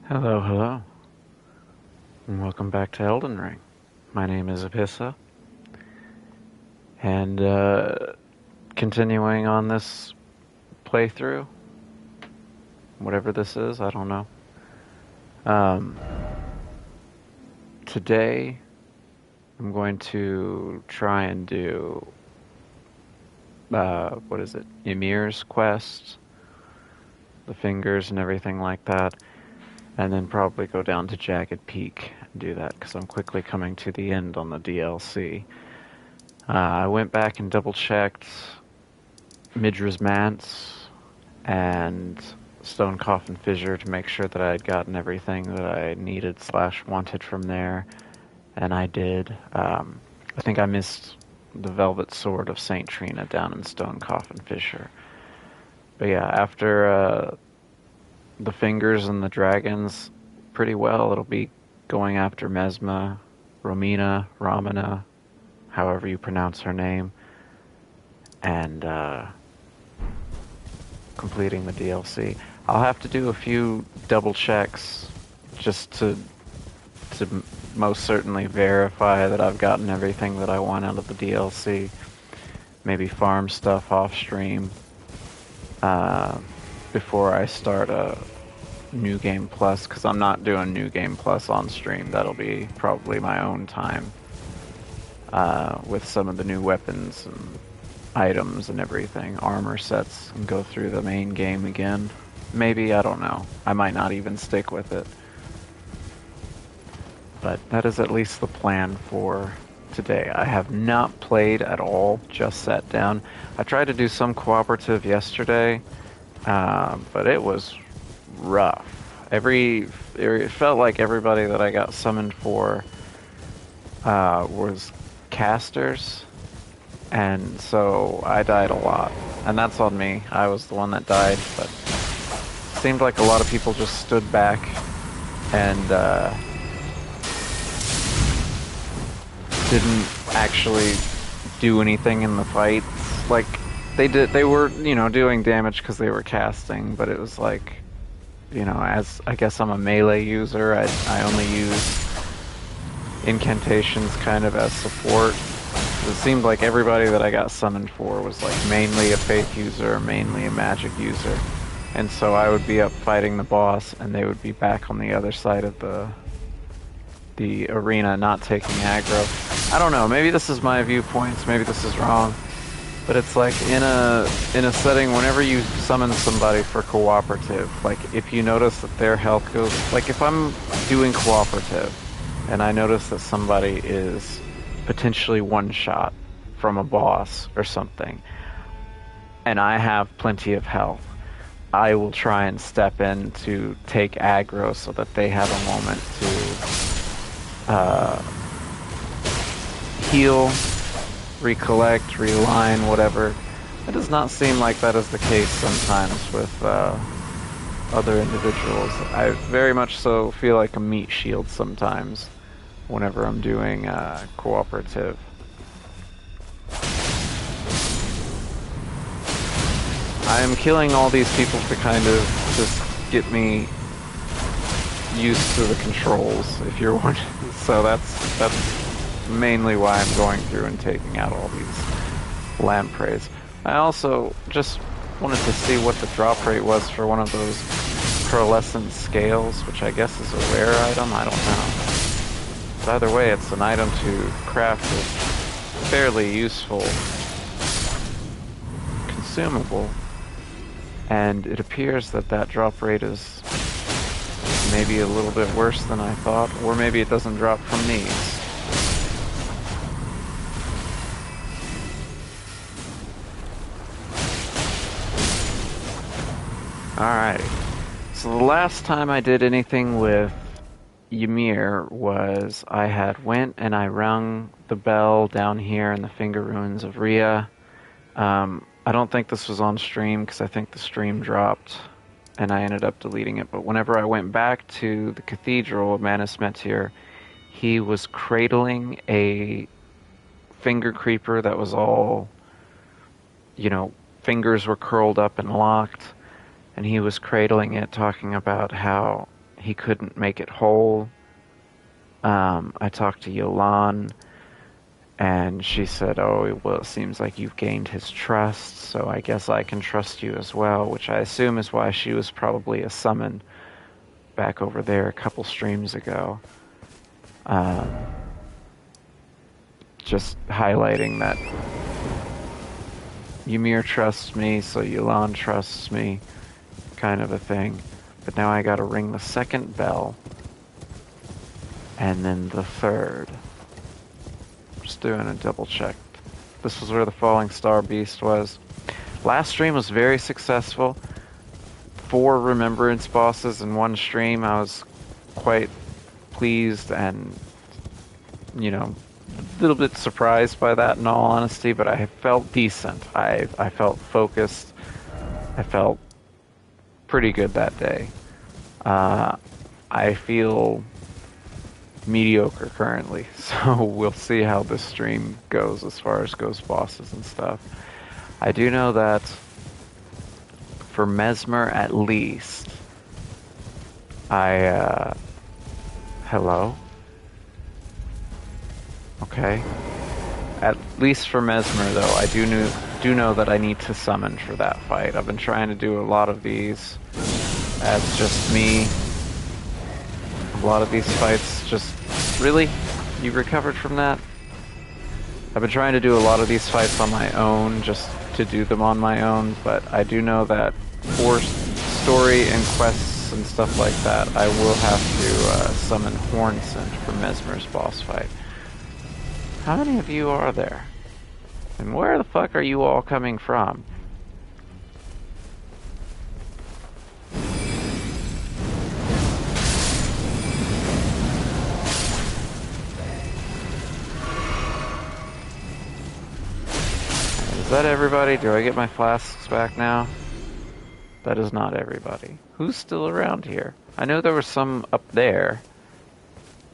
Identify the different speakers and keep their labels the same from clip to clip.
Speaker 1: Hello, hello, and welcome back to Elden Ring. My name is Apissa, and continuing on this playthrough, whatever this is, I don't know. Um, Today, I'm going to try and do, what is it, Ymir's quest, the fingers and everything like that, and then probably go down to Jagged Peak and do that, because I'm quickly coming to the end on the DLC. I went back and double-checked Midra's Manse and Stone Coffin Fissure to make sure that I had gotten everything that I needed / wanted from there, and I did. I think I missed the Velvet Sword of Saint Trina down in Stone Coffin Fissure. But yeah, after the fingers and the dragons, pretty well, it'll be going after Mesma, Ramina, however you pronounce her name, and completing the DLC. I'll have to do a few double checks just to most certainly verify that I've gotten everything that I want out of the DLC. Maybe farm stuff off stream before I start a New Game Plus, because I'm not doing New Game Plus on stream. That'll be probably my own time with some of the new weapons and items and everything, armor sets, and go through the main game again. Maybe, I don't know. I might not even stick with it. But that is at least the plan for today. I have not played at all, just sat down. I tried to do some cooperative yesterday, but it was rough. It felt like everybody that I got summoned for was casters, and so I died a lot. And that's on me. I was the one that died, but it seemed like a lot of people just stood back and didn't actually do anything in the fight. Like, they were, doing damage because they were casting, but it was like, as I guess I'm a melee user, I only use incantations kind of as support. It seemed like everybody that I got summoned for was like mainly a faith user, mainly a magic user. And so I would be up fighting the boss, and they would be back on the other side of the arena, not taking aggro. I don't know, maybe this is my viewpoints, maybe this is wrong, but it's like in a setting, whenever you summon somebody for cooperative, like if you notice that their health goes, like if I'm doing cooperative and I notice that somebody is potentially one shot from a boss or something, and I have plenty of health, I will try and step in to take aggro so that they have a moment to heal, recollect, realign, whatever. It does not seem like that is the case sometimes with other individuals. I very much so feel like a meat shield sometimes whenever I'm doing cooperative. I'm killing all these people to kind of just get me used to the controls, if you're wondering. So that's mainly why I'm going through and taking out all these lampreys. I also just wanted to see what the drop rate was for one of those pearlescent scales, which I guess is a rare item, I don't know. But either way, it's an item to craft with fairly useful consumable, and it appears that that drop rate is maybe a little bit worse than I thought, or maybe it doesn't drop from these. Alrighty, so the last time I did anything with Ymir was I had went and I rung the bell down here in the Finger Ruins of Rhea. I don't think this was on stream because I think the stream dropped and I ended up deleting it. But whenever I went back to the Cathedral of Manus Meteor, he was cradling a finger creeper that was all, fingers were curled up and locked, and he was cradling it, talking about how he couldn't make it whole. I talked to Yolan, and she said, oh, well, it seems like you've gained his trust, so I guess I can trust you as well, which I assume is why she was probably a summon back over there a couple streams ago. Just highlighting that Ymir trusts me, so Yolan trusts me, kind of a thing. But now I gotta ring the second bell, and then the third. Just doing a double check. This was where the Falling Star Beast was. Last stream was very successful. 4 Remembrance bosses in one stream. I was quite pleased and, you know, a little bit surprised by that in all honesty, but I felt decent. I felt focused. I felt pretty good that day. I feel mediocre currently, so we'll see how this stream goes as far as ghost bosses and stuff. I do know that for Mesmer at least, hello? Okay. At least for Mesmer, though, I do know that I need to summon for that fight. I've been trying to do a lot of these as just me. A lot of these fights just... Really? You recovered from that? I've been trying to do a lot of these fights on my own, just to do them on my own, but I do know that for story and quests and stuff like that, I will have to summon Hornsent for Mesmer's boss fight. How many of you are there? And where the fuck are you all coming from? Is that everybody? Do I get my flasks back now? That is not everybody. Who's still around here? I know there was some up there,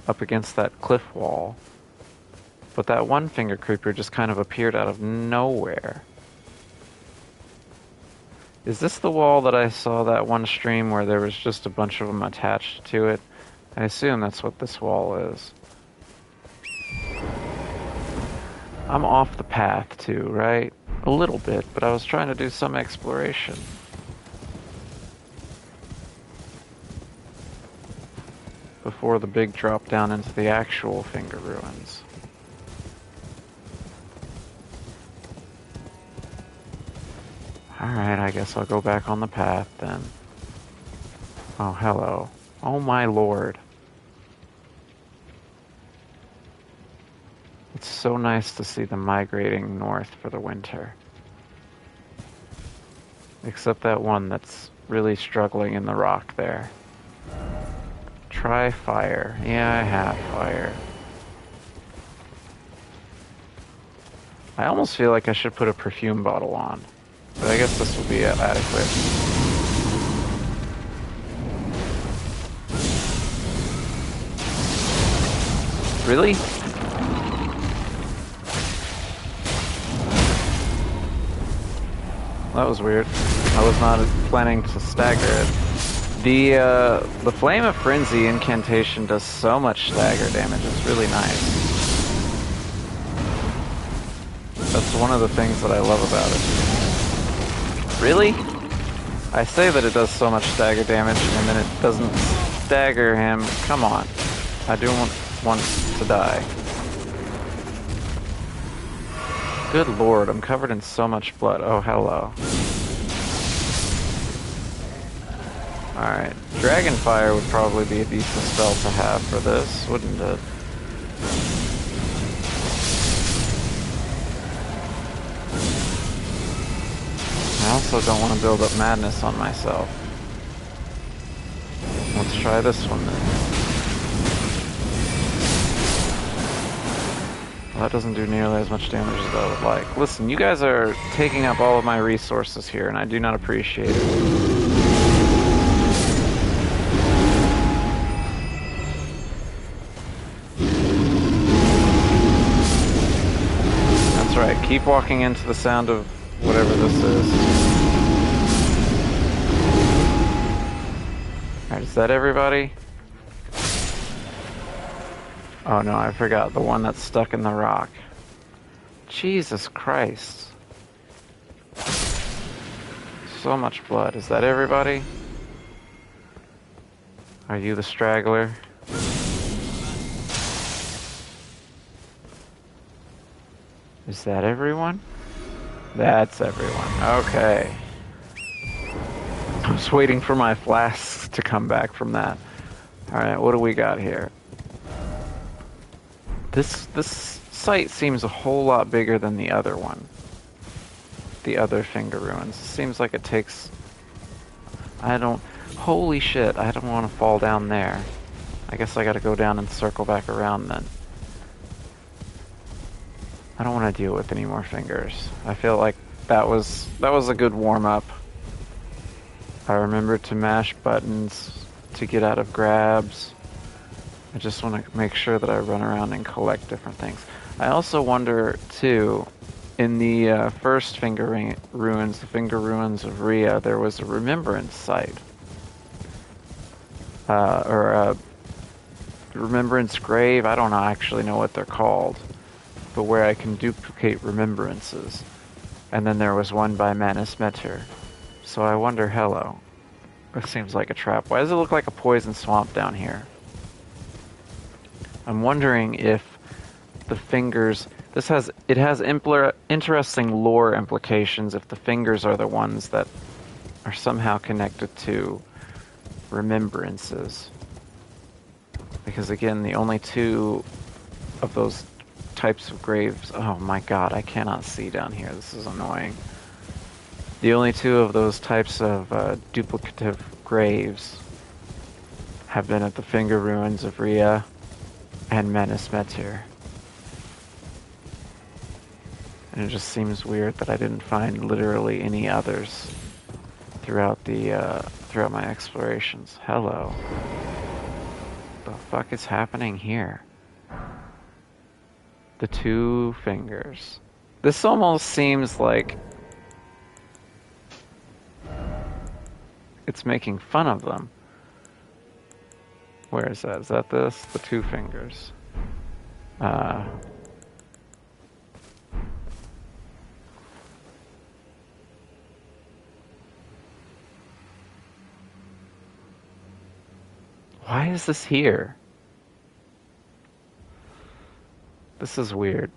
Speaker 1: up against that cliff wall. But that one finger creeper just kind of appeared out of nowhere. Is this the wall that I saw that one stream where there was just a bunch of them attached to it? I assume that's what this wall is. I'm off the path too, right? A little bit, but I was trying to do some exploration. Before the big drop down into the actual finger ruins. Alright, I guess I'll go back on the path then. Oh, hello. Oh my lord. It's so nice to see them migrating north for the winter. Except that one that's really struggling in the rock there. Try fire. Yeah, I have fire. I almost feel like I should put a perfume bottle on. But I guess this will be adequate. Really? That was weird. I was not planning to stagger it. The Flame of Frenzy incantation does so much stagger damage, it's really nice. That's one of the things that I love about it. Really? I say that it does so much stagger damage, and then it doesn't stagger him. Come on. I do want to die. Good lord, I'm covered in so much blood. Oh, hello. Alright, Dragonfire would probably be a decent spell to have for this, wouldn't it? I also don't want to build up madness on myself. Let's try this one then. Well, that doesn't do nearly as much damage as I would like. Listen, you guys are taking up all of my resources here, and I do not appreciate it. That's right, keep walking into the sound of whatever this is. Alright, Alright, is that everybody? Oh no, I forgot the one that's stuck in the rock. Jesus Christ. So much blood. Is that everybody? Are you the straggler? Is that everyone? That's everyone. Okay. I was waiting for my flasks to come back from that. Alright, what do we got here? This site seems a whole lot bigger than the other one. The other finger ruins. It seems like it takes... Holy shit, I don't want to fall down there. I guess I gotta go down and circle back around then. I don't want to deal with any more fingers. I feel like that was a good warm-up. I remembered to mash buttons to get out of grabs. I just want to make sure that I run around and collect different things. I also wonder, too, in the first finger ruins, the finger ruins of Rhea, there was a remembrance site. Or a remembrance grave, I don't actually know what they're called. But where I can duplicate remembrances. And then there was one by Manus Meter. So I wonder, hello. This seems like a trap. Why does it look like a poison swamp down here? I'm wondering if the fingers... It has interesting lore implications if the fingers are the ones that are somehow connected to remembrances. Because again, the only two of those types of graves... Oh my god, I cannot see down here. This is annoying. The only two of those types of duplicative graves have been at the finger ruins of Rhea and Manus Meter. And it just seems weird that I didn't find literally any others throughout my explorations. Hello. What the fuck is happening here? The two fingers. This almost seems like it's making fun of them. Where is that? Is that this? The two fingers. Why is this here? This is weird.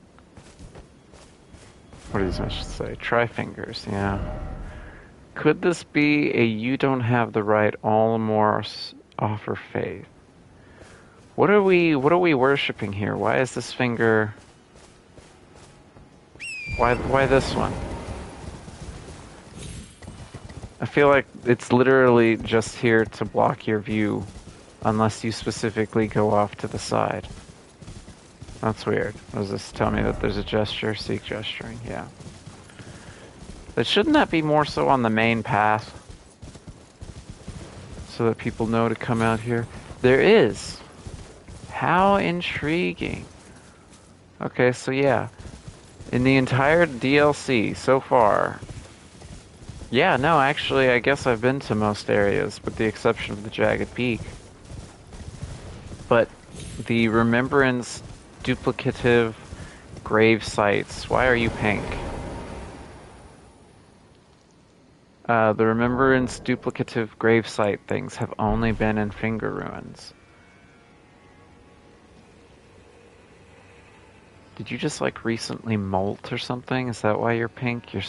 Speaker 1: What does I should say? Try fingers, yeah. Could this be a you don't have the right all more offer faith? What are we worshipping here? Why is this finger... Why this one? I feel like it's literally just here to block your view unless you specifically go off to the side. That's weird. Does this tell me that there's a gesture? Seek gesturing, yeah. But shouldn't that be more so on the main path? So that people know to come out here? There is! How intriguing. Okay, so yeah. In the entire DLC so far... Yeah, no, actually, I guess I've been to most areas, with the exception of the Jagged Peak. But the Remembrance duplicative grave sites, why are you pink? The Remembrance duplicative grave site things have only been in finger ruins. Did you just like recently molt or something? Is that why you're pink? You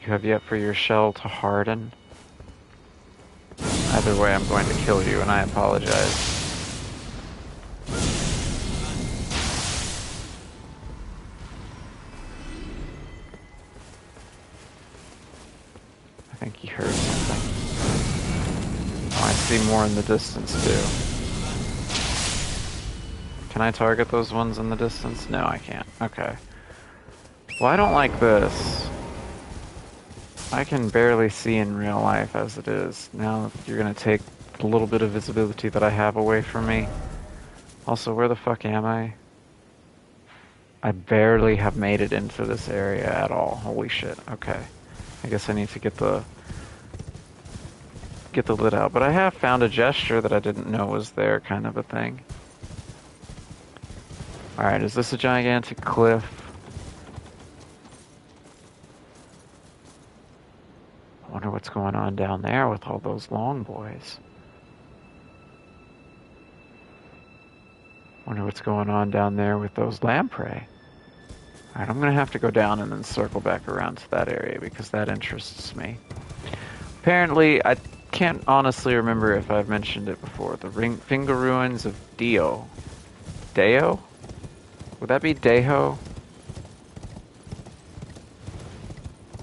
Speaker 1: have yet for your shell to harden? Either way, I'm going to kill you, and I apologize. I think he heard something. Oh, I see more in the distance, too. Can I target those ones in the distance? No, I can't. Okay. Well, I don't like this. I can barely see in real life as it is. Now you're gonna take the little bit of visibility that I have away from me. Also, where the fuck am I? I barely have made it into this area at all. Holy shit. Okay. I guess I need to get the get the lid out, but I have found a gesture that I didn't know was there, kind of a thing. Alright, is this a gigantic cliff? I wonder what's going on down there with all those long boys. Wonder what's going on down there with those lamprey. Alright, I'm gonna have to go down and then circle back around to that area because that interests me. Apparently, I can't honestly remember if I've mentioned it before. The finger ruins of Dio. Deo? Would that be Deho?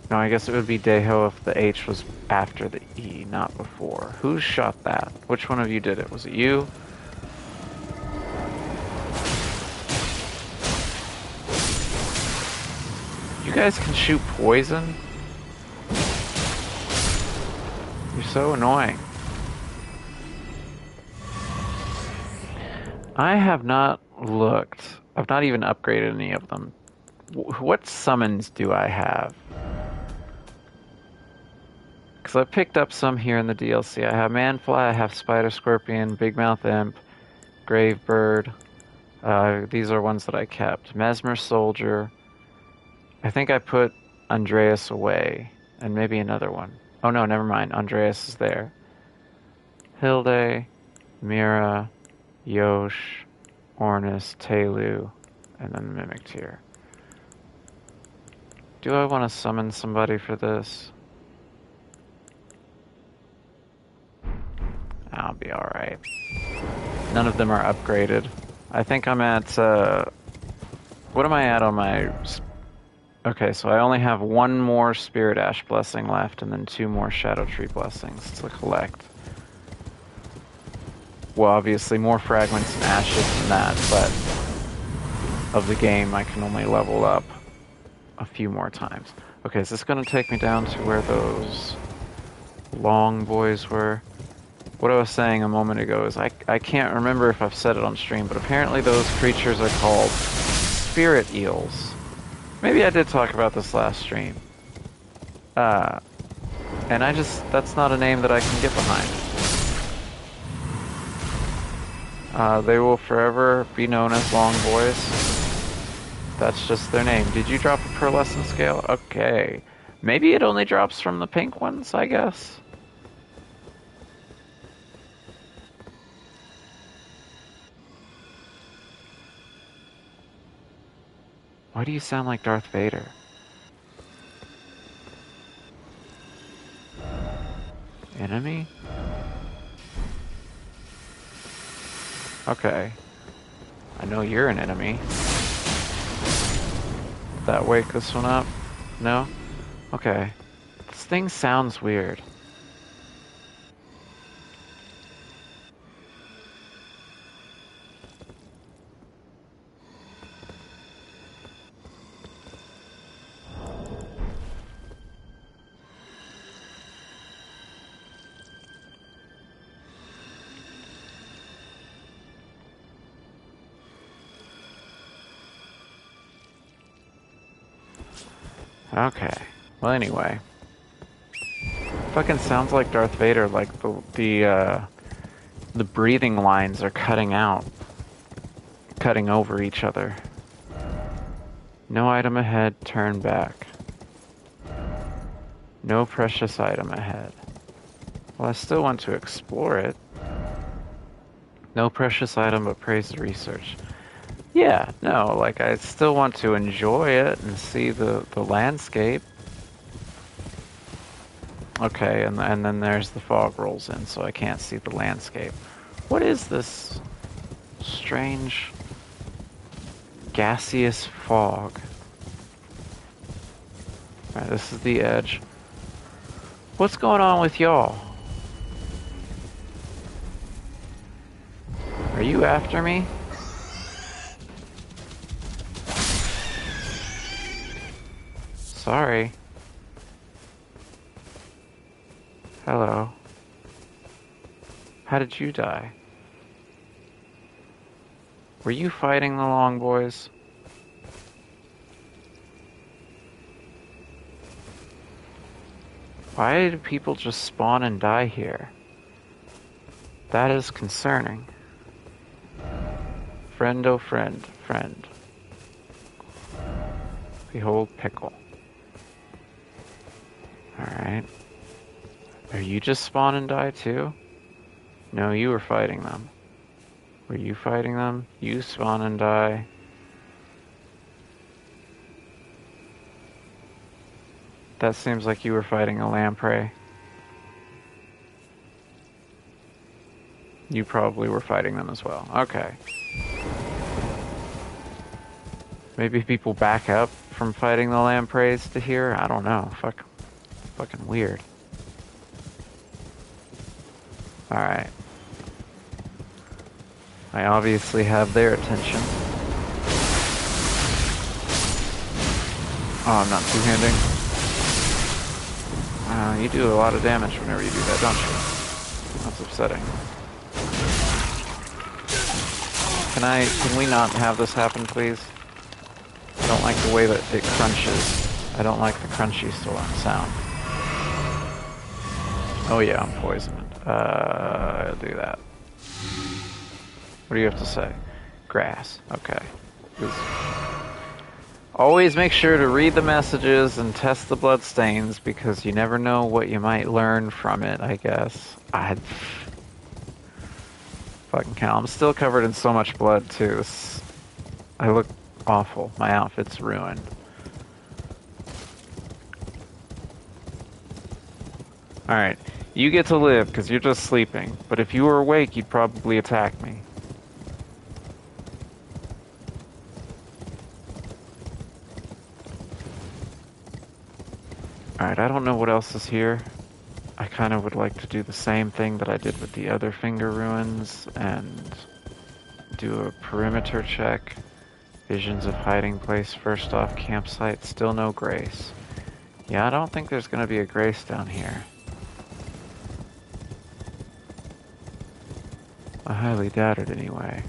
Speaker 1: No, I guess it would be Deho if the H was after the E, not before. Who shot that? Which one of you did it? Was it you? You guys can shoot poison? You're so annoying. I have not looked. I've not even upgraded any of them. What summons do I have? Because I picked up some here in the DLC. I have Manfly, I have Spider Scorpion, Big Mouth Imp, Grave Bird. These are ones that I kept. Mesmer Soldier. I think I put Andreas away. And maybe another one. Oh no, never mind. Andreas is there. Hilde, Mira, Yosh, Ornus, Telu, and then Mimic Tier. Do I want to summon somebody for this? I'll be alright. None of them are upgraded. I think I'm at, what am I at on my... Okay, so I only have one more Spirit Ash Blessing left, and then 2 more Shadow Tree Blessings to collect. Well, obviously more Fragments and Ashes than that, but... of the game, I can only level up a few more times. Okay, is this going to take me down to where those long boys were? What I was saying a moment ago is I can't remember if I've said it on stream, but apparently those creatures are called spirit eels. Maybe I did talk about this last stream. And that's not a name that I can get behind. They will forever be known as long boys. That's just their name. Did you drop a pearlescent scale? Okay. Maybe it only drops from the pink ones, I guess. Why do you sound like Darth Vader? Enemy? Okay. I know you're an enemy. Did that wake this one up? No? Okay. This thing sounds weird. Okay. Well, anyway. Fucking sounds like Darth Vader, like the breathing lines are cutting out. Cutting over each other. No item ahead, turn back. No precious item ahead. Well, I still want to explore it. No precious item, but praise the research. Yeah, no, like I still want to enjoy it and see the landscape. Okay, and then there's the fog rolls in, so I can't see the landscape. What is this strange gaseous fog? Alright, this is the edge. What's going on with y'all? Are you after me? Sorry. Hello. How did you die? Were you fighting the long boys? Why do people just spawn and die here? That is concerning. Friend, oh friend, friend. Behold pickle. Alright. Are you just spawn and die too? No, you were fighting them. Were you fighting them? You spawn and die. That seems like you were fighting a lamprey. You probably were fighting them as well. Okay. Maybe people back up from fighting the lampreys to here? I don't know. Fucking weird. Alright. I obviously have their attention. Oh, I'm not two-handing. You do a lot of damage whenever you do that, don't you? That's upsetting. Can we not have this happen, please? I don't like the way that it crunches. I don't like the crunchy sound. Oh yeah, I'm poisoned. I'll do that. What do you have to say? Grass. Okay. Always make sure to read the messages and test the blood stains because you never know what you might learn from it, I guess. Fucking hell. I'm still covered in so much blood, too. I look awful. My outfit's ruined. Alright. You get to live because you're just sleeping. But if you were awake, you'd probably attack me. Alright, I don't know what else is here. I kind of would like to do the same thing that I did with the other finger ruins and do a perimeter check. Visions of hiding place, first off campsite, still no grace. Yeah, I don't think there's going to be a grace down here. I highly doubt it anyway.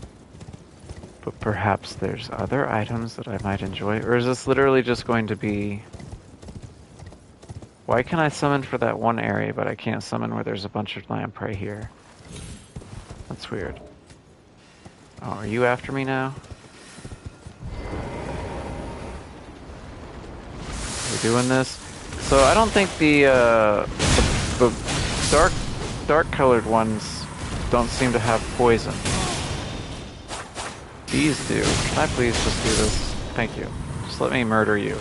Speaker 1: But perhaps there's other items that I might enjoy, or is this literally just going to be... Why can I summon for that one area, but I can't summon where there's a bunch of lamprey here? That's weird. Oh, are you after me now? We're doing this? So I don't think the dark colored ones don't seem to have poison. These do. Can I please just do this? Thank you. Just let me murder you.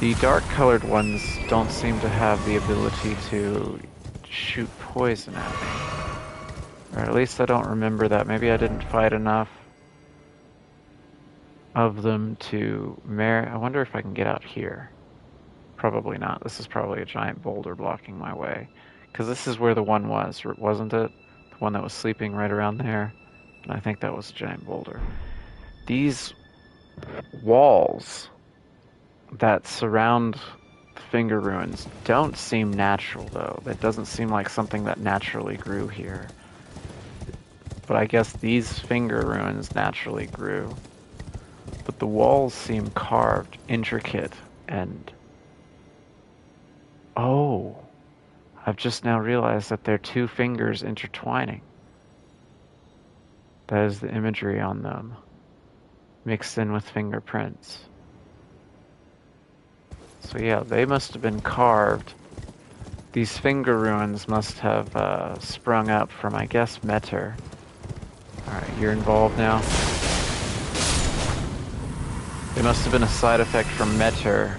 Speaker 1: The dark-colored ones don't seem to have the ability to shoot poison at me. Or at least I don't remember that. Maybe I didn't fight enough of them to merit... I wonder if I can get out here. Probably not. This is probably a giant boulder blocking my way. Because this is where the one was, wasn't it? The one that was sleeping right around there. And I think that was a giant boulder. These walls that surround the finger ruins don't seem natural, though. That doesn't seem like something that naturally grew here. But I guess these finger ruins naturally grew. But the walls seem carved, intricate, and... Oh! I've just now realized that they're two fingers intertwining. That is the imagery on them, mixed in with fingerprints. So yeah, they must have been carved. These finger ruins must have sprung up from, I guess, Metter. Alright, you're involved now. They must have been a side effect from Metter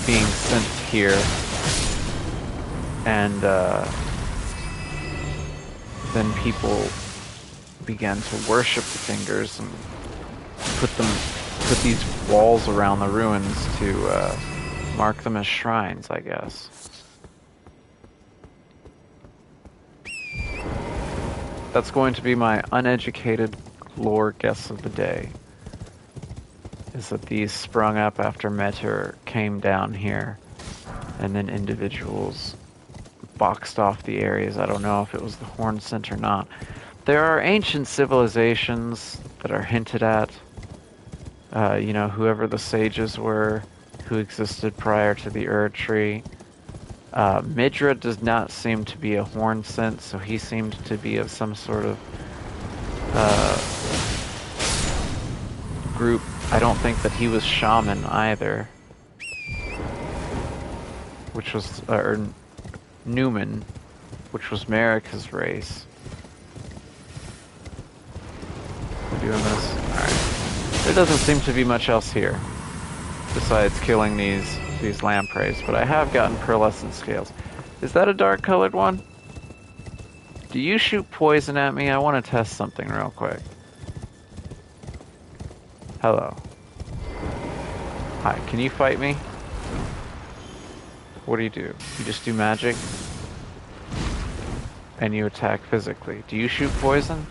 Speaker 1: being sent here. And then people began to worship the fingers and put these walls around the ruins to mark them as shrines, I guess. That's going to be my uneducated lore guess of the day. Is that these sprung up after Metter came down here, and then individuals boxed off the areas. I don't know if it was the Horn Center or not. There are ancient civilizations that are hinted at. You know, whoever the sages were who existed prior to the Ur tree. Midra does not seem to be a horn scent, so he seemed to be of some sort of group. I don't think that he was shaman either, which was or Newman, which was Marika's race. We're doing this. All right. There doesn't seem to be much else here besides killing these lampreys, but I have gotten pearlescent scales. Is that a dark colored one? Do you shoot poison at me? I want to test something real quick. Hello. Hi, can you fight me? What do? You just do magic? And you attack physically. Do you shoot poison?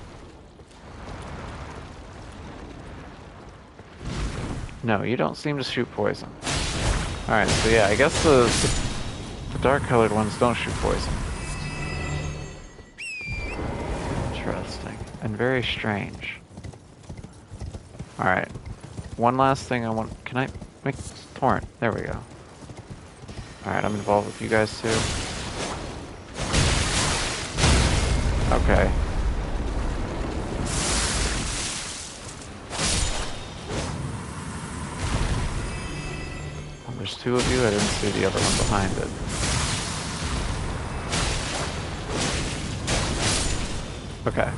Speaker 1: No, you don't seem to shoot poison. Alright, so yeah, I guess the dark colored ones don't shoot poison. Interesting. And very strange. Alright. One last thing I want... Can I make torrent? There we go. Alright, I'm involved with you guys too. Okay. Well, there's two of you. I didn't see the other one behind it. Okay.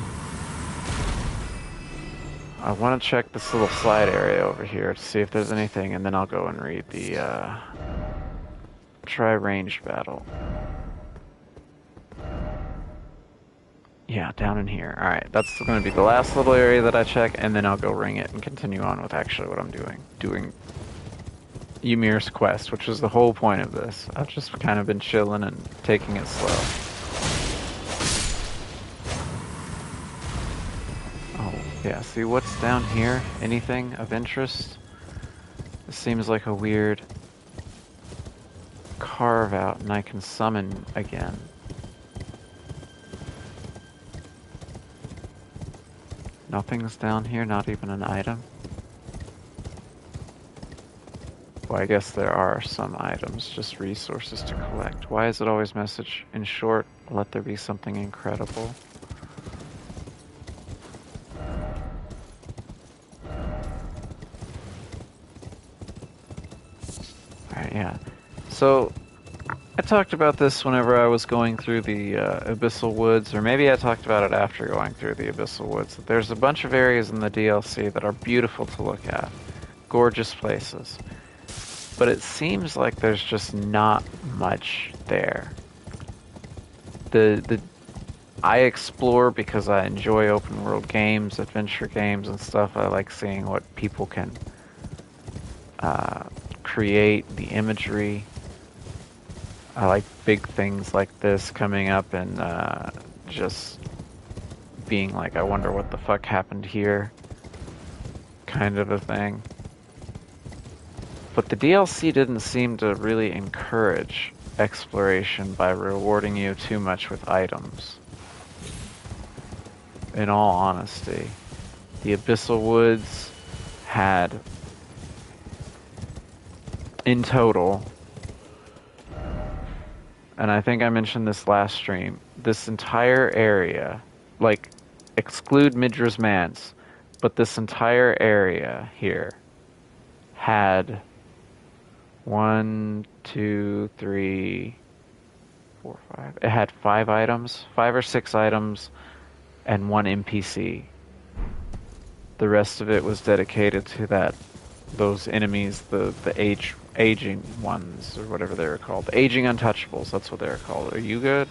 Speaker 1: I want to check this little side area over here to see if there's anything, and then I'll go and read the, try ranged battle. Yeah, down in here. Alright, that's going to be the last little area that I check, and then I'll go ring it and continue on with actually what I'm doing. Doing Ymir's quest, which is the whole point of this. I've just kind of been chilling and taking it slow. Oh, yeah, see what's down here? Anything of interest? This seems like a weird carve out, and I can summon again. Nothing's down here, not even an item. Well, I guess there are some items, just resources to collect. Why is it always message in short, let there be something incredible? Alright, yeah. So, I talked about this whenever I was going through the Abyssal Woods, or maybe I talked about it after going through the Abyssal Woods. There's a bunch of areas in the DLC that are beautiful to look at. Gorgeous places. But it seems like there's just not much there. I explore because I enjoy open world games, adventure games and stuff. I like seeing what people can create, the imagery. I like big things like this coming up and just being like, I wonder what the fuck happened here, kind of a thing. But the DLC didn't seem to really encourage exploration by rewarding you too much with items. In all honesty, the Abyssal Woods had, in total, and I think I mentioned this last stream, this entire area, like, exclude Midra's Manse, but this entire area here had 1, 2, 3, 4, 5. It had 5 items, 5 or 6 items, and 1 NPC. The rest of it was dedicated to those enemies, the aging ones, or whatever they were called. The aging untouchables, that's what they were called. Are you good?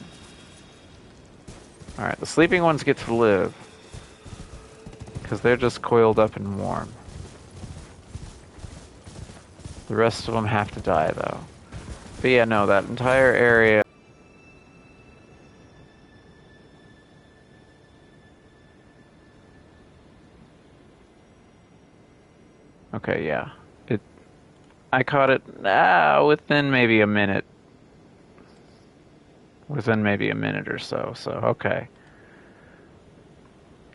Speaker 1: Alright, the sleeping ones get to live, because they're just coiled up and warm. The rest of them have to die, though. But yeah, no, that entire area... Okay, yeah. I caught it within maybe a minute. Within maybe a minute or so, okay.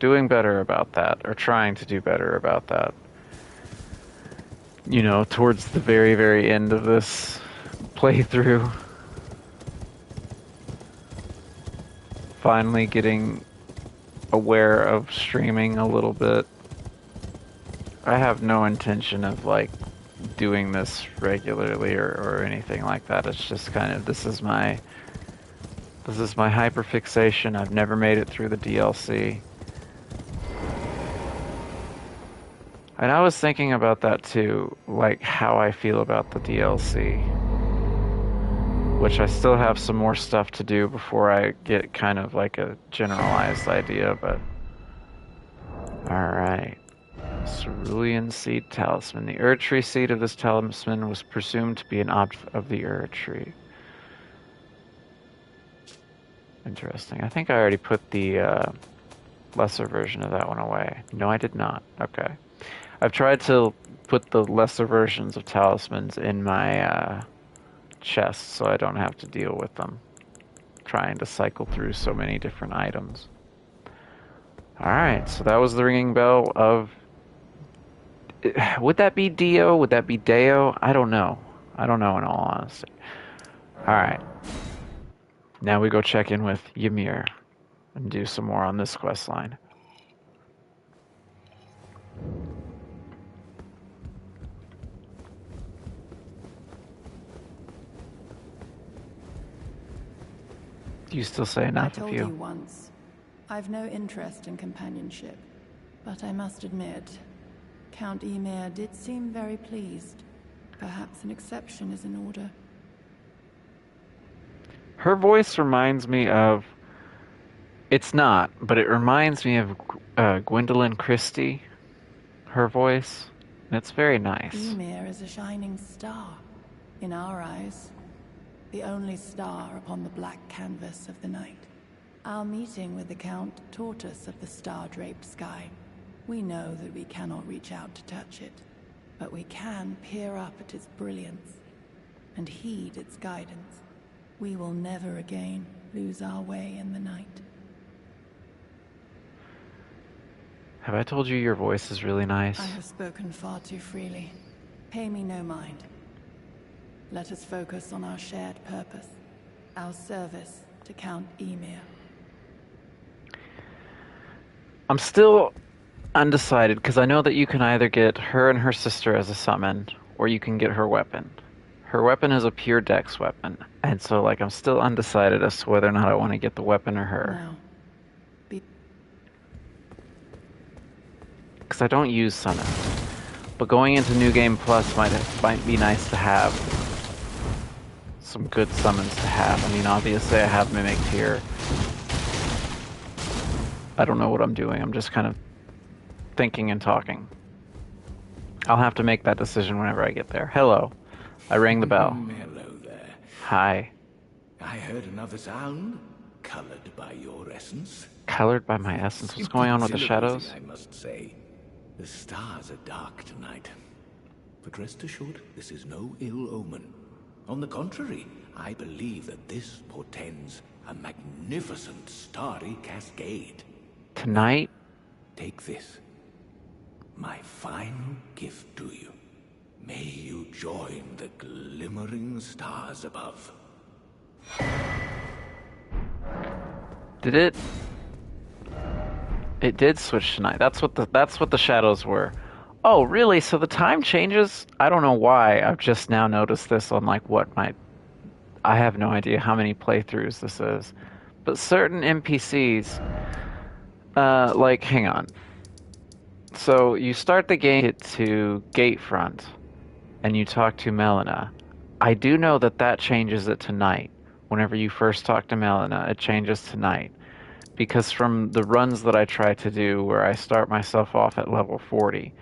Speaker 1: Doing better about that, or trying to do better about that. you know, towards the very, very end of this playthrough. Finally getting aware of streaming a little bit. I have no intention of, like, doing this regularly or anything like that. It's just kind of, this is my hyperfixation. I've never made it through the DLC. And I was thinking about that too, like how I feel about the DLC, which I still have some more stuff to do before I get kind of like a generalized idea, but alright. Cerulean Seed Talisman. The Erd-Tree seed of this talisman was presumed to be an object of the Erd-Tree. Interesting. I think I already put the lesser version of that one away. No, I did not. Okay. I've tried to put the lesser versions of talismans in my chest so I don't have to deal with them. Trying to cycle through so many different items. Alright, so that was the ringing bell of... Would that be Dio? Would that be Deo? I don't know. I don't know in all honesty. Alright. Now we go check in with Ymir and do some more on this quest line. Do you still say enough of you?
Speaker 2: I told you once, I've no interest in companionship, but I must admit, Count Ymir did seem very pleased. Perhaps an exception is in order.
Speaker 1: Her voice reminds me of... It's not, but it reminds me of Gwendolyn Christie. Her voice. And it's very nice.
Speaker 2: Ymir is a shining star, in our eyes. The only star upon the black canvas of the night. Our meeting with the Count taught us of the star-draped sky. We know that we cannot reach out to touch it, but we can peer up at its brilliance and heed its guidance. We will never again lose our way in the night.
Speaker 1: Have I told you your voice is really nice?
Speaker 2: I have spoken far too freely. Pay me no mind. Let us focus on our shared purpose, our service to Count Ymir.
Speaker 1: I'm still undecided, because I know that you can either get her and her sister as a summon, or you can get her weapon. Her weapon is a pure dex weapon, and so, like, I'm still undecided as to whether or not I want to get the weapon or her.
Speaker 2: Now,
Speaker 1: because I don't use summon. But going into New Game Plus might be nice to have some good summons to have. I mean, obviously I have Mimic here. I don't know what I'm doing. I'm just kind of thinking and talking. I'll have to make that decision whenever I get there. Hello. I rang the bell.
Speaker 3: Hello there.
Speaker 1: Hi.
Speaker 3: I heard another sound, colored by your essence.
Speaker 1: Colored by my essence? What's going on with the shadows?
Speaker 3: I must say. The stars are dark tonight. But rest assured, this is no ill omen. On the contrary, I believe that this portends a magnificent starry cascade.
Speaker 1: Tonight?
Speaker 3: Take this, my final gift to you. May you join the glimmering stars above.
Speaker 1: Did it? It did switch tonight. That's what the shadows were. Oh, really? So the time changes? I don't know why. I've just now noticed this on, like, I have no idea how many playthroughs this is. But certain NPCs, like, hang on. So you start the game to Gatefront, and you talk to Melina. I do know that changes it to night. Whenever you first talk to Melina, it changes to night. Because from the runs that I try to do, where I start myself off at level 40,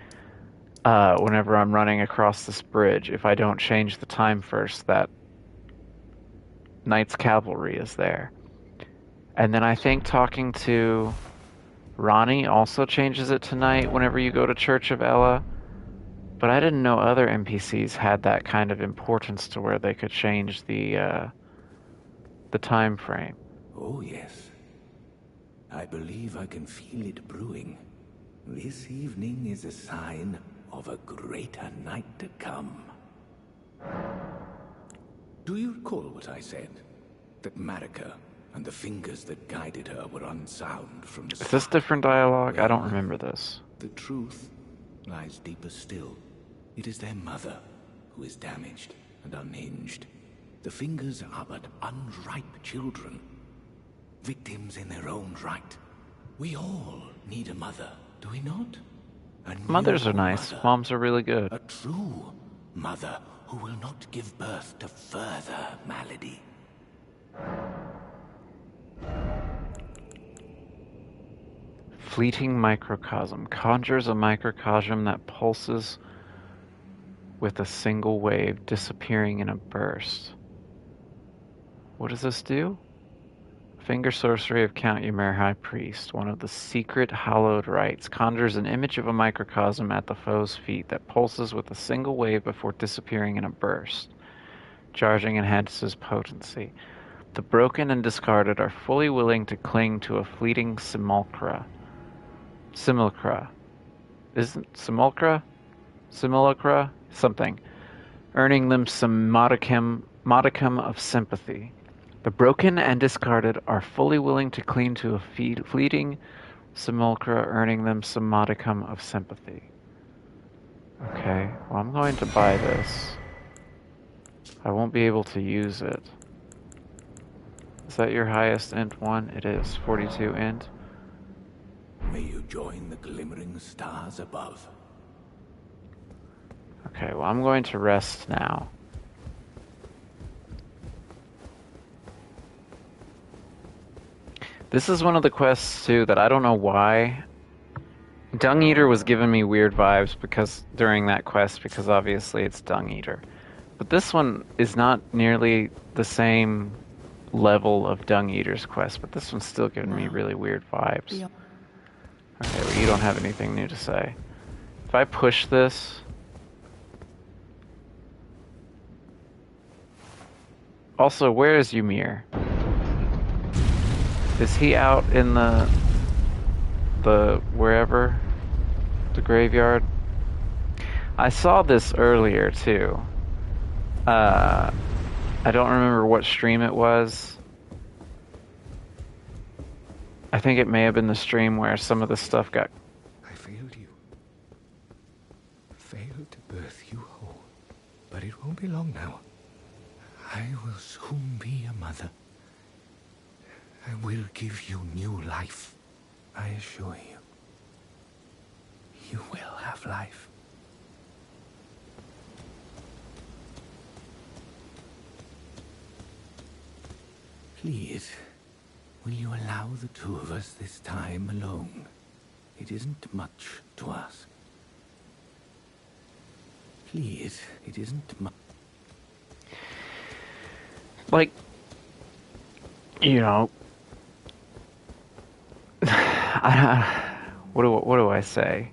Speaker 1: whenever I'm running across this bridge, if I don't change the time first, that Knight's Cavalry is there. And then I think talking to Ronnie also changes it to night whenever you go to Church of Ella. But I didn't know other NPCs had that kind of importance to where they could change the time frame.
Speaker 3: Oh, yes. I believe I can feel it brewing. This evening is a sign of a greater night to come. Do you recall what I said? That Marika and the fingers that guided her were unsound from the
Speaker 1: Is this
Speaker 3: start?
Speaker 1: different dialogue? I don't
Speaker 3: Well,
Speaker 1: remember this.
Speaker 3: the truth lies deeper still. It is their mother who is damaged and unhinged. The fingers are but unripe children, victims in their own right. We all need a mother, do we not? A
Speaker 1: Mothers
Speaker 3: new
Speaker 1: are nice.
Speaker 3: mother.
Speaker 1: Moms are really good.
Speaker 3: A true mother who will not give birth to further malady.
Speaker 1: Fleeting microcosm. Conjures a microcosm that pulses with a single wave, disappearing in a burst. What does this do? Finger sorcery of Count Ymir High Priest, one of the secret hallowed rites, conjures an image of a microcosm at the foe's feet that pulses with a single wave before disappearing in a burst. Charging enhances potency. The broken and discarded are fully willing to cling to a fleeting simulacra. Isn't simulacra? Simulacra? Something. Earning them some modicum of sympathy. The broken and discarded are fully willing to cling to a fleeting simulacra, earning them some modicum of sympathy. Okay, well, I'm going to buy this. I won't be able to use it. Is that your highest int one? It is. 42 int.
Speaker 3: May you join the glimmering stars above.
Speaker 1: Okay, well, I'm going to rest now. This is one of the quests, too, that I don't know why. Dung Eater was giving me weird vibes because during that quest, because obviously it's Dung Eater. But this one is not nearly the same level of Dung Eater's quest, but this one's still giving me really weird vibes. Okay, well, you don't have anything new to say. If I push this... Also, where is Ymir? Is he out in the wherever? The graveyard? I saw this earlier, too. I don't remember what stream it was. I think it may have been the stream where some of the stuff got...
Speaker 3: I failed you. Failed to birth you whole. But it won't be long now. I will soon be a mother. I will give you new life. I assure you. You will have life. Please, will you allow the two of us this time alone? It isn't much to ask. Please, it isn't much.
Speaker 1: Like, you know... what do I say?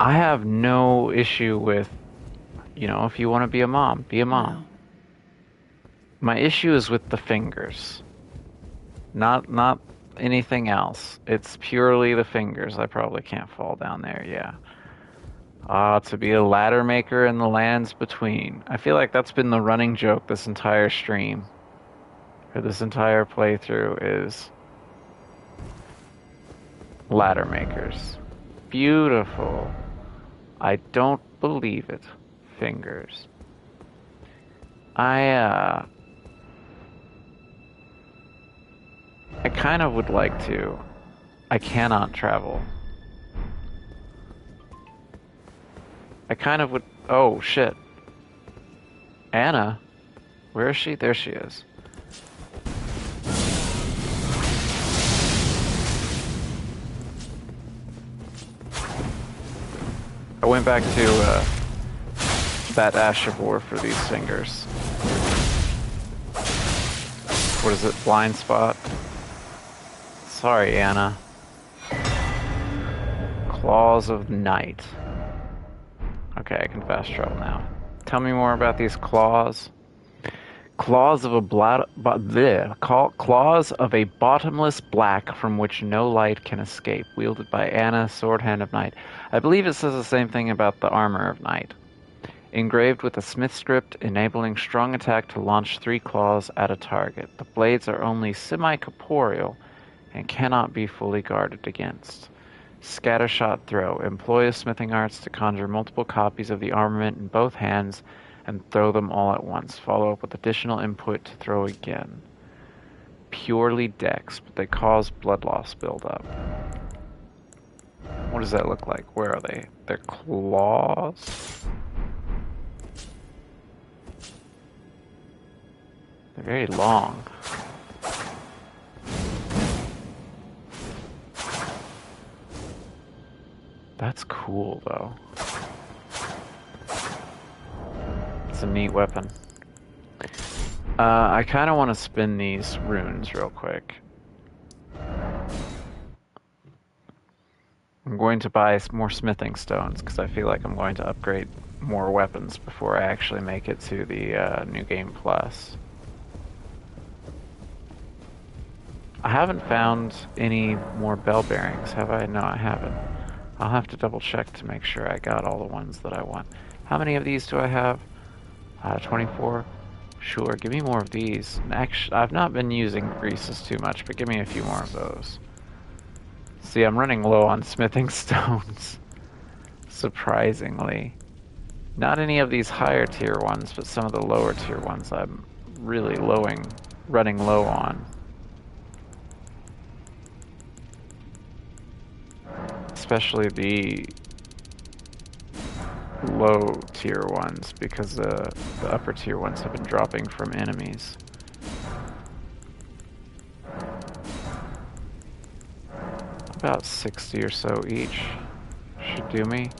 Speaker 1: I have no issue with, you know, if you want to be a mom, be a mom.
Speaker 2: No.
Speaker 1: My issue is with the fingers. Not anything else. It's purely the fingers. I probably can't fall down there, yeah. To be a ladder maker in the lands between. I feel like that's been the running joke this entire stream. Or this entire playthrough is... ladder makers. Beautiful. I don't believe it. Fingers. I kind of would like to. I cannot travel. I kind of would... Oh, shit. Anna? Where is she? There she is. I went back to that Ash of War for these fingers. What is it? Blind spot? Sorry, Anna. Claws of Night. Okay, I can fast travel now. Tell me more about these claws. Claws of a claws of a bottomless black from which no light can escape, wielded by Anna, Sword Hand of Night. I believe it says the same thing about the Armor of Night. Engraved with a smith script, enabling strong attack to launch 3 claws at a target. The blades are only semi-corporeal and cannot be fully guarded against. Scattershot throw. Employ smithing arts to conjure multiple copies of the armament in both hands and throw them all at once. Follow up with additional input to throw again. Purely dex, but they cause blood loss buildup. What does that look like? Where are they? They're claws? They're very long. That's cool, though. It's a neat weapon. I kind of want to spin these runes real quick. I'm going to buy more smithing stones because I feel like I'm going to upgrade more weapons before I actually make it to the New Game Plus. I haven't found any more bell bearings, have I? No, I haven't. I'll have to double check to make sure I got all the ones that I want. How many of these do I have? 24. Sure, give me more of these. Actually, I've not been using greases too much, but give me a few more of those. See, I'm running low on smithing stones. Surprisingly. Not any of these higher tier ones, but some of the lower tier ones I'm really running low on. Especially the low tier ones, because the upper tier ones have been dropping from enemies. About 60 or so each should do me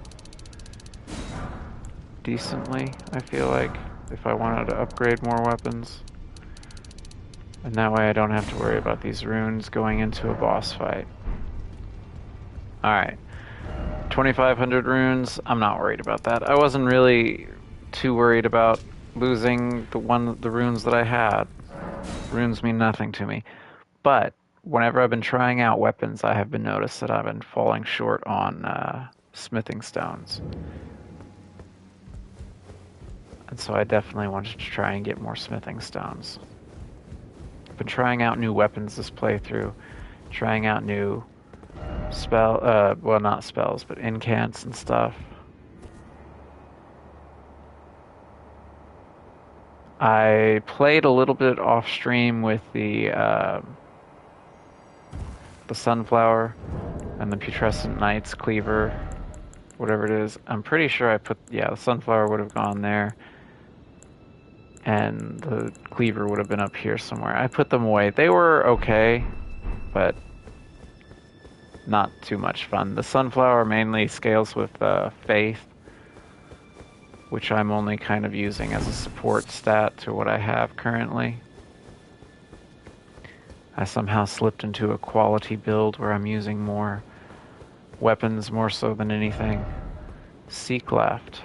Speaker 1: decently, I feel like, if I wanted to upgrade more weapons. And that way I don't have to worry about these runes going into a boss fight. Alright. 2,500 runes, I'm not worried about that. I wasn't really too worried about losing the runes that I had. Runes mean nothing to me. But whenever I've been trying out weapons, I have been noticed that I've been falling short on smithing stones. And so I definitely wanted to try and get more smithing stones. I've been trying out new weapons this playthrough, trying out new well, not spells, but incants and stuff. I played a little bit off stream with the Sunflower and the Putrescent Knight's Cleaver, whatever it is. I'm pretty sure the Sunflower would have gone there, and the Cleaver would have been up here somewhere. I put them away. They were okay, but not too much fun. The Sunflower mainly scales with Faith, which I'm only kind of using as a support stat to what I have currently. I somehow slipped into a quality build where I'm using more weapons more so than anything. Seek left.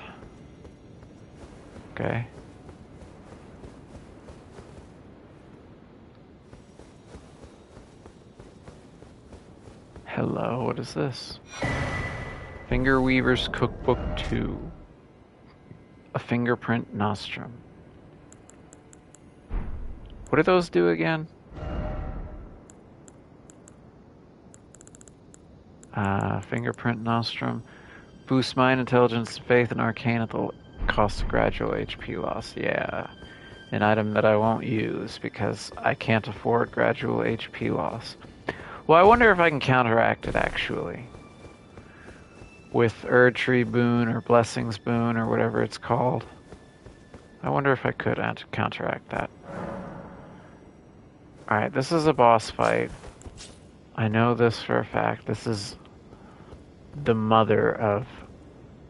Speaker 1: Okay. Hello, what is this? Finger Weaver's Cookbook 2. A fingerprint nostrum. What do those do again? Fingerprint nostrum. Boost mind, intelligence, faith, and arcane at the cost of gradual HP loss. Yeah. An item that I won't use because I can't afford gradual HP loss. Well, I wonder if I can counteract it, actually. With Erdtree Boon or Blessings Boon or whatever it's called. I wonder if I could counteract that. Alright, this is a boss fight. I know this for a fact. This is the mother of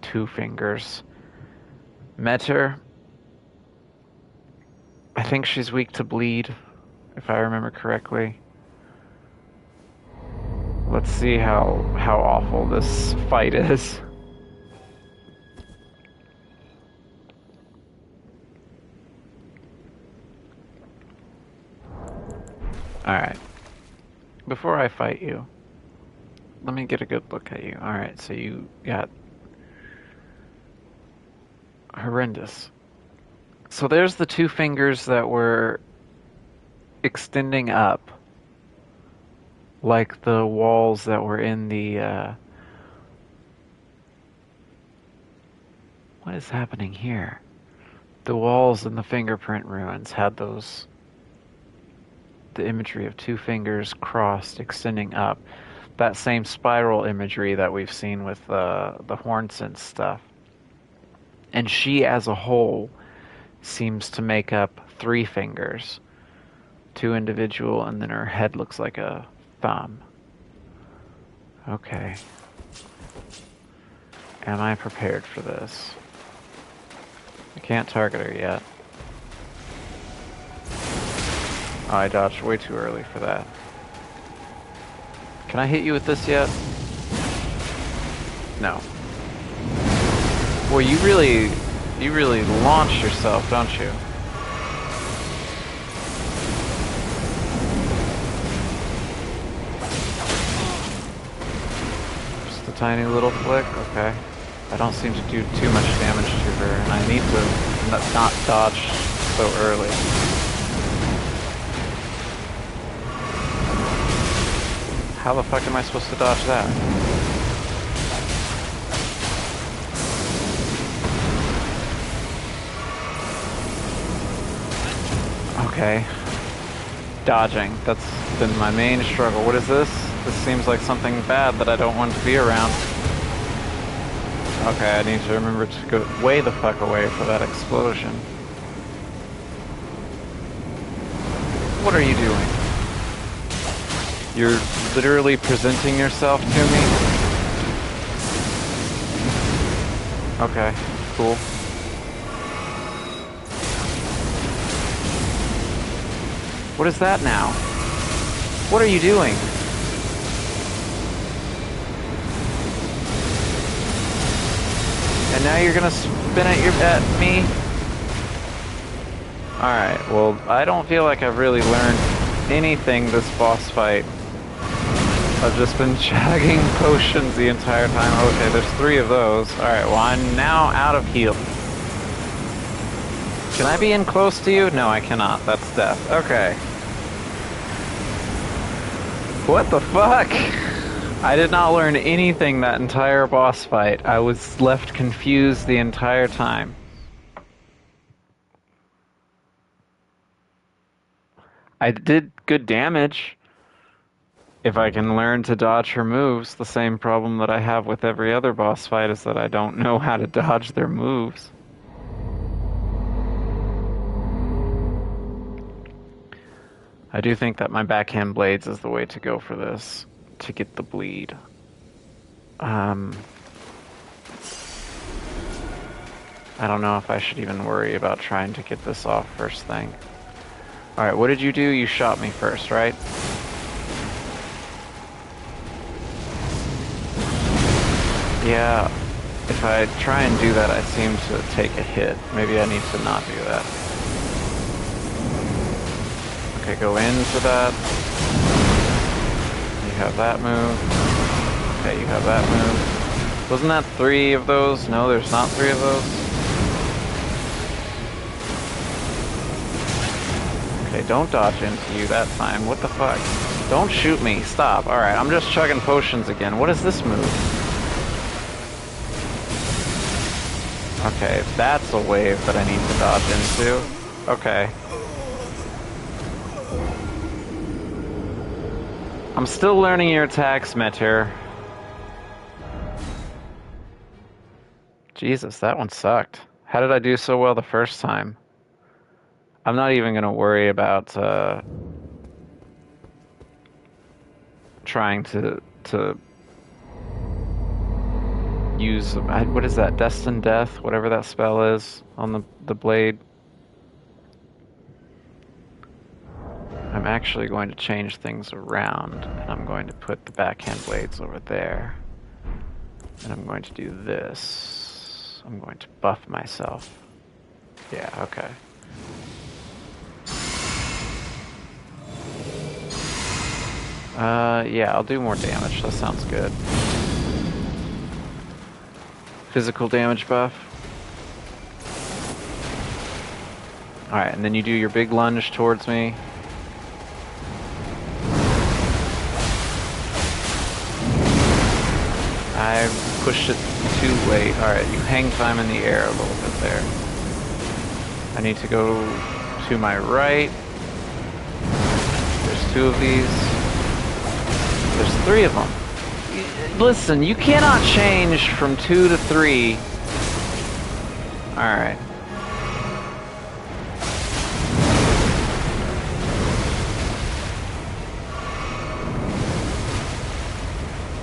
Speaker 1: Two Fingers. Meter. I think she's weak to bleed, if I remember correctly. Let's see how awful this fight is. Alright. Before I fight you, let me get a good look at you. Alright, so you got horrendous. So there's the two fingers that were extending up, like the walls that were in the, what is happening here? The walls in the fingerprint ruins had those, the imagery of two fingers crossed, extending up. That same spiral imagery that we've seen with the Hornsen stuff. And she as a whole seems to make up three fingers. Two individual, and then her head looks like a thumb. Okay. Am I prepared for this? I can't target her yet. Oh, I dodged way too early for that. Can I hit you with this yet? No. Boy, you really launch yourself, don't you? Just a tiny little flick? Okay. I don't seem to do too much damage to her, and I need to not dodge so early. How the fuck am I supposed to dodge that? Okay. Dodging. That's been my main struggle. What is this? This seems like something bad that I don't want to be around. Okay, I need to remember to go way the fuck away for that explosion. What are you doing? You're literally presenting yourself to me? Okay, cool. What is that now? What are you doing? And now you're gonna spin at me? Alright, well, I don't feel like I've really learned anything this boss fight. I've just been chugging potions the entire time. Okay, there's 3 of those. Alright, well, I'm now out of heal. Can I be in close to you? No, I cannot. That's death. Okay. What the fuck? I did not learn anything that entire boss fight. I was left confused the entire time. I did good damage. If I can learn to dodge her moves, the same problem that I have with every other boss fight is that I don't know how to dodge their moves. I do think that my backhand blades is the way to go for this, to get the bleed. I don't know if I should even worry about trying to get this off first thing. Alright, what did you do? You shot me first, right? Yeah, if I try and do that, I seem to take a hit. Maybe I need to not do that. Okay, go into that. You have that move. Okay, you have that move. Wasn't that 3 of those? No, there's not 3 of those. Okay, don't dodge into you that time. What the fuck? Don't shoot me. Stop. Alright, I'm just chugging potions again. What is this move? Okay, that's a wave that I need to dodge into. Okay. I'm still learning your attacks, Meteor. Jesus, that one sucked. How did I do so well the first time? I'm not even gonna worry about trying to use what is that? Destined Death, whatever that spell is on the blade. I'm actually going to change things around, and I'm going to put the backhand blades over there. And I'm going to do this. I'm going to buff myself. Yeah, okay. Yeah, I'll do more damage. That sounds good. Physical damage buff. Alright, and then you do your big lunge towards me. I pushed it too late. Alright, you hang time in the air a little bit there. I need to go to my right. There's 2 of these. There's 3 of them. Listen, you cannot change from 2 to 3. Alright.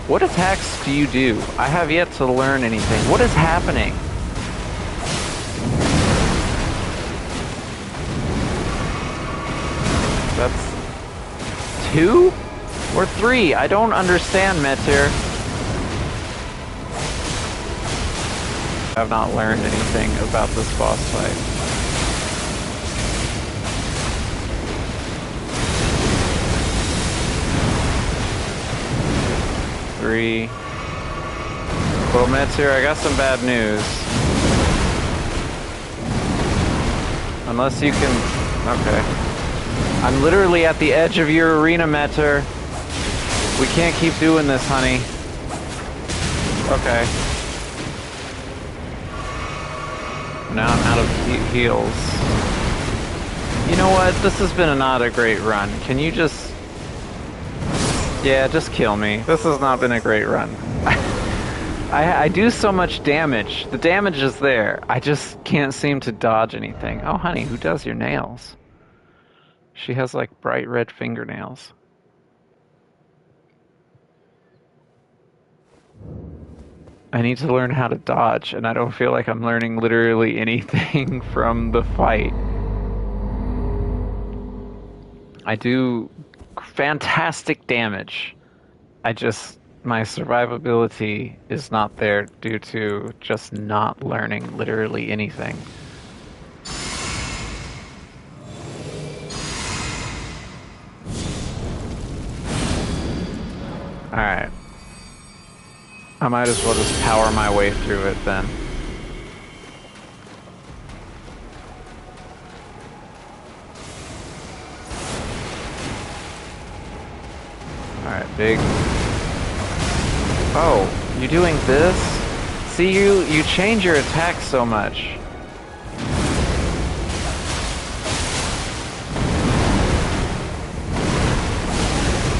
Speaker 1: What attacks do you do? I have yet to learn anything. What is happening? That's 2 or 3? I don't understand, Metir. I've not learned anything about this boss fight. Three. Well, Metir, I got some bad news. Unless you can... Okay. I'm literally at the edge of your arena, Metir. We can't keep doing this, honey. Okay. Now I'm out of heals. You know what? This has been not a great run. Can you just... Yeah, just kill me. This has not been a great run. I do so much damage. The damage is there. I just can't seem to dodge anything. Oh, honey, who does your nails? She has, like, bright red fingernails. I need to learn how to dodge, and I don't feel like I'm learning literally anything from the fight. I do fantastic damage. My survivability is not there due to just not learning literally anything. Alright. I might as well just power my way through it then. Alright, big. Oh, you doing this? See, you change your attack so much.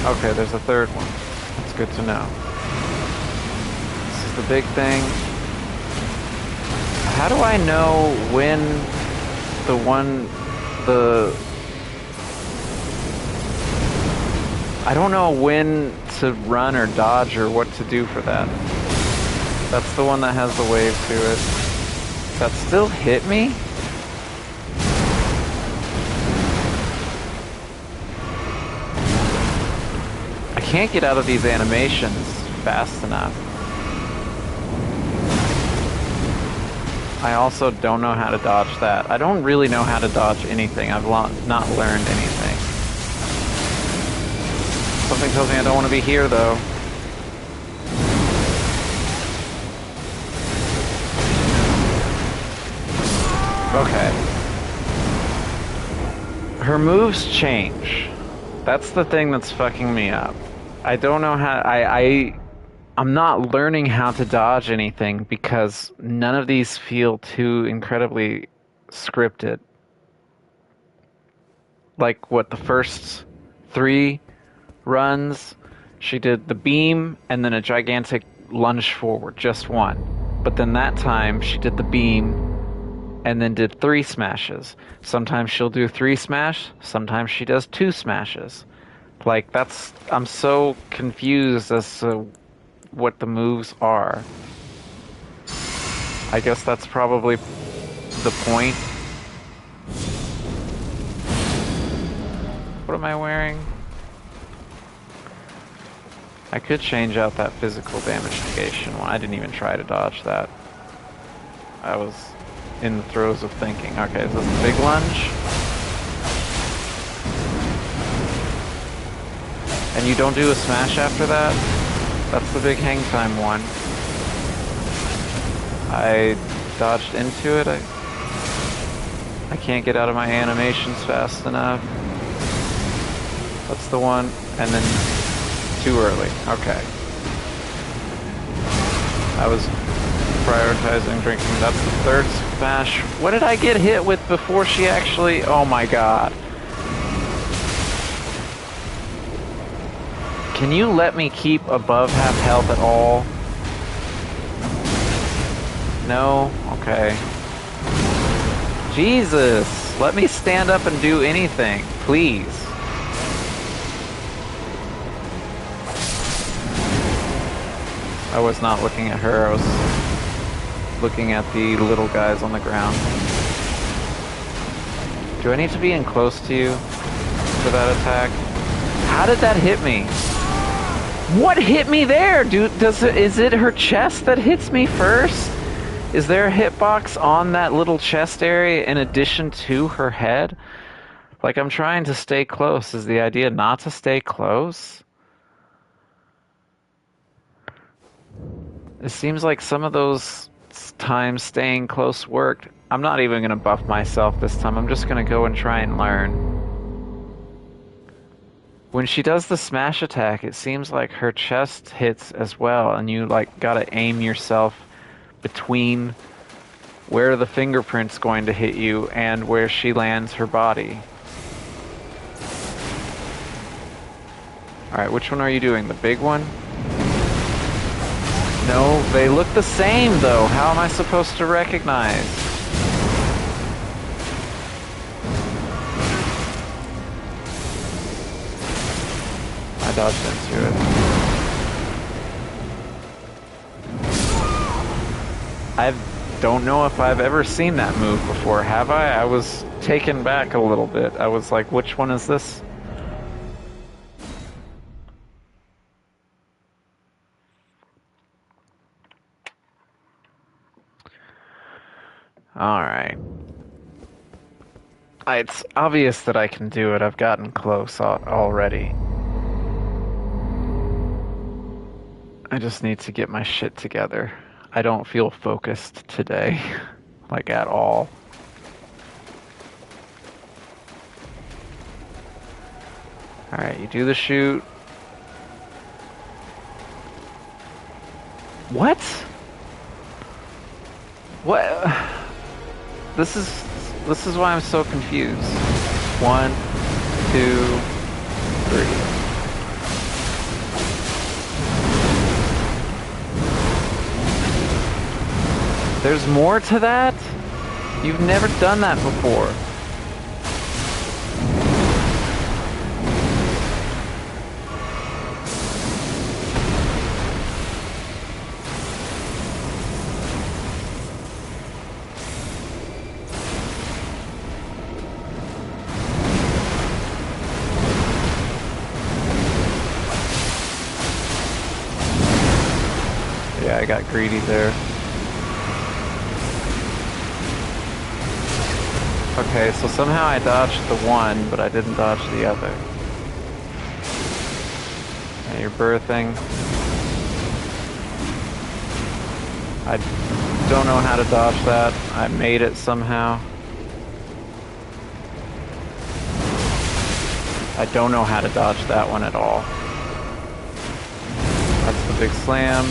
Speaker 1: Okay, there's a third one. That's good to know. This is the big thing. How do I know when I don't know when to run or dodge or what to do for that. That's the one that has the wave to it. That still hit me? I can't get out of these animations fast enough. I also don't know how to dodge that. I don't really know how to dodge anything. I've not learned anything. Something tells me I don't want to be here, though. Okay. Her moves change. That's the thing that's fucking me up. I don't know how... I'm not learning how to dodge anything because none of these feel too incredibly scripted. Like, what, the first 3 runs, she did the beam and then a gigantic lunge forward, just one. But then that time, she did the beam and then did 3 smashes. Sometimes she'll do 3 smash, sometimes she does 2 smashes. Like, I'm so confused as to what the moves are. I guess that's probably the point. What am I wearing? I could change out that physical damage negation one. I didn't even try to dodge that. I was in the throes of thinking. Okay, is this a big lunge? And you don't do a smash after that? That's the big hang time one. I dodged into it. I can't get out of my animations fast enough. That's the one. And then too early. Okay. I was prioritizing drinking. That's the third smash. What did I get hit with before she actually... Oh my god. Can you let me keep above half health at all? No? Okay. Jesus! Let me stand up and do anything, please. I was not looking at her, I was looking at the little guys on the ground. Do I need to be in close to you for that attack? How did that hit me? What hit me there? Is it her chest that hits me first? Is there a hitbox on that little chest area in addition to her head? Like, I'm trying to stay close. Is the idea not to stay close? It seems like some of those times staying close worked. I'm not even going to buff myself this time. I'm just going to go and try and learn. When she does the smash attack, it seems like her chest hits as well, and you like gotta aim yourself between where the fingerprint's going to hit you and where she lands her body. Alright, which one are you doing? The big one? No, they look the same though. How am I supposed to recognize? I dodged into it. I don't know if I've ever seen that move before, have I? I was taken back a little bit. I was like, which one is this? Alright. It's obvious that I can do it. I've gotten close already. I just need to get my shit together. I don't feel focused today, like at all. Alright, you do the shoot. What? What? This is why I'm so confused. 1, 2, 3. There's more to that? You've never done that before. Yeah, I got greedy there. Okay, so somehow I dodged the one, but I didn't dodge the other. Okay, you're birthing. I don't know how to dodge that. I made it somehow. I don't know how to dodge that one at all. That's the big slam.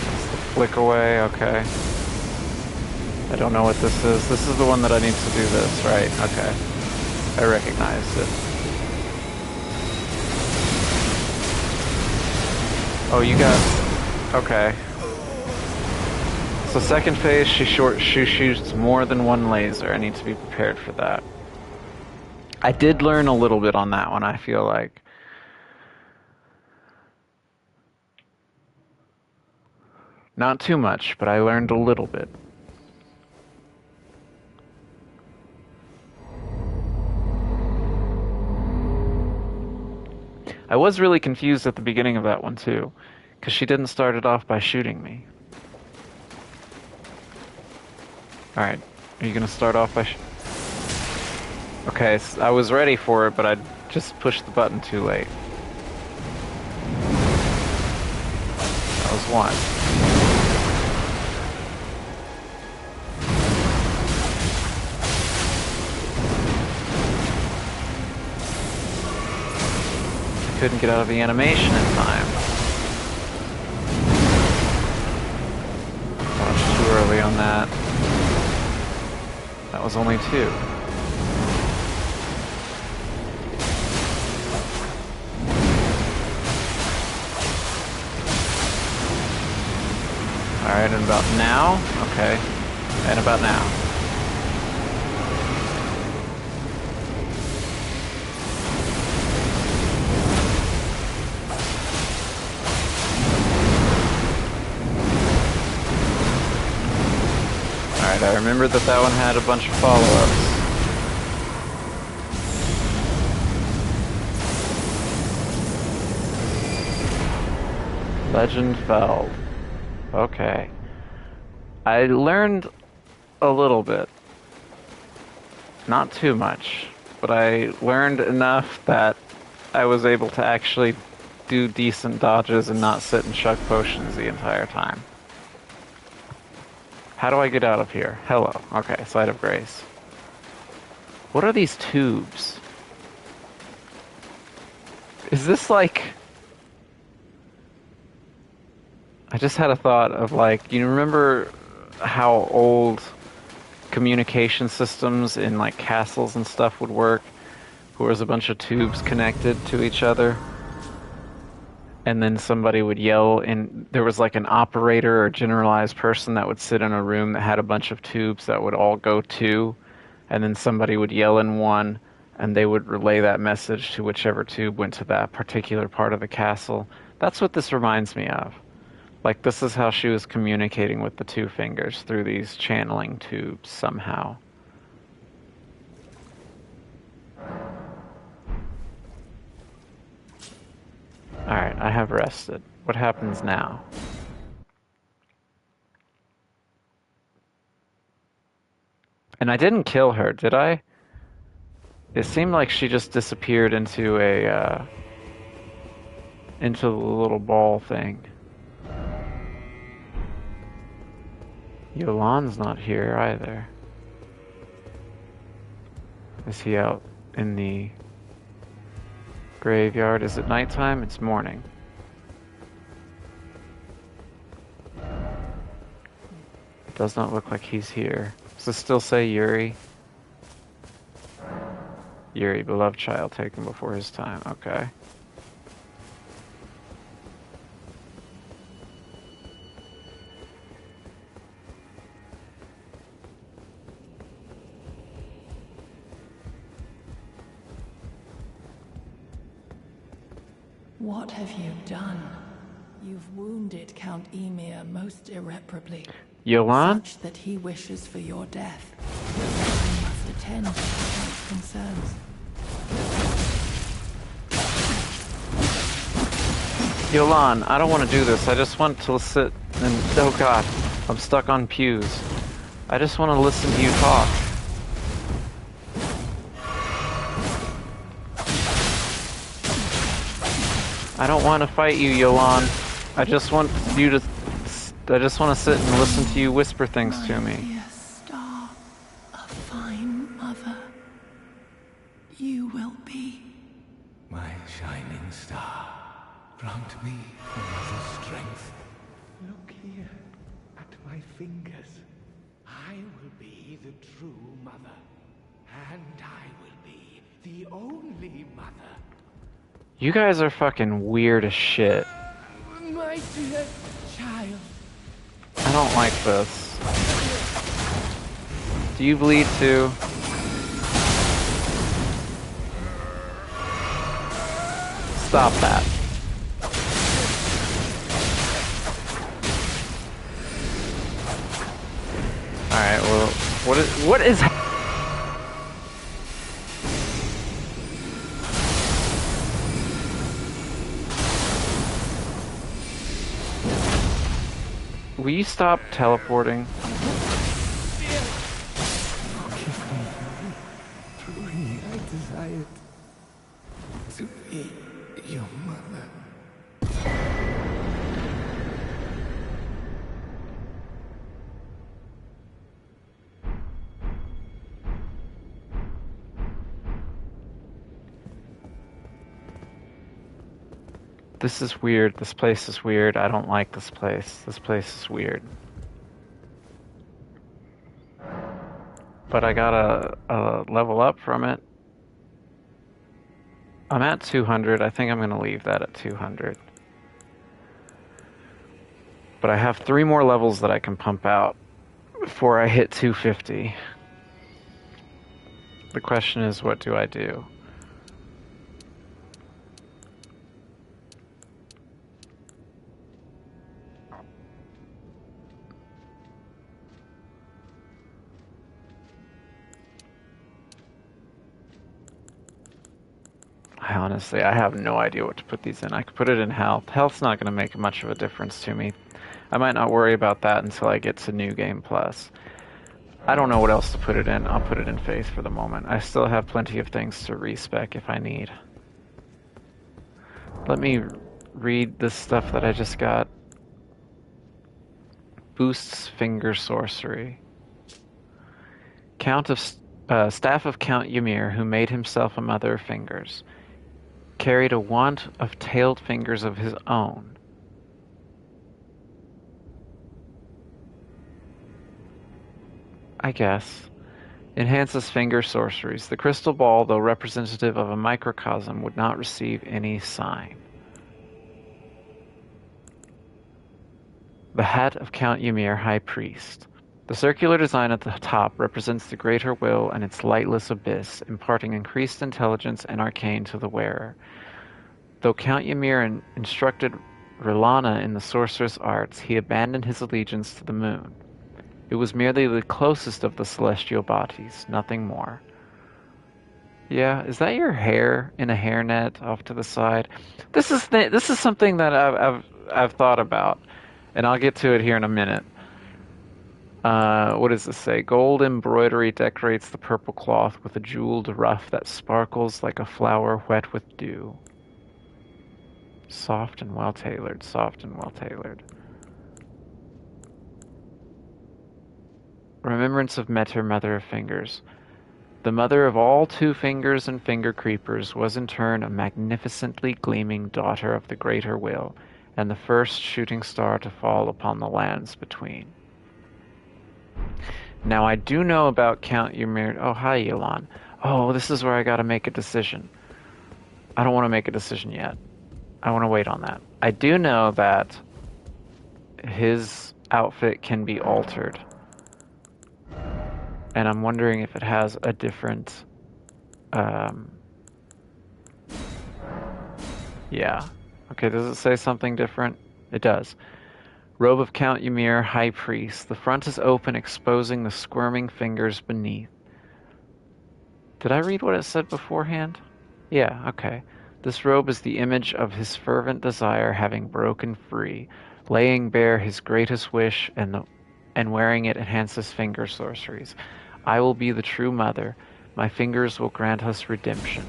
Speaker 1: That's the flick away, okay. I don't know what this is. This is the one that I need to do this, right? Okay. I recognized it. Oh, you got... Okay. So second phase, she shoots more than one laser. I need to be prepared for that. I did learn a little bit on that one, I feel like. Not too much, but I learned a little bit. I was really confused at the beginning of that one too, because she didn't start it off by shooting me. Alright, are you gonna start off by okay, so I was ready for it, but just pushed the button too late. That was one. I couldn't get out of the animation in time. Much too early on that. That was only two. Alright, and about now? Okay. And about now. Alright, I remembered that one had a bunch of follow-ups. Legend Feld. Okay. I learned a little bit. Not too much, but I learned enough that I was able to actually do decent dodges and not sit and chug potions the entire time. How do I get out of here? Hello. Okay, Site of Grace. What are these tubes? Is this like... I just had a thought of like, you remember how old communication systems in like castles and stuff would work? Where was a bunch of tubes connected to each other? And then somebody would yell, and there was like an operator or generalized person that would sit in a room that had a bunch of tubes that would all go to, and then somebody would yell in one, and they would relay that message to whichever tube went to that particular part of the castle. That's what this reminds me of. Like, this is how she was communicating with the two fingers, through these channeling tubes somehow. Alright, I have rested. What happens now? And I didn't kill her, did I? It seemed like she just disappeared into into the little ball thing. Yolan's not here either. Is he out in the graveyard? Is it nighttime? It's morning. It does not look like he's here. Does it still say Yuri? Yuri, beloved child, taken before his time. Okay.
Speaker 2: What have you done? You've wounded Count Emir most irreparably.
Speaker 1: Yolan?
Speaker 2: Such that he wishes for your death. You must attend to his concerns.
Speaker 1: Yolan, I don't want to do this. I just want to sit and... Oh god, I'm stuck on pews. I just want to listen to you talk. I don't want to fight you, Yolan. I just want you to... I just want to sit and listen to you whisper things to me.
Speaker 2: My dear star, a fine mother, you will be.
Speaker 3: My shining star, grant me another strength. Look here at my fingers. I will be the true mother, and I will be the only mother.
Speaker 1: You guys are fucking weird as shit.
Speaker 3: My dear child.
Speaker 1: I don't like this. Do you bleed too? Stop that. Alright, well, what is Will you stop teleporting?
Speaker 3: Truly, I desire it. Your mother.
Speaker 1: This is weird. This place is weird. I don't like this place. This place is weird. But I got a level up from it. I'm at 200. I think I'm going to leave that at 200. But I have 3 more levels that I can pump out before I hit 250. The question is, what do I do? Honestly, I have no idea what to put these in. I could put it in health. Health's not going to make much of a difference to me. I might not worry about that until I get to New Game Plus. I don't know what else to put it in. I'll put it in Faith for the moment. I still have plenty of things to respec if I need. Let me read this stuff that I just got. Boosts finger sorcery. Staff of Count Ymir, who made himself a mother of fingers, carried a wand of tailed fingers of his own. I guess. Enhances finger sorceries. The crystal ball, though representative of a microcosm, would not receive any sign. The hat of Count Ymir, High Priest. The circular design at the top represents the greater will and its lightless abyss, imparting increased intelligence and arcane to the wearer. Though Count Ymir instructed Rilana in the sorceress arts, he abandoned his allegiance to the moon. It was merely the closest of the celestial bodies, nothing more. Yeah, is that your hair in a hairnet off to the side? This is something that I've thought about, and I'll get to it here in a minute. What does this say? Gold embroidery decorates the purple cloth with a jeweled ruff that sparkles like a flower wet with dew. Soft and well tailored, soft and well tailored. Remembrance of Meter, Mother of Fingers. The mother of all 2 fingers and finger creepers was in turn a magnificently gleaming daughter of the greater will, and the first shooting star to fall upon the lands between. Now I do know about Count Ymir. Oh, hi, Elon. Oh, this is where I gotta make a decision. I don't want to make a decision yet. I want to wait on that. I do know that his outfit can be altered. And I'm wondering if it has a different... yeah. Okay, does it say something different? It does. Robe of Count Ymir, High Priest. The front is open, exposing the squirming fingers beneath. Did I read what it said beforehand? Yeah, okay. This robe is the image of his fervent desire having broken free, laying bare his greatest wish, and wearing it enhances finger sorceries. I will be the true mother. My fingers will grant us redemption.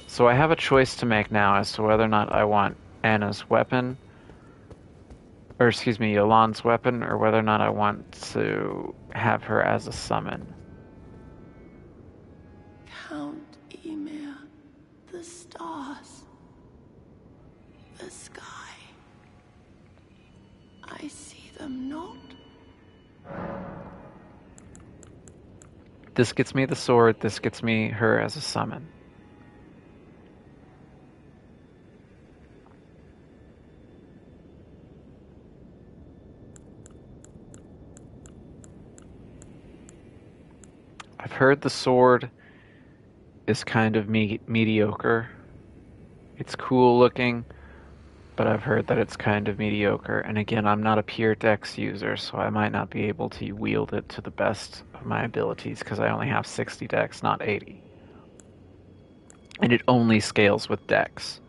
Speaker 1: So I have a choice to make now as to whether or not I want Anna's weapon, or excuse me, Yolan's weapon, or whether or not I want to have her as a summon.
Speaker 2: Count Ymir, the stars, the sky. I see them not.
Speaker 1: This gets me the sword, this gets me her as a summon. I've heard the sword is kind of mediocre. It's cool looking, but I've heard that it's kind of mediocre. And again, I'm not a pure dex user, so I might not be able to wield it to the best of my abilities because I only have 60 dex, not 80. And it only scales with dex.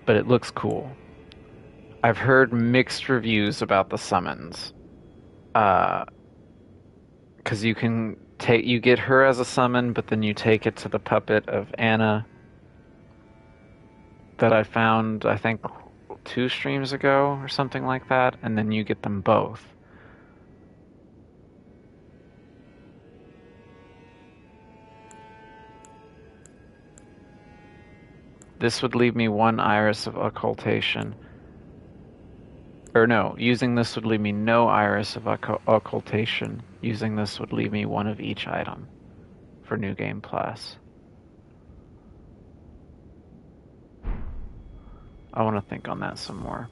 Speaker 1: But it looks cool. I've heard mixed reviews about the summons. Because you get her as a summon, but then you take it to the puppet of Anna that I found, I think, 2 streams ago or something like that, and then you get them both. This would leave me 1 Iris of Occultation. Or no, using this would leave me no Iris of Occultation. Using this would leave me 1 of each item for New Game Plus. I want to think on that some more.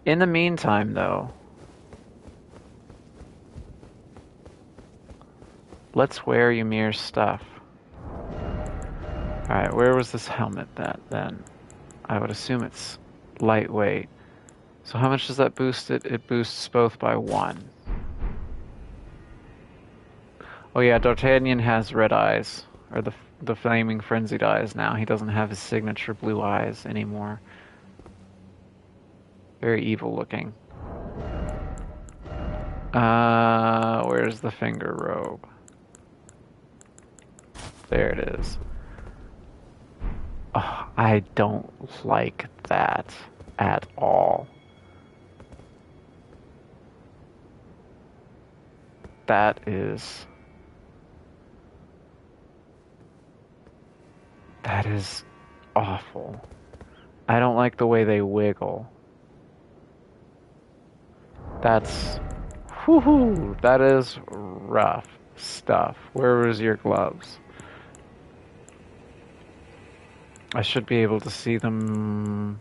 Speaker 1: In the meantime, though, let's wear Ymir's stuff. Alright, where was this helmet then? I would assume it's lightweight. So how much does that boost it? It boosts both by 1. Oh yeah, D'Artagnan has red eyes. Or the flaming frenzied eyes now. He doesn't have his signature blue eyes anymore. Very evil looking. Where's the finger robe? There it is. Oh, I don't like that at all. That is awful. I don't like the way they wiggle. That's... whoo-hoo, that is rough stuff. Where was your gloves? I should be able to see them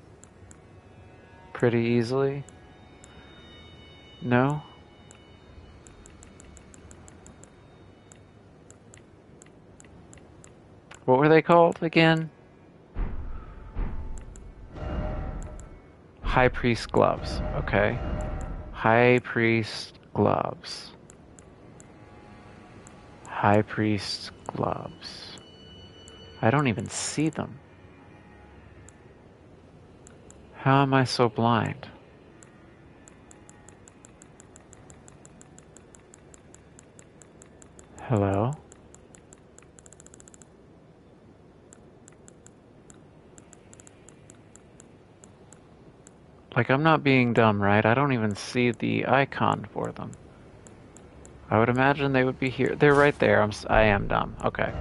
Speaker 1: pretty easily. No? What were they called again? High Priest gloves. Okay. High Priest gloves. High Priest gloves. I don't even see them. How am I so blind? Hello? Like, I'm not being dumb, right? I don't even see the icon for them. I would imagine they would be here. They're right there. I am dumb. Okay.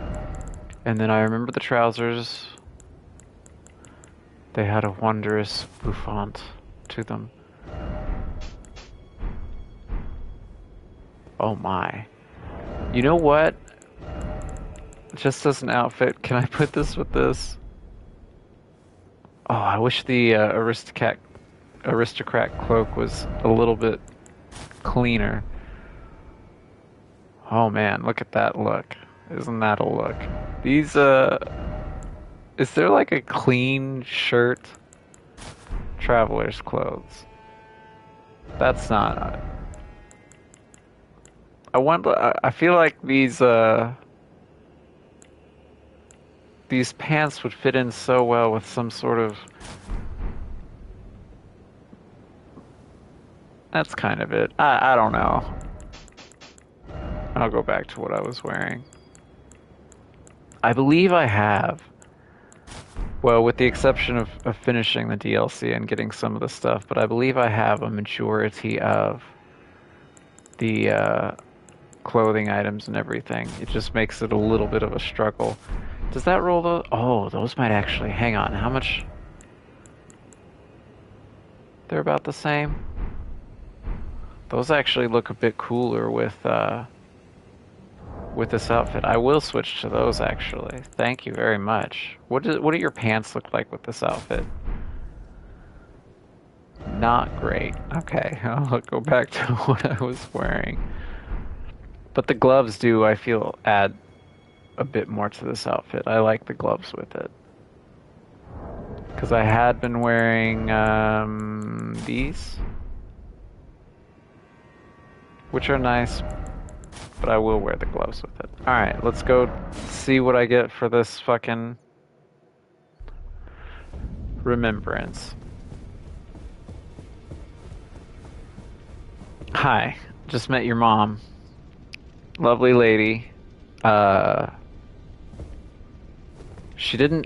Speaker 1: And then I remember the trousers. They had a wondrous bouffant to them. Oh my. You know what? Just as an outfit, can I put this with this? Oh, I wish the aristocrat cloak was a little bit cleaner. Oh man, look at that look. Isn't that a look? These, is there like a clean shirt? Traveler's clothes. That's not... I wonder, I feel like these pants would fit in so well with some sort of... That's kind of it. I don't know. I'll go back to what I was wearing. I believe I have. Well, with the exception of finishing the DLC and getting some of the stuff, but I believe I have a majority of the clothing items and everything. It just makes it a little bit of a struggle. Does that roll those? Oh, those might actually... Hang on, how much? They're about the same. Those actually look a bit cooler with this outfit. I will switch to those actually. Thank you very much. What do your pants look like with this outfit? Not great. Okay, I'll go back to what I was wearing. But the gloves do, I feel, add a bit more to this outfit. I like the gloves with it. Because I had been wearing these, which are nice, but I will wear the gloves with it. Alright, let's go see what I get for this fucking remembrance. Hi, just met your mom. lovely lady. Uh,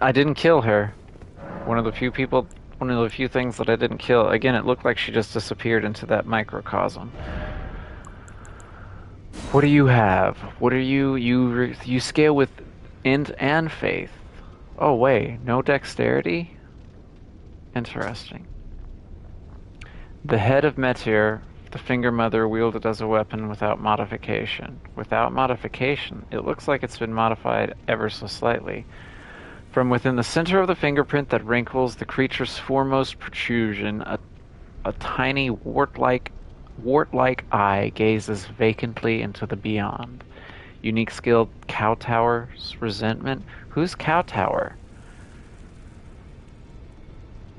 Speaker 1: I didn't kill her. One of the few people, one of the few things that I didn't kill. Again, it looked like she just disappeared into that microcosm. What do you have? What are you scale with int and faith. Oh wait, no dexterity? Interesting. The head of Metyr, the Finger Mother wielded as a weapon without modification. Without modification? It looks like it's been modified ever so slightly. From within the center of the fingerprint that wrinkles the creature's foremost protrusion, a tiny wart-like eye gazes vacantly into the beyond. Unique skill, Kowtower's Resentment. Who's Kowtower?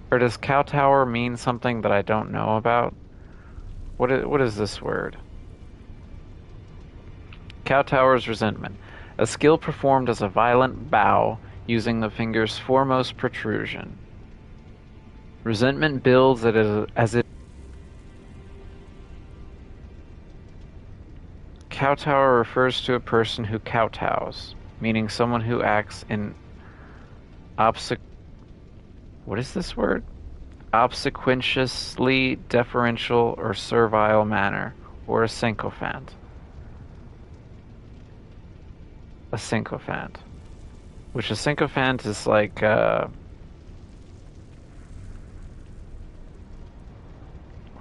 Speaker 1: Or does Kowtower mean something that I don't know about? What is this word? Kowtower's Resentment. A skill performed as a violent bow using the finger's foremost protrusion. Resentment builds as it. Kowtower refers to a person who kowtows, meaning someone who acts in what is this word? Obsequiously deferential or servile manner, or a sycophant. A sycophant. Which a sycophant is like, what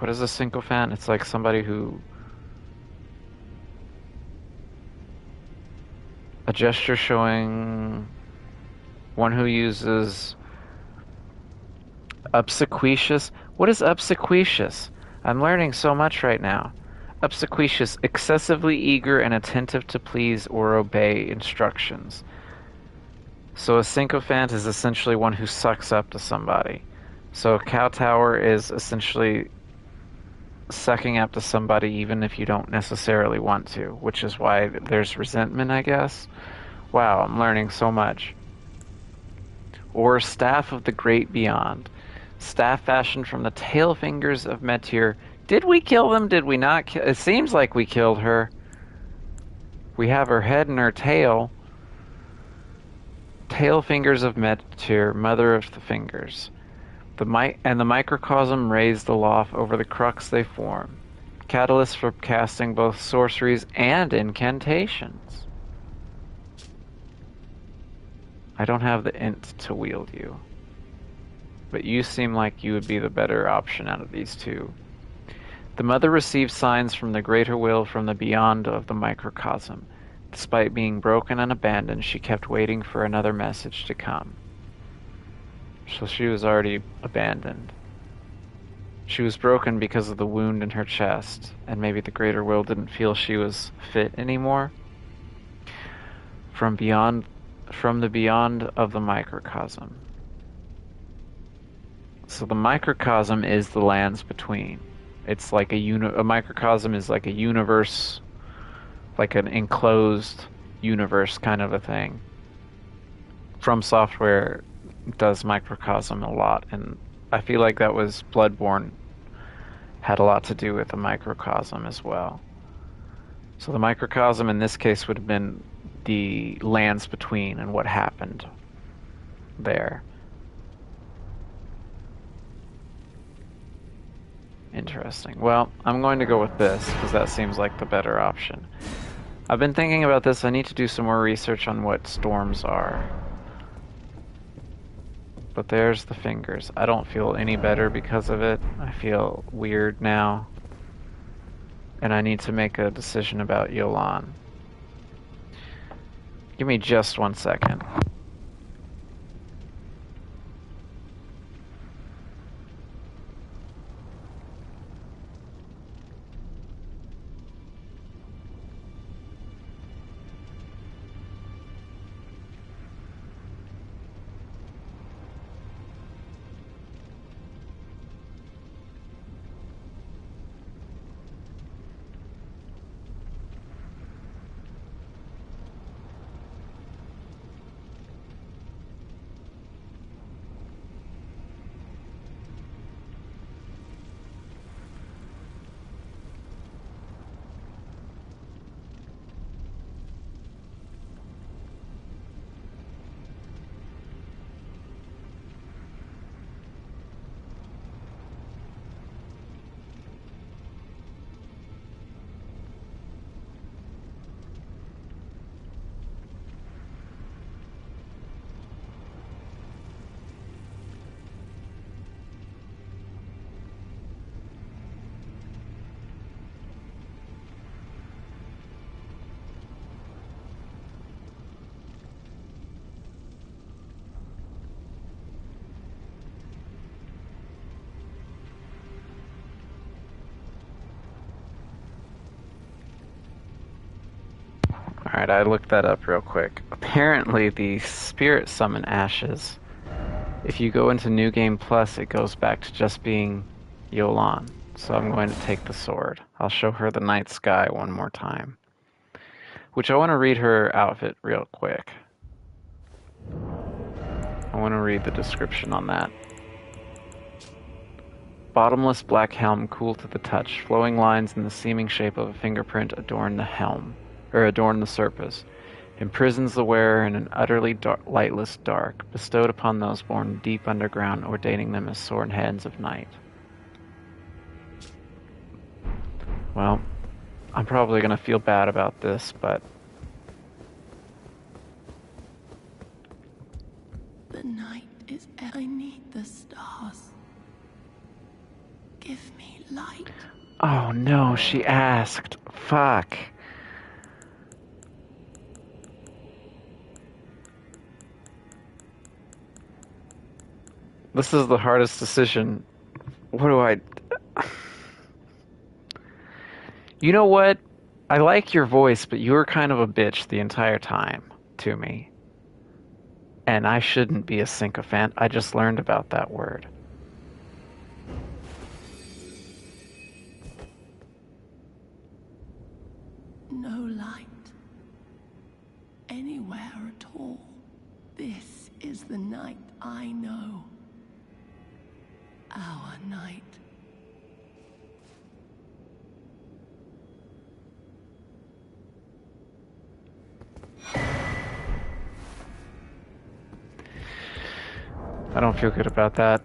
Speaker 1: is a sycophant? It's like somebody who... A gesture showing one who uses obsequious. What is obsequious? I'm learning so much right now. Obsequious, excessively eager and attentive to please or obey instructions. So a sycophant is essentially one who sucks up to somebody. So Kowtower is essentially sucking up to somebody even if you don't necessarily want to, which is why there's resentment, I guess. Wow, I'm learning so much. Or Staff of the Great Beyond. Staff fashioned from the tail fingers of Metyr. Did we kill them? Did we not kill? It seems like we killed her. We have her head and her tail. Tail fingers of Metyr, mother of the fingers. The microcosm raised aloft over the crux they form. Catalyst for casting both sorceries and incantations. I don't have the int to wield you. But you seem like you would be the better option out of these two. The mother received signs from the greater will from the beyond of the microcosm. Despite being broken and abandoned, she kept waiting for another message to come. So she was already abandoned. She was broken because of the wound in her chest, and maybe the greater will didn't feel she was fit anymore. From the beyond of the microcosm. So the microcosm is the lands between. It's like a microcosm is like a universe, like an enclosed universe kind of a thing. From Software does microcosm a lot, and I feel like that was Bloodborne had a lot to do with the microcosm as well. So the microcosm in this case would have been the lands between and what happened there. Interesting. Well, I'm going to go with this because that seems like the better option. I've been thinking about this. I need to do some more research on what storms are. But there's the fingers. I don't feel any better because of it. I feel weird now. And I need to make a decision about Yolan. Give me just 1 second. Alright, I looked that up real quick. Apparently, the Spirit Summon Ashes, if you go into New Game Plus, it goes back to just being Yolan. So I'm going to take the sword. I'll show her the night sky one more time. Which I want to read her outfit real quick. I want to read the description on that. Bottomless black helm, cool to the touch. Flowing lines in the seeming shape of a fingerprint adorn the helm, or adorn the surface. Imprisons the wearer in an utterly lightless dark, bestowed upon those born deep underground, ordaining them as sworn hands of night. Well, I'm probably going to feel bad about this, but...
Speaker 2: The night is... I need the stars. Give me light.
Speaker 1: Oh no, she asked. Fuck. This is the hardest decision. What do I... You know what? I like your voice, but you were kind of a bitch the entire time to me. And I shouldn't be a sycophant. I just learned about that word.
Speaker 2: No light. Anywhere at all. This is the night I know. Our night.
Speaker 1: I don't feel good about that.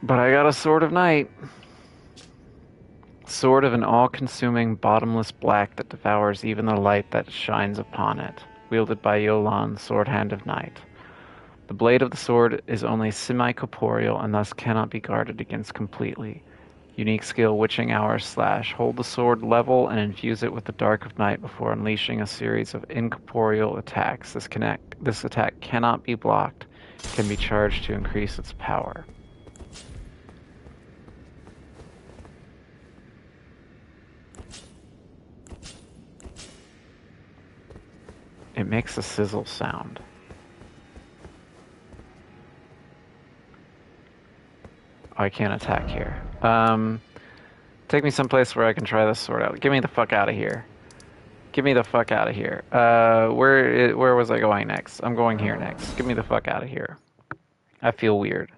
Speaker 1: But I got a Sword of Night. Sword of an all-consuming, bottomless black that devours even the light that shines upon it. Wielded by Yolan, Sword Hand of Night. The blade of the sword is only semi-corporeal and thus cannot be guarded against completely. Unique skill, Witching Hour /. Hold the sword level and infuse it with the dark of night before unleashing a series of incorporeal attacks. This attack cannot be blocked, can be charged to increase its power. It makes a sizzle sound. Oh, I can't attack here. Take me someplace where I can try this sword out. Get me the fuck out of here. Get me the fuck out of here. Where was I going next? I'm going here next. Get me the fuck out of here. I feel weird.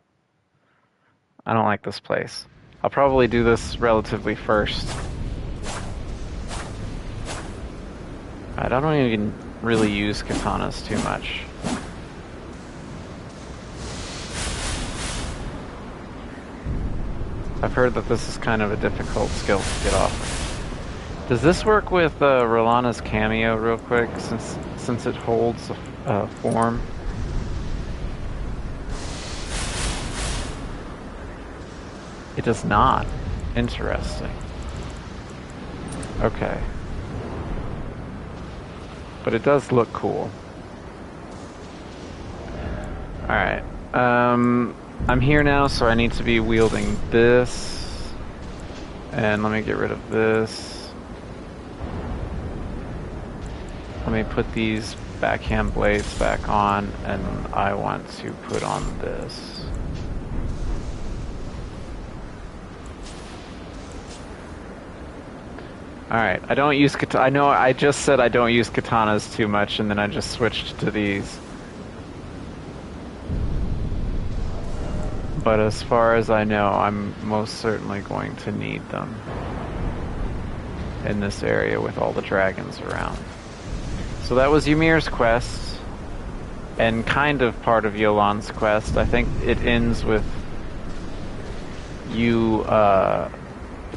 Speaker 1: I don't like this place. I'll probably do this relatively first. I don't even really use katanas too much. I've heard that this is kind of a difficult skill to get off. Does this work with Rolana's cameo real quick, since it holds a form? It does not. Interesting. Okay. But it does look cool. Alright. I'm here now, so I need to be wielding this. And let me get rid of this. Let me put these backhand blades back on, and I want to put on this. Alright, I don't use katana. I know I just said I don't use katanas too much, and then I just switched to these. But as far as I know, I'm most certainly going to need them in this area with all the dragons around. So that was Ymir's quest, and kind of part of Yolan's quest. I think it ends with you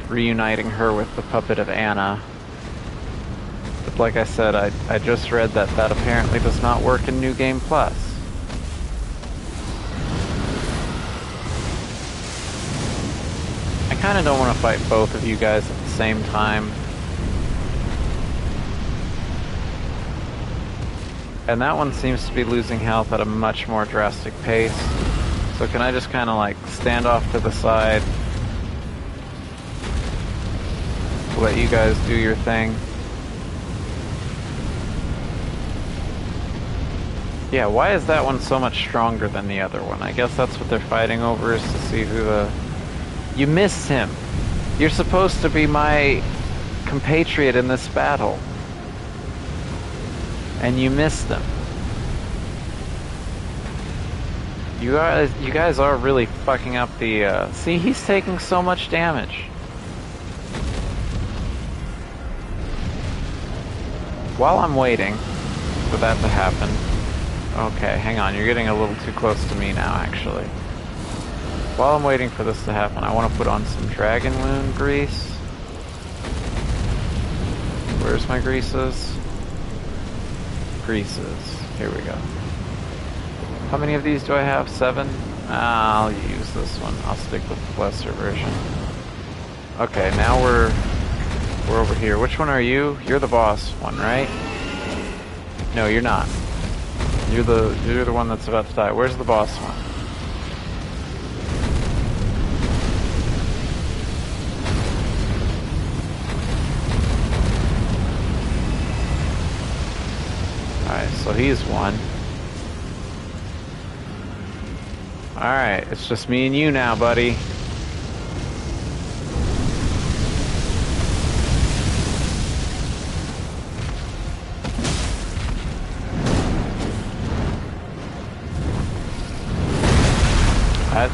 Speaker 1: reuniting her with the puppet of Anna. But like I said, I just read that that apparently does not work in New Game Plus. I kind of don't want to fight both of you guys at the same time. And that one seems to be losing health at a much more drastic pace. So can I just kind of like stand off to the side, let you guys do your thing? Yeah, why is that one so much stronger than the other one? I guess that's what they're fighting over, is to see who the... You missed him! You're supposed to be my compatriot in this battle. And you missed him. You guys are really fucking up the... See, he's taking so much damage. While I'm waiting for that to happen... Okay, hang on, you're getting a little too close to me now, actually. While I'm waiting for this to happen, I want to put on some Dragon Wound grease. Where's my greases? Greases. Here we go. How many of these do I have? 7? I'll use this one. I'll stick with the lesser version. Okay, now we're over here. Which one are you? You're the boss one, right? No, you're not. You're the one that's about to die. Where's the boss one? Alright, so he's one. Alright, it's just me and you now, buddy.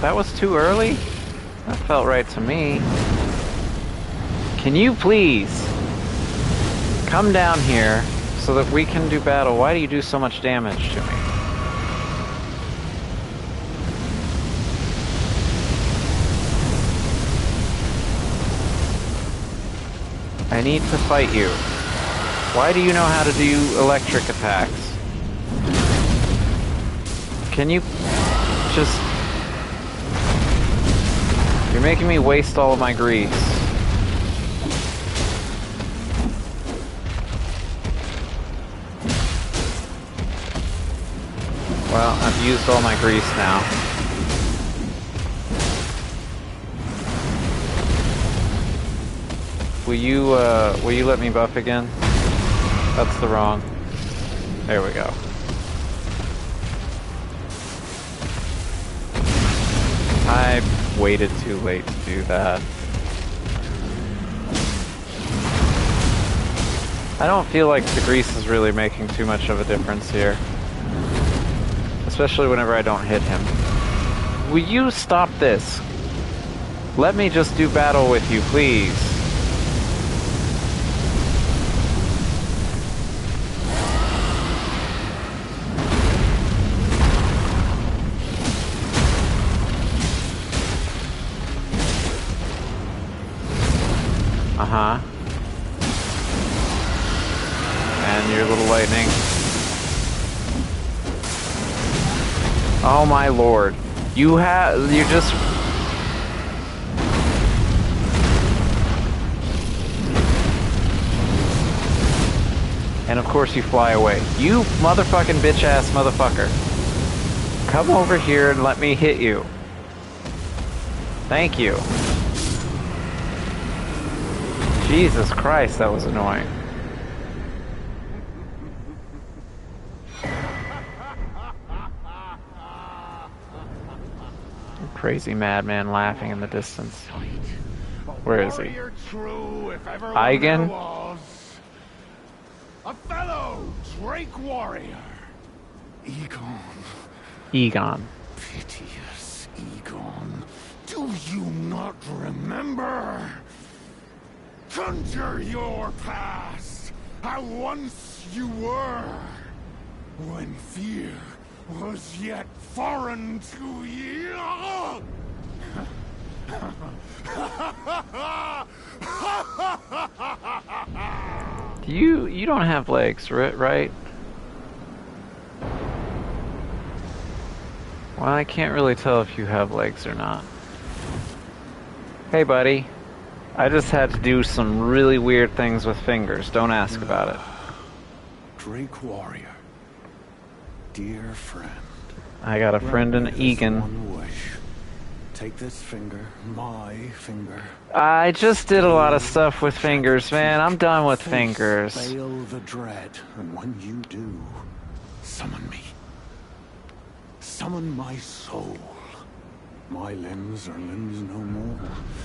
Speaker 1: That was too early? That felt right to me. Can you please come down here so that we can do battle? Why do you do so much damage to me? I need to fight you. Why do you know how to do electric attacks? Can you just... You're making me waste all of my grease. Well, I've used all my grease now. Will you let me buff again? That's the wrong. There we go. I waited too late to do that. I don't feel like the grease is really making too much of a difference here. Especially whenever I don't hit him. Will you stop this? Let me just do battle with you, please. Uh-huh. And your little lightning. Oh my lord. You just... And of course you fly away. You motherfucking bitch-ass motherfucker. Come over here and let me hit you. Thank you. Jesus Christ, that was annoying. Crazy madman laughing in the distance. Where is he? Eigen?
Speaker 3: A fellow Drake warrior.
Speaker 1: Egon.
Speaker 3: Piteous Egon. Do you not remember? Conjure your past, how once you were, when fear was yet foreign to you.
Speaker 1: You don't have legs, right? Well, I can't really tell if you have legs or not. Hey, buddy. I just had to do some really weird things with fingers. Don't ask about it.
Speaker 3: Drake warrior, dear friend.
Speaker 1: I got a friend in Egan.
Speaker 3: One wish. Take this finger, my finger.
Speaker 1: I just did a lot of stuff with fingers, man. I'm done with fingers.
Speaker 3: Fail the dread, and when you do, summon me.
Speaker 4: summon my soul. My limbs are limbs no more.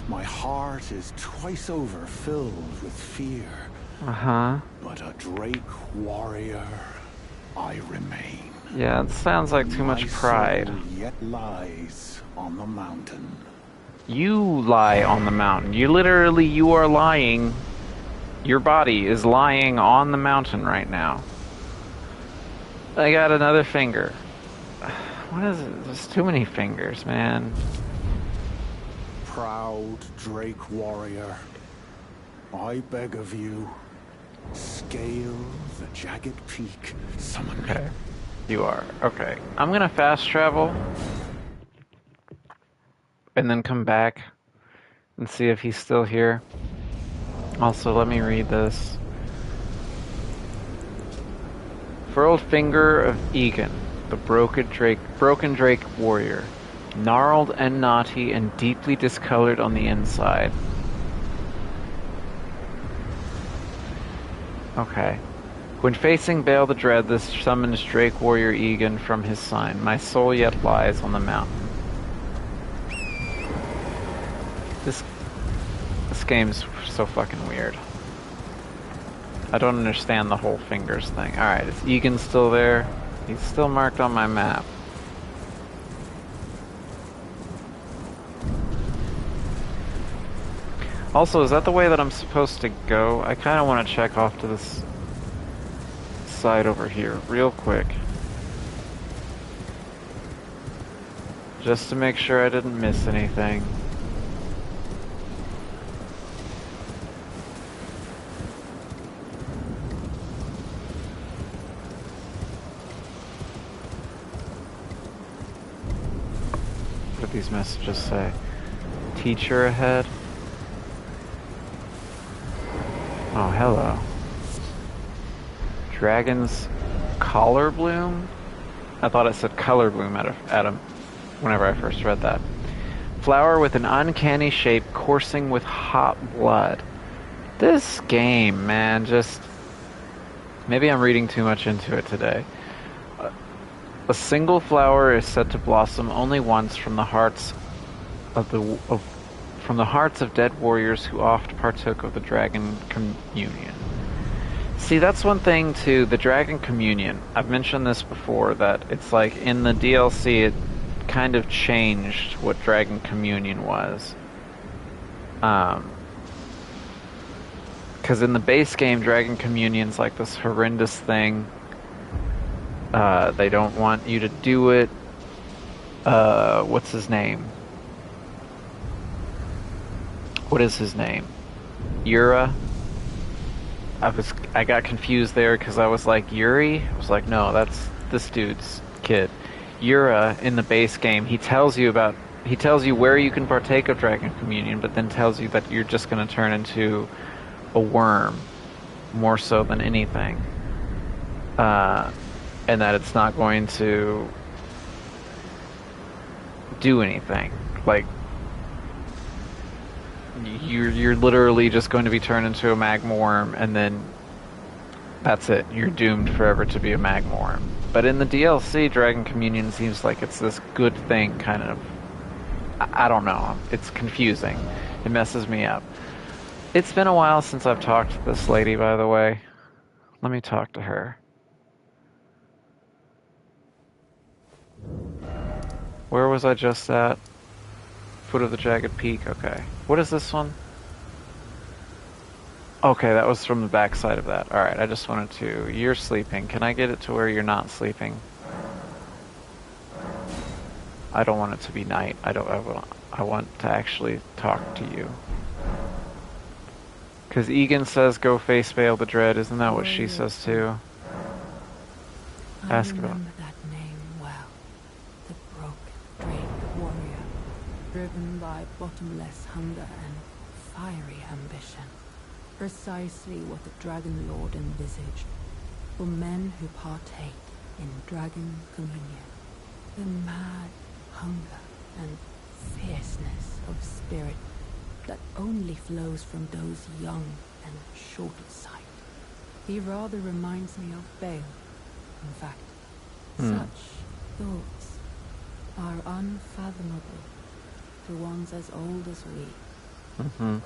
Speaker 4: My heart is twice over filled with fear.
Speaker 1: Uh-huh.
Speaker 4: But a Drake warrior, I remain.
Speaker 1: Yeah, it sounds like too much pride.
Speaker 4: My soul yet lies on the mountain.
Speaker 1: You lie on the mountain. You are lying. Your body is lying on the mountain right now. I got another finger. What is it? There's too many fingers, man.
Speaker 4: Proud Drake warrior, I beg of you, scale the jagged peak, summon me.
Speaker 1: Okay. You are. Okay. I'm gonna fast travel. And then come back and see if he's still here. Also, let me read this. Furled finger of Egan, the broken Drake warrior, gnarled and knotty and deeply discolored on the inside. Okay. When facing Baal the Dread, this summons Drake warrior Egan from his sign. My soul yet lies on the mountain. This game's so fucking weird. I don't understand the whole fingers thing. Alright, is Egan still there? He's still marked on my map. Also, is that the way that I'm supposed to go? I kind of want to check off to this side over here real quick. Just to make sure I didn't miss anything. What do these messages say? Teacher ahead. Oh, hello. Dragon's collar bloom? I thought it said color bloom at him whenever I first read that. Flower with an uncanny shape coursing with hot blood. This game, man, just... Maybe I'm reading too much into it today. A single flower is said to blossom only once from the hearts of dead warriors who oft partook of the Dragon Communion. See, that's one thing too, the Dragon Communion. I've mentioned this before, that it's like in the DLC it kind of changed what Dragon Communion was. Because in the base game, Dragon Communion's like this horrendous thing. They don't want you to do it. What's his name? What is his name? Yura? I got confused there because I was like, Yuri? I was like, no, that's this dude's kid. Yura, in the base game, he tells you where you can partake of Dragon Communion, but then tells you that you're just going to turn into a worm, more so than anything. And that it's not going to do anything. Like, you're literally just going to be turned into a magma worm, and then that's it. You're doomed forever to be a magma worm. But in the DLC, Dragon Communion seems like it's this good thing, kind of. I don't know. It's confusing. It messes me up. It's been a while since I've talked to this lady, by the way. Let me talk to her. Where was I just at? Foot of the Jagged Peak, okay. What is this one? Okay, that was from the back side of that. Alright, I just wanted to... You're sleeping. Can I get it to where you're not sleeping? I don't want it to be night. I want to actually talk to you. Because Egan says go face Baal the Dread. Isn't that what she says too? Ask about...
Speaker 2: Driven by bottomless hunger and fiery ambition. Precisely what the Dragon Lord envisaged for men who partake in Dragon Communion. The mad hunger and fierceness of spirit that only flows from those young and short of sight. He rather reminds me of Baal. In fact, such thoughts are unfathomable to ones as old as we.
Speaker 1: Mm-hmm.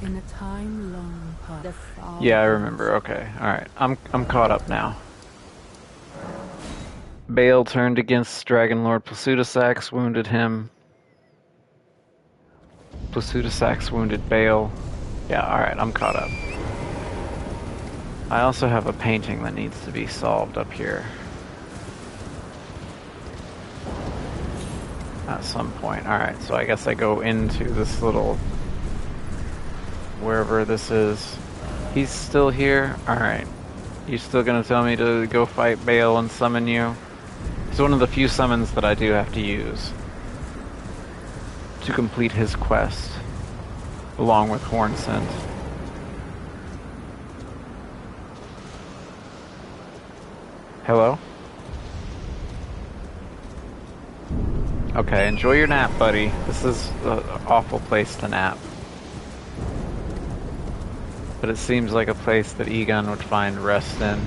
Speaker 2: In a time long past, the far
Speaker 1: Yeah, I remember. Okay, alright. I'm caught up now. Bale turned against Dragon Lord Placidusax, wounded him. Placidusax wounded Bale. Yeah, alright, I'm caught up. I also have a painting that needs to be solved up here. At some point. Alright, so I guess I go into this little... wherever this is. He's still here? Alright. You still gonna tell me to go fight Bale and summon you? It's one of the few summons that I do have to use to complete his quest, along with Hornsent. Hello? Okay, enjoy your nap, buddy. This is an awful place to nap. But it seems like a place that Egon would find rest in.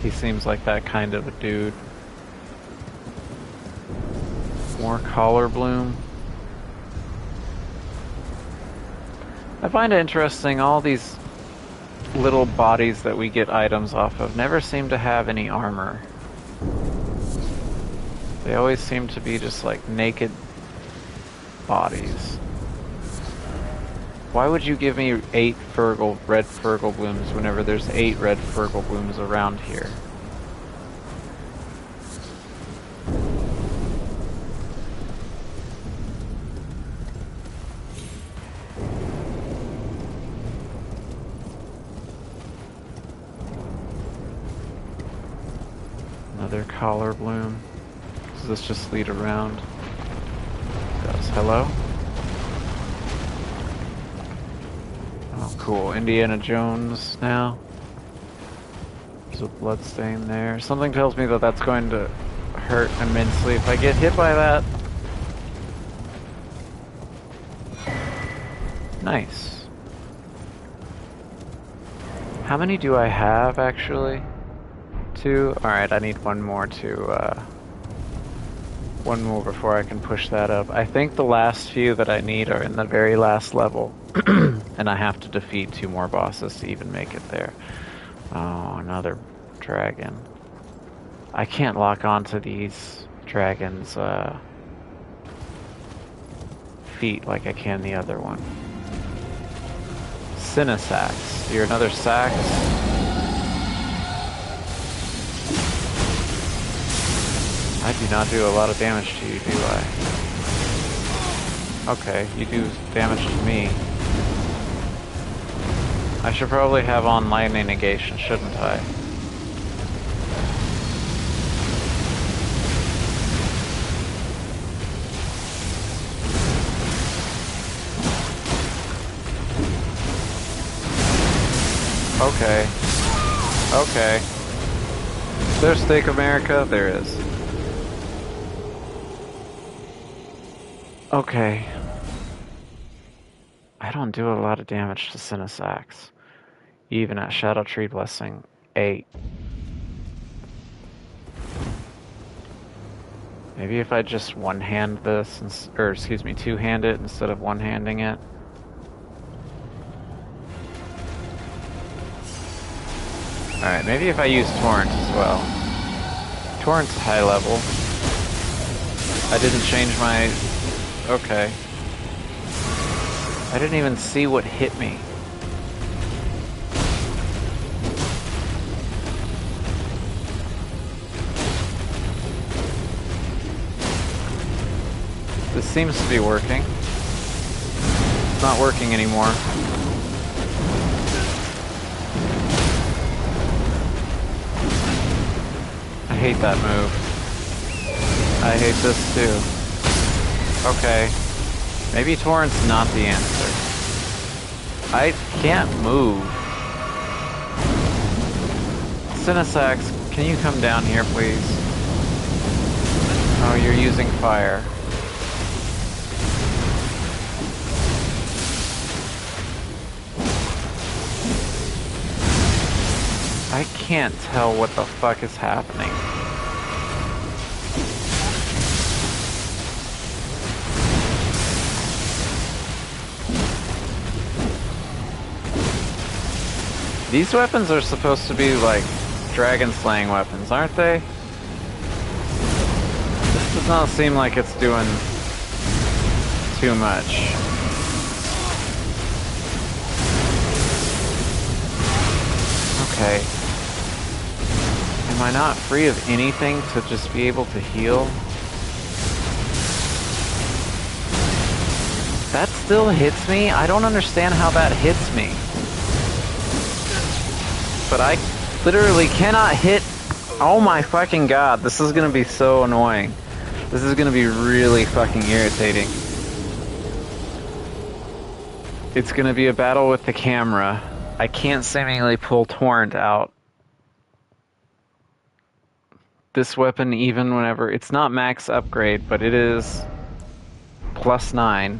Speaker 1: He seems like that kind of a dude. More collar bloom. I find it interesting, all these little bodies that we get items off of never seem to have any armor. They always seem to be just like naked bodies. Why would you give me 8 red Fergal blooms whenever there's 8 red Fergal blooms around here? Another collar bloom. Does this just lead around? It does. Hello? Oh, cool. Indiana Jones now. There's a bloodstain there. Something tells me that that's going to hurt immensely if I get hit by that. Nice. How many do I have, actually? 2? Alright, I need one more to, one more before I can push that up. I think the last few that I need are in the very last level. And I have to defeat 2 more bosses to even make it there. Oh, another dragon. I can't lock onto these dragons' feet like I can the other one. Cinesax. You're another sax? I do not do a lot of damage to you, do I? Okay, you do damage to me. I should probably have on lightning negation, shouldn't I? Okay. Okay. Is there Steak America? There is. Okay. I don't do a lot of damage to Cinesax. Even at Shadow Tree Blessing 8. Maybe if I just one-hand this, or excuse me, two-hand it instead of one-handing it. Alright, maybe if I use Torrent as well. Torrent's high level. I didn't change my... Okay. I didn't even see what hit me. This seems to be working. It's not working anymore. I hate that move. I hate this too. Okay. Maybe Torrent's not the answer. I can't move. Cinesax, can you come down here, please? Oh, you're using fire. I can't tell what the fuck is happening. These weapons are supposed to be like dragon slaying weapons, aren't they? This does not seem like it's doing too much. Okay. Am I not free of anything to just be able to heal? That still hits me? I don't understand how that hits me. But I literally cannot hit... Oh my fucking god, this is gonna be so annoying. This is gonna be really fucking irritating. It's gonna be a battle with the camera. I can't seemingly pull Torrent out. This weapon, even whenever... It's not max upgrade, but it is +9.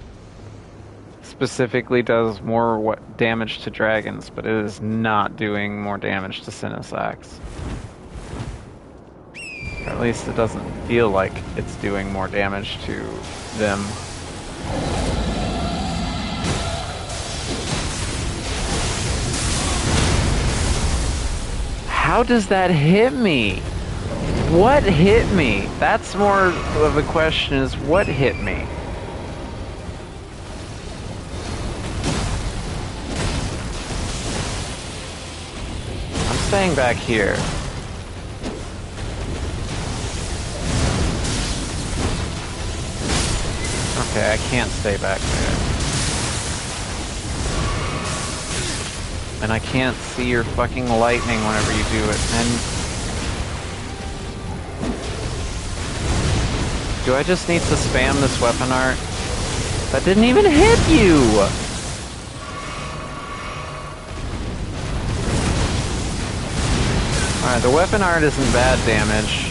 Speaker 1: Specifically does more damage to dragons, but it is not doing more damage to Sinisax. Or at least it doesn't feel like it's doing more damage to them. How does that hit me? What hit me? That's more of a question, is what hit me? Staying back here. Okay, I can't stay back there. And I can't see your fucking lightning whenever you do it. And do I just need to spam this weapon art? That didn't even hit you! Alright, the weapon art isn't bad damage.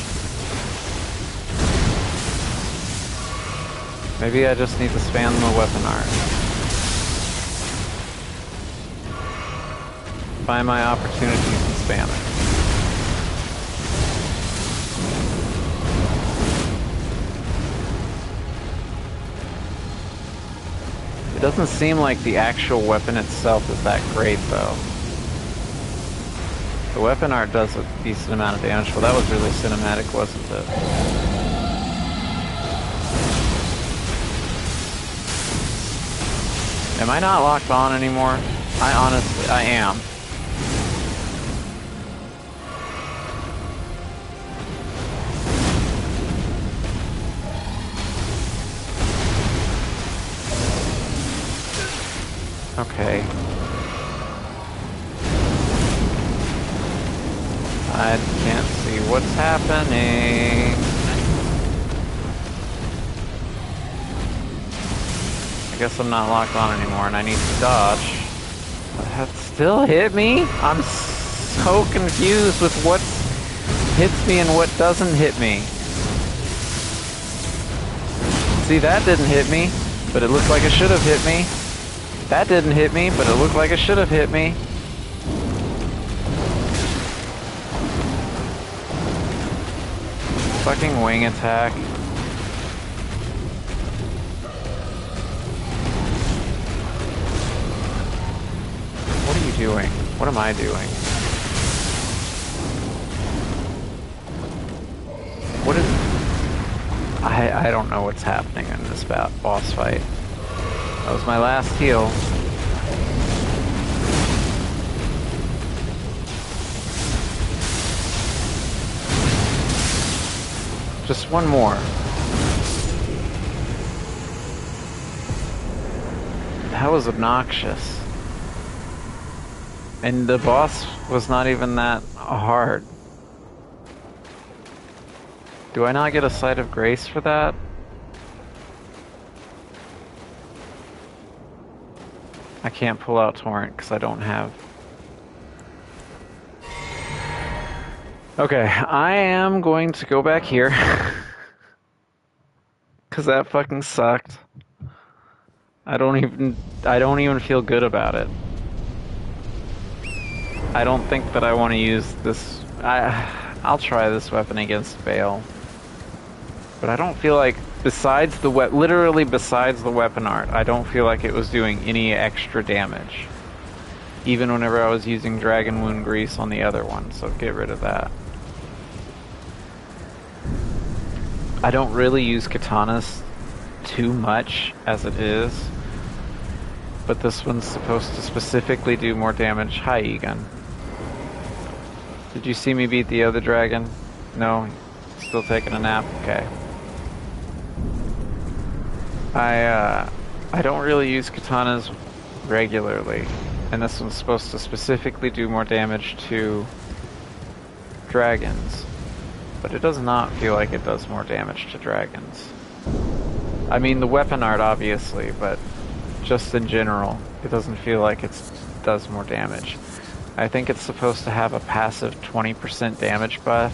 Speaker 1: Maybe I just need to spam the weapon art. Find my opportunities and spam it. It doesn't seem like the actual weapon itself is that great, though. The weapon art does a decent amount of damage. Well, that was really cinematic, wasn't it? Am I not locked on anymore? I am. Okay. I can't see what's happening. I guess I'm not locked on anymore and I need to dodge. But that still hit me? I'm so confused with what hits me and what doesn't hit me. See, that didn't hit me, but it looked like it should have hit me. That didn't hit me, but it looked like it should have hit me. Fucking wing attack. What are you doing? What am I doing? What is... I don't know what's happening in this boss fight. That was my last heal. Just one more. That was obnoxious. And the boss was not even that hard. Do I not get a Sight of Grace for that? I can't pull out Torrent because I don't have... Okay, I am going to go back here. Cause that fucking sucked. I don't even feel good about it. I don't think that I want to use this... I'll try this weapon against Vale. But I don't feel like, besides the literally besides the weapon art, I don't feel like it was doing any extra damage. even whenever I was using Dragon Wound Grease on the other one, so get rid of that. I don't really use katanas too much as it is, but this one's supposed to specifically do more damage. Hi, Egan. Did you see me beat the other dragon? No? Still taking a nap? Okay. I don't really use katanas regularly, and this one's supposed to specifically do more damage to dragons, but it does not feel like it does more damage to dragons. I mean, the weapon art obviously, but just in general, it doesn't feel like it does more damage. I think it's supposed to have a passive 20% damage buff,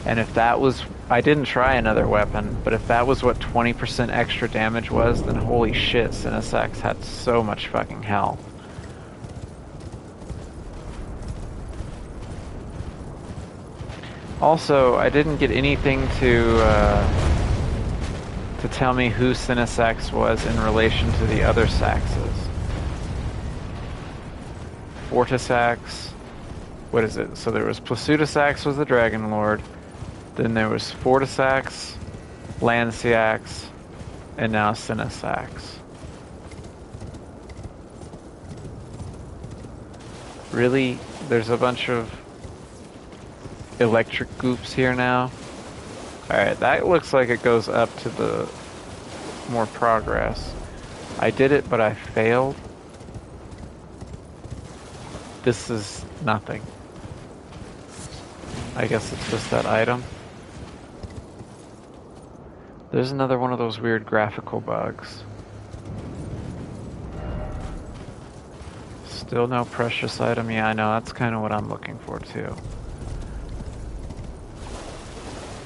Speaker 1: and if that was... I didn't try another weapon, but if that was what 20% extra damage was, then holy shit, Cinesax had so much fucking health. Also, I didn't get anything to tell me who Cinesax was in relation to the other Saxes. Fortisax, what is it? So there was Plasudasax was the Dragon Lord, then there was Fortisax, Lanciax, and now Cinesax. Really? There's a bunch of electric goops here now? Alright, that looks like it goes up to the more progress. I did it, but I failed. This is nothing. I guess it's just that item. There's another one of those weird graphical bugs. Still no precious item. Yeah, I know, that's kind of what I'm looking for too.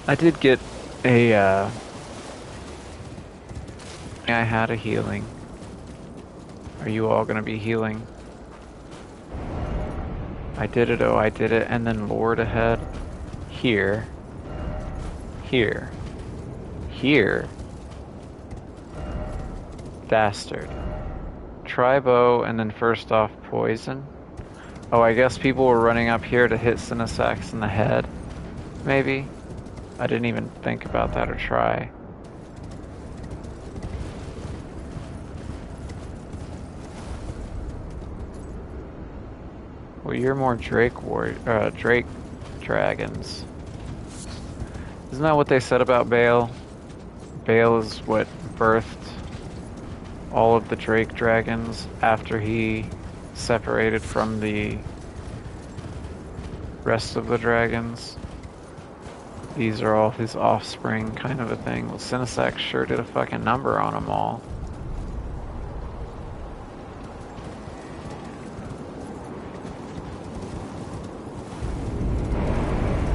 Speaker 1: I did get a, I had a healing. Are you all gonna be healing? I did it, oh I did it, and then Lord ahead. Here. Here. Here. Bastard. Try bow, and then first off poison. Oh, I guess people were running up here to hit Cinesax in the head. Maybe? I didn't even think about that or try. Well, you're more Drake dragons. Isn't that what they said about Bale? Bale is what birthed all of the Drake dragons after he separated from the rest of the dragons. These are all his offspring, kind of a thing. Well, Cinesax sure did a fucking number on them all.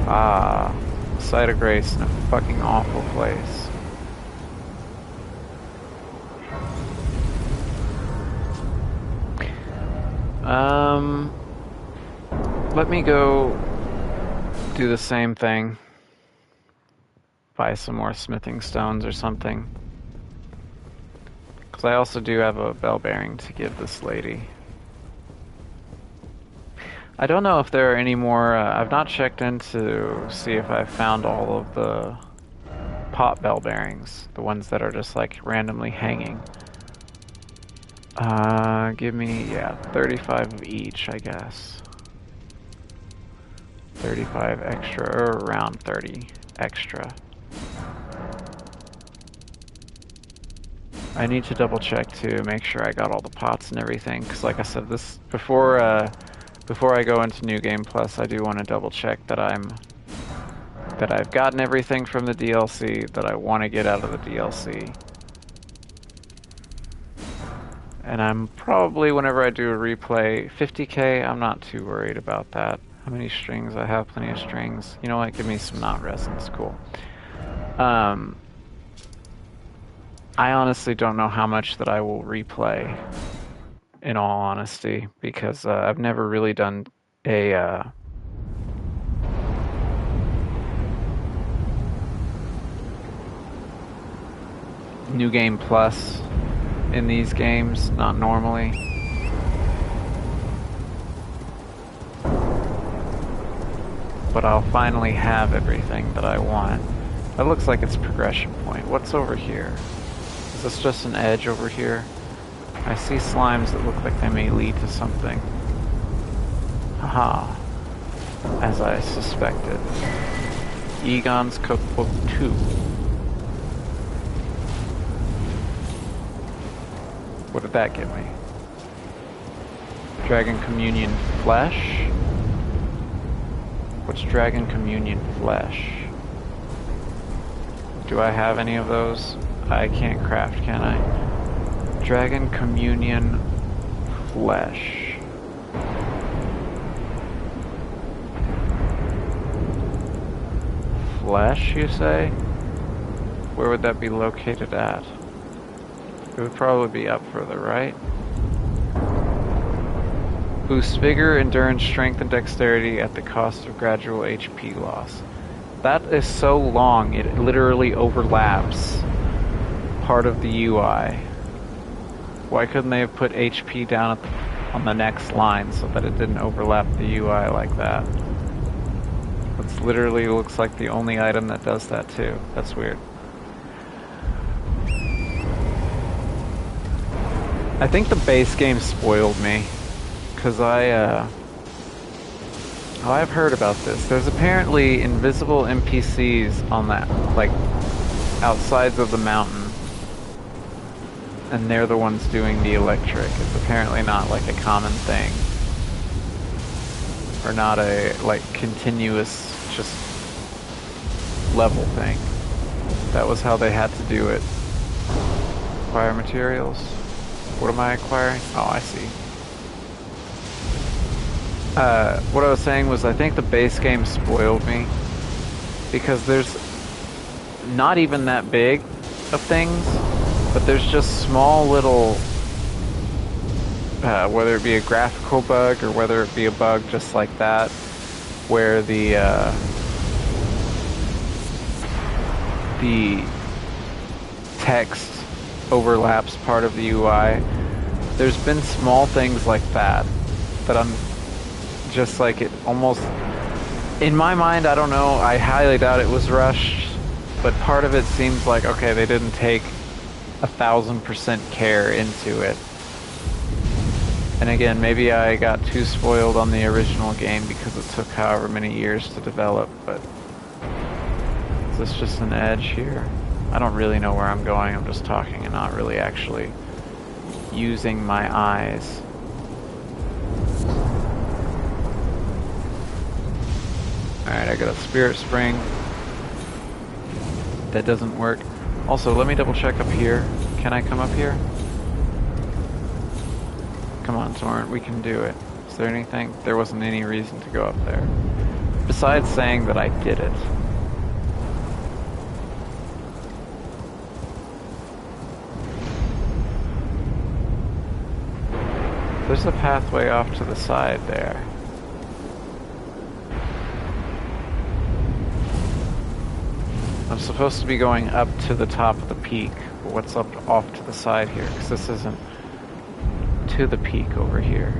Speaker 1: Ah, Site of Grace in a fucking awful place. Let me go do the same thing. Buy some more smithing stones or something. Because I also do have a bell bearing to give this lady. I don't know if there are any more, I've not checked in to see if I've found all of the pot bell bearings. The ones that are just like randomly hanging. Give me, yeah, 35 of each, I guess. 35 extra, or around 30 extra. I need to double check to make sure I got all the pots and everything, because like I said, this before I go into New Game Plus, I do want to double check that I've gotten everything from the DLC that I want to get out of the DLC. And I'm probably, whenever I do a replay, 50k, I'm not too worried about that. How many strings? I have plenty of strings. You know what? Give me some knot resins. Cool. I honestly don't know how much that I will replay, in all honesty, because I've never really done a New Game Plus in these games, not normally. but I'll finally have everything that I want. That looks like it's progression point. What's over here? Is this just an edge over here? I see slimes that look like they may lead to something. Haha. As I suspected. Egon's Cookbook 2. What did that give me? Dragon Communion Flesh? What's Dragon Communion Flesh? Do I have any of those? I can't craft, can I? Dragon Communion Flesh. Flesh, you say? Where would that be located at? It would probably be up further, right? Boosts vigor, endurance, strength, and dexterity at the cost of gradual HP loss. That is so long, it literally overlaps part of the UI. Why couldn't they have put HP down on the next line so that it didn't overlap the UI like that? That's literally looks like the only item that does that too. That's weird. I think the base game spoiled me, because I've heard about this. There's apparently invisible NPCs on that, like, outsides of the mountain, and they're the ones doing the electric. It's apparently not like a common thing, or not a, like, continuous, just level thing. That was how they had to do it. Acquire materials. What am I acquiring? Oh, I see. What I was saying was I think the base game spoiled me, because there's not even that big of things, but there's just small little, whether it be a graphical bug or whether it be a bug just like that, where the text overlaps part of the UI. There's been small things like that I'm just like, it almost, in my mind, I don't know, I highly doubt it was rushed, but part of it seems like, okay, they didn't take 1000% care into it. And again, maybe I got too spoiled on the original game because it took however many years to develop, but is this just an edge here? I don't really know where I'm going, I'm just talking and not really actually using my eyes. Alright, I got a spirit spring. That doesn't work. Also, let me double check up here. Can I come up here? Come on, Torrent, we can do it. Is there anything? There wasn't any reason to go up there. Besides saying that I did it. There's a pathway off to the side there. I'm supposed to be going up to the top of the peak, but what's up off to the side here? Because this isn't to the peak over here.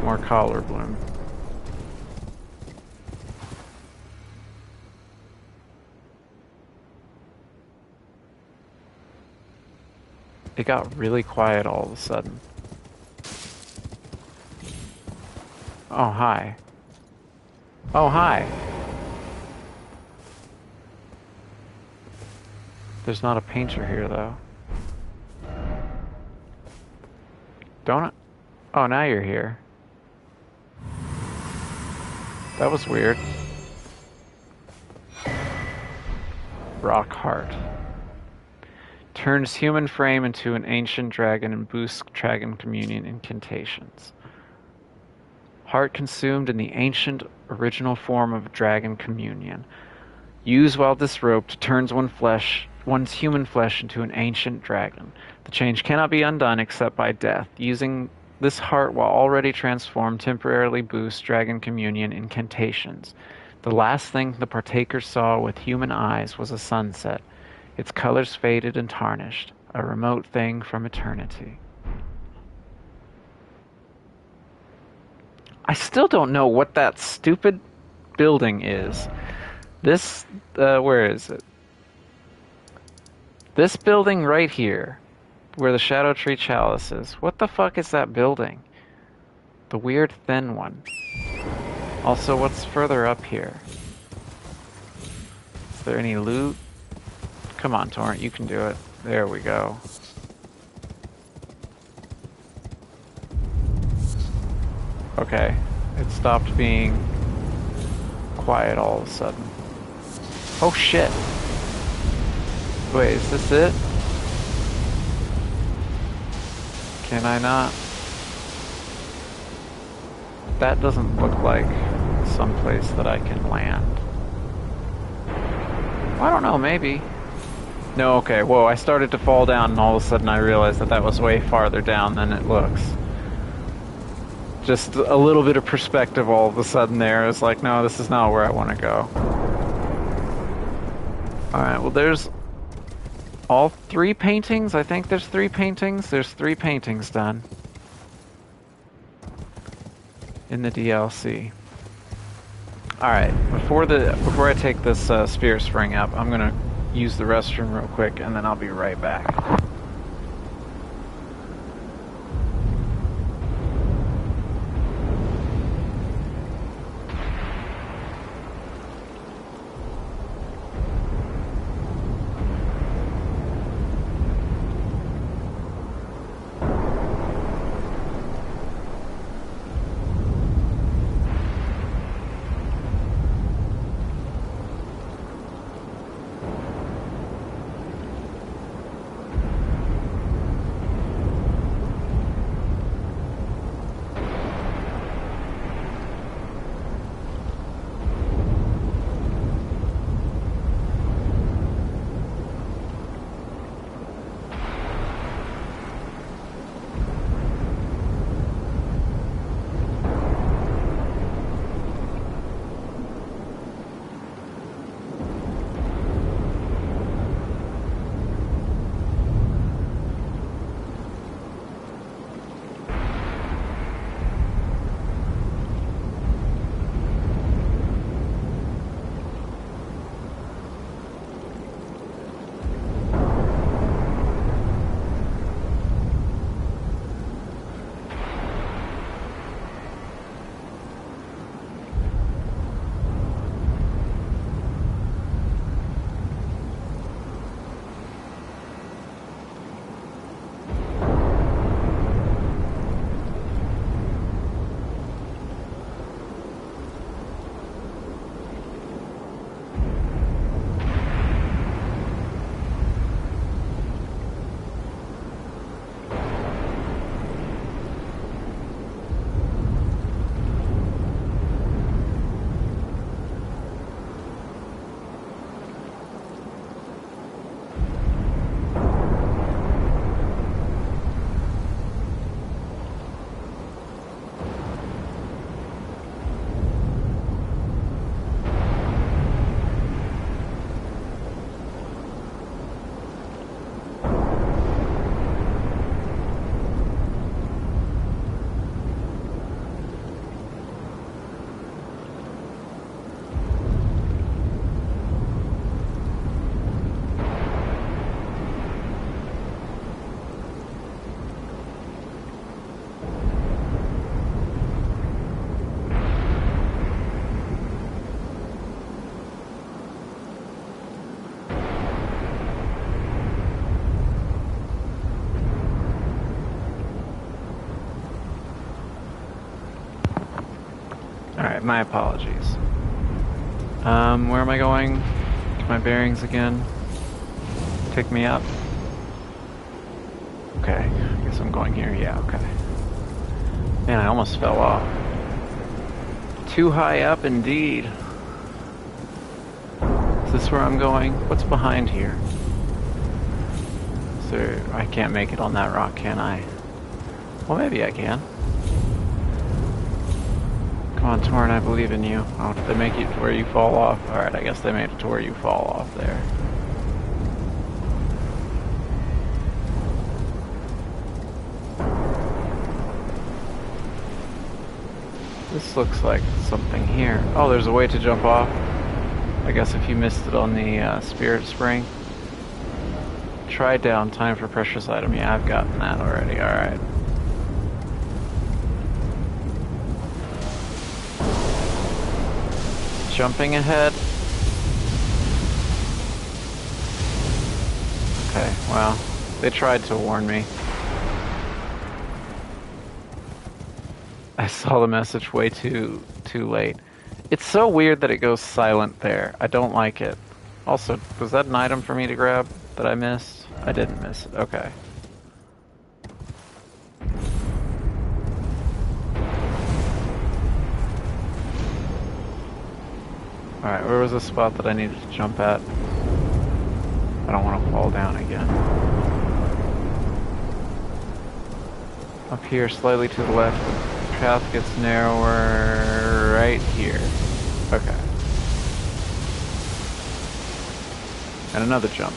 Speaker 1: More collar bloom. It got really quiet all of a sudden. Oh, hi. Oh, hi. There's not a painter here, though. Don't it? Oh, now you're here. That was weird. Rock Heart. Turns human frame into an ancient dragon and boosts dragon communion incantations. Heart consumed in the ancient original form of dragon communion. Used while disrobed, turns one's human flesh into an ancient dragon. The change cannot be undone except by death. Using this heart while already transformed temporarily boosts dragon communion incantations. The last thing the partaker saw with human eyes was a sunset. Its colors faded and tarnished, a remote thing from eternity. I still don't know what that stupid building is. This, where is it? This building right here, where the Shadow Tree Chalice is. What the fuck is that building? The weird thin one. Also, what's further up here? Is there any loot? Come on, Torrent, you can do it. There we go. Okay, it stopped being quiet all of a sudden. Oh shit! Wait, is this it? Can I not? That doesn't look like someplace that I can land. I don't know, maybe. No, okay, whoa, I started to fall down and all of a sudden I realized that that was way farther down than it looks. Just a little bit of perspective all of a sudden there. It's like, no, this is not where I want to go. Alright, well there's all 3 paintings. I think there's 3 paintings. There's 3 paintings done in the DLC. Alright, before I take this Spirit Spring up, I'm gonna use the restroom real quick and then I'll be right back. Alright, my apologies. Where am I going? Get my bearings again. Pick me up. Okay, I guess I'm going here. Yeah, okay. Man, I almost fell off. Too high up indeed. Is this where I'm going? What's behind here? Is there... I can't make it on that rock, can I? Well, maybe I can. Come on, Torn, I believe in you. Oh, did they make it to where you fall off? Alright, I guess they made it to where you fall off there. This looks like something here. Oh, there's a way to jump off. I guess if you missed it on the spirit spring. Try down, time for precious item. Yeah, I've gotten that already, alright. Jumping ahead. Okay, well, they tried to warn me. I saw the message way too late. It's so weird that it goes silent there. I don't like it. Also, was that an item for me to grab that I missed? I didn't miss it. Okay. Alright, where was the spot that I needed to jump at? I don't want to fall down again. Up here, slightly to the left, the path gets narrower right here. Okay. And another jump.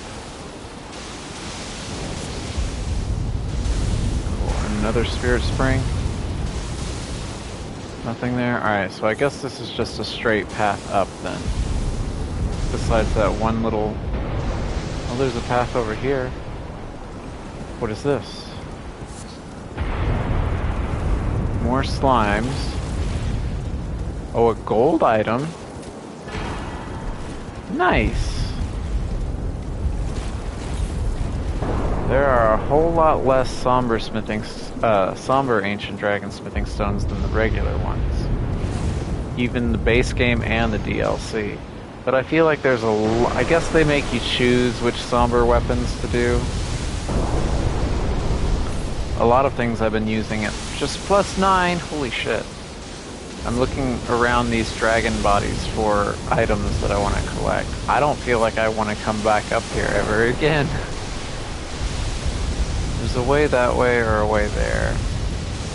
Speaker 1: Cool. And another spirit spring. Nothing there? Alright, so I guess this is just a straight path up then. Besides that one little... Oh, there's a path over here. What is this? More slimes. Oh, a gold item. Nice. There are a whole lot less somber ancient dragon smithing stones than the regular ones. Even the base game and the DLC. But I feel like there's I guess they make you choose which somber weapons to do. A lot of things I've been using at just +9. Holy shit. I'm looking around these dragon bodies for items that I want to collect. I don't feel like I want to come back up here ever again. There's a way that way or a way there.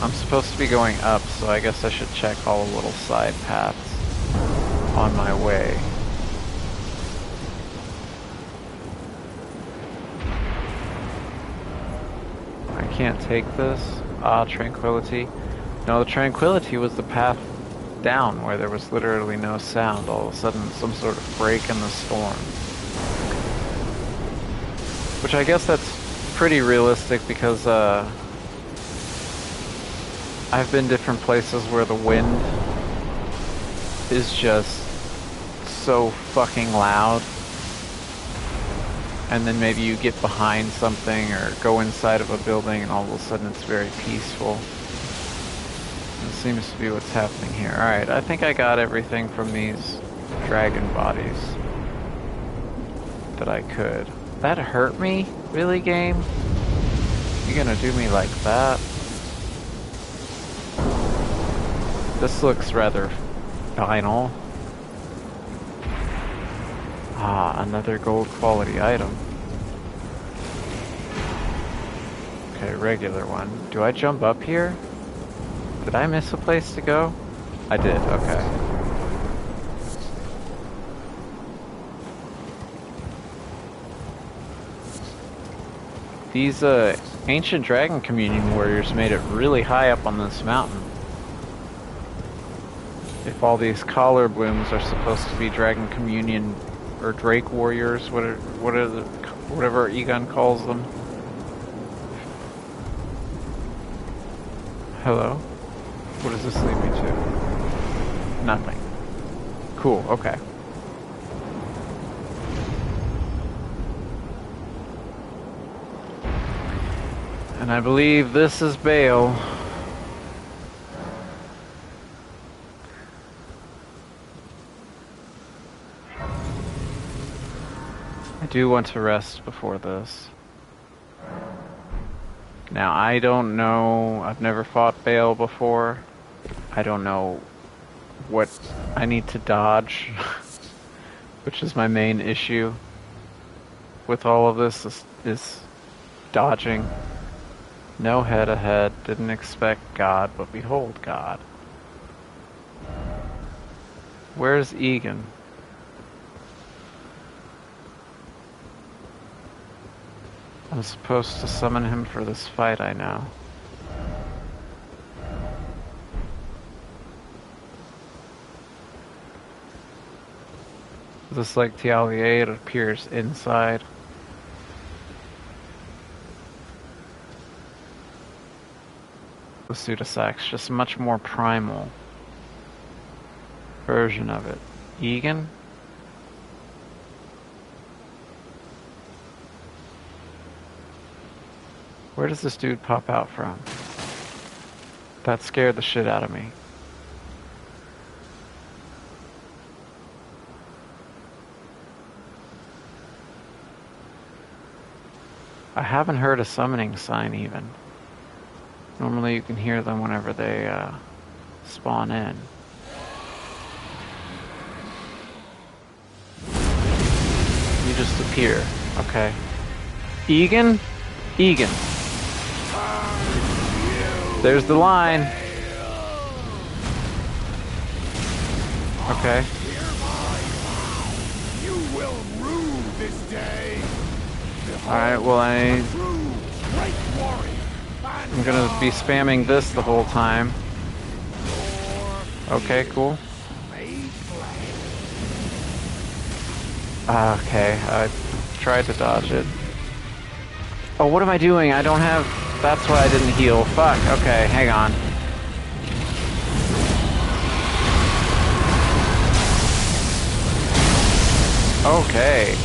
Speaker 1: I'm supposed to be going up, so I guess I should check all the little side paths on my way. I can't take this. Ah, tranquility. No, the tranquility was the path down where there was literally no sound. All of a sudden, some sort of break in the storm. Which I guess that's pretty realistic because I've been different places where the wind is just so fucking loud, and then maybe you get behind something or go inside of a building and all of a sudden it's very peaceful. It seems to be what's happening here. Alright, I think I got everything from these dragon bodies that I could. That hurt me? Really, game? You gonna do me like that? This looks rather final. Ah, another gold quality item. Okay, regular one. Do I jump up here? Did I miss a place to go? I did, okay. These ancient dragon communion warriors made it really high up on this mountain. If all these collar blooms are supposed to be dragon communion or drake warriors, whatever Egon calls them. Hello? What does this lead me to? Nothing. Cool, okay. And I believe this is Bale. I do want to rest before this. Now, I don't know, I've never fought Bale before. I don't know what I need to dodge, which is my main issue with all of this, is dodging. No head ahead, didn't expect God, but behold God. Where's Egan? I'm supposed to summon him for this fight, I know. Just like Tialier, it appears inside. The Pseudosax, just a much more primal version of it. Egan? Where does this dude pop out from? That scared the shit out of me. I haven't heard a summoning sign even. Normally you can hear them whenever they spawn in. You just appear. Okay. Egan? Egan. There's the line. Okay.
Speaker 4: You will rue this day.
Speaker 1: Alright, well I'm gonna be spamming this the whole time. Okay, cool. Okay, I tried to dodge it. Oh, what am I doing? I don't have... That's why I didn't heal. Fuck, okay, hang on. Okay.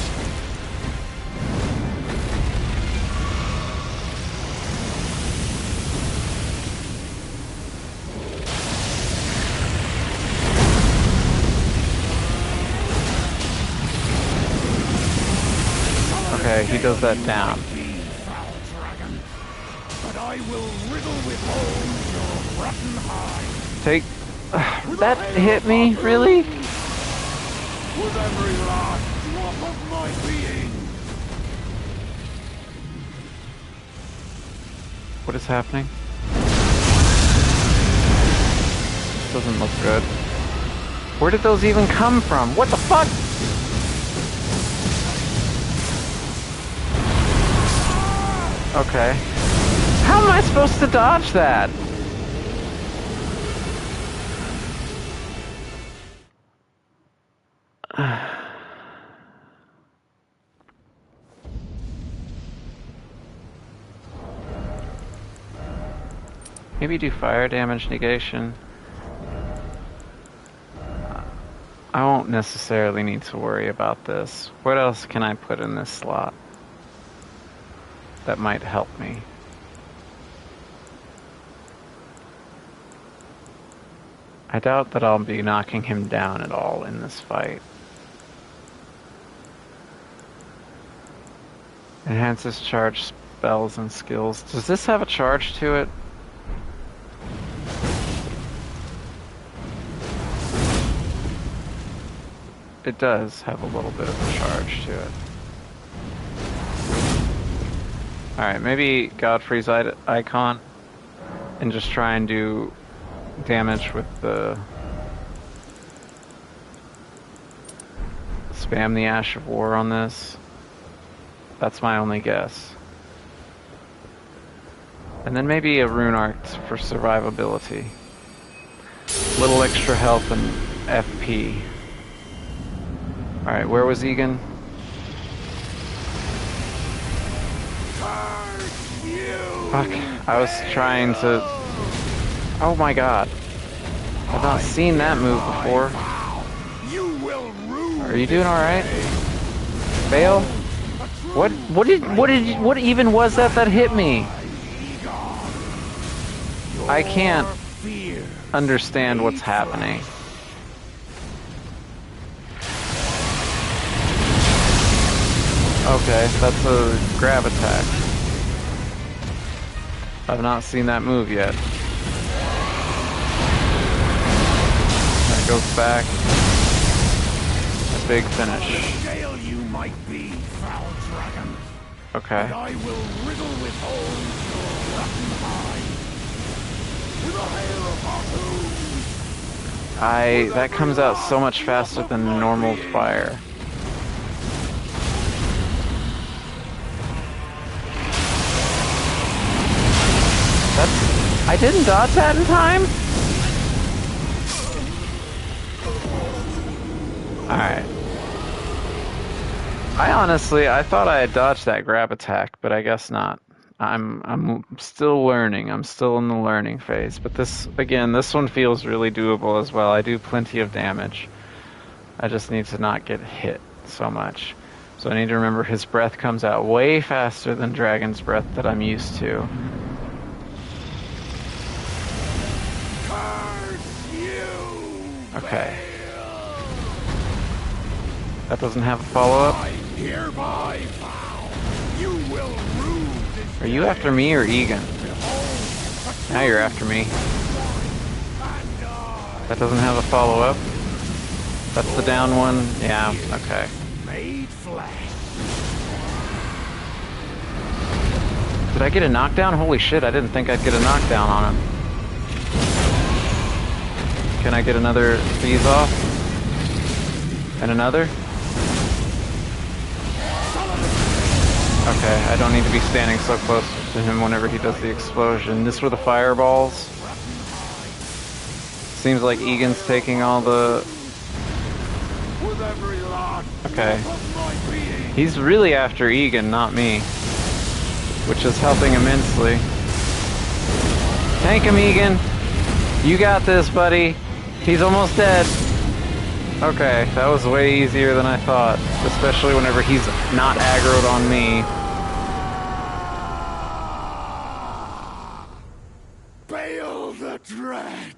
Speaker 1: Okay, he does that down.
Speaker 4: I will riddle with holes your rotten hide.
Speaker 1: Take... that hit me? Really?
Speaker 4: With every last drop of my being.
Speaker 1: What is happening? Doesn't look good. Where did those even come from? What the fuck? Okay. How am I supposed to dodge that? Maybe do fire damage negation. I won't necessarily need to worry about this. What else can I put in this slot that might help me? I doubt that I'll be knocking him down at all in this fight. Enhances charge spells and skills. Does this have a charge to it? It does have a little bit of a charge to it. Alright, maybe Godfrey's icon and just try and do damage with the... spam the Ash of War on this. That's my only guess. And then maybe a Rune Arc for survivability. Little extra health and FP. Alright, where was Egan? Fuck, I was trying to... Oh my god. I've not seen that move before. Are you doing alright? Fail? What even was that hit me? I can't understand what's happening. Okay, that's a grab attack. I've not seen that move yet. That goes back. A big finish. Okay.
Speaker 4: I will riddle with holes your rotten hide. With a hail of harpoons.
Speaker 1: That comes out so much faster than normal fire. I didn't dodge that in time? Alright. I thought I had dodged that grab attack, but I guess not. I'm still learning. I'm still in the learning phase. But this one feels really doable as well. I do plenty of damage. I just need to not get hit so much. So I need to remember his breath comes out way faster than Dragon's breath that I'm used to. Okay. That doesn't have a follow-up? Are you after me or Egan? Now you're after me. That doesn't have a follow-up? That's the down one? Yeah, okay. Did I get a knockdown? Holy shit, I didn't think I'd get a knockdown on him. Can I get another freeze off? And another? Okay, I don't need to be standing so close to him whenever he does the explosion. This were the fireballs. Seems like Egan's taking all the... Okay. He's really after Egan, not me. Which is helping immensely. Tank him, Egan! You got this, buddy! He's almost dead! Okay, that was way easier than I thought. Especially whenever he's not aggroed on me.
Speaker 4: Bail the Dread!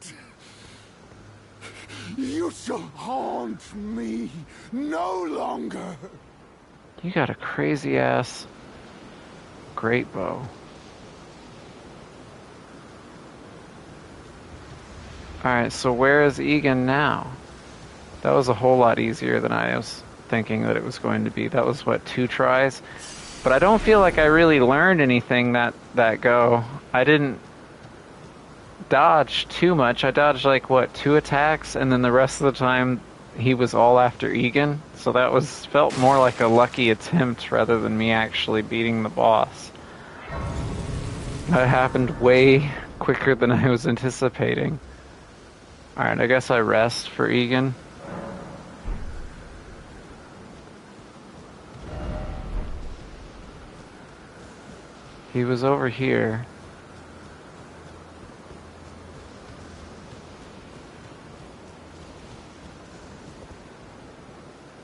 Speaker 4: You shall haunt me no longer!
Speaker 1: You got a crazy-ass great bow. Alright, so where is Egan now? That was a whole lot easier than I was thinking that it was going to be. That was, what, 2 tries? But I don't feel like I really learned anything that go. I didn't dodge too much. I dodged, like, what, 2 attacks? And then the rest of the time, he was all after Egan. So that felt more like a lucky attempt rather than me actually beating the boss. That happened way quicker than I was anticipating. Alright, I guess I rest for Egan. He was over here.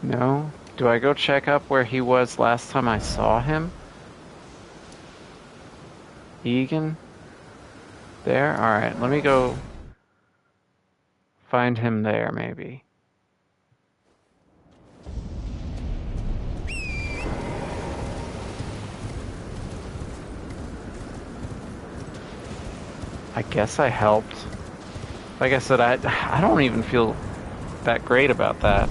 Speaker 1: No? Do I go check up where he was last time I saw him? Egan? There? Alright, let me go find him there, maybe. I guess I helped. Like I said, I don't even feel that great about that.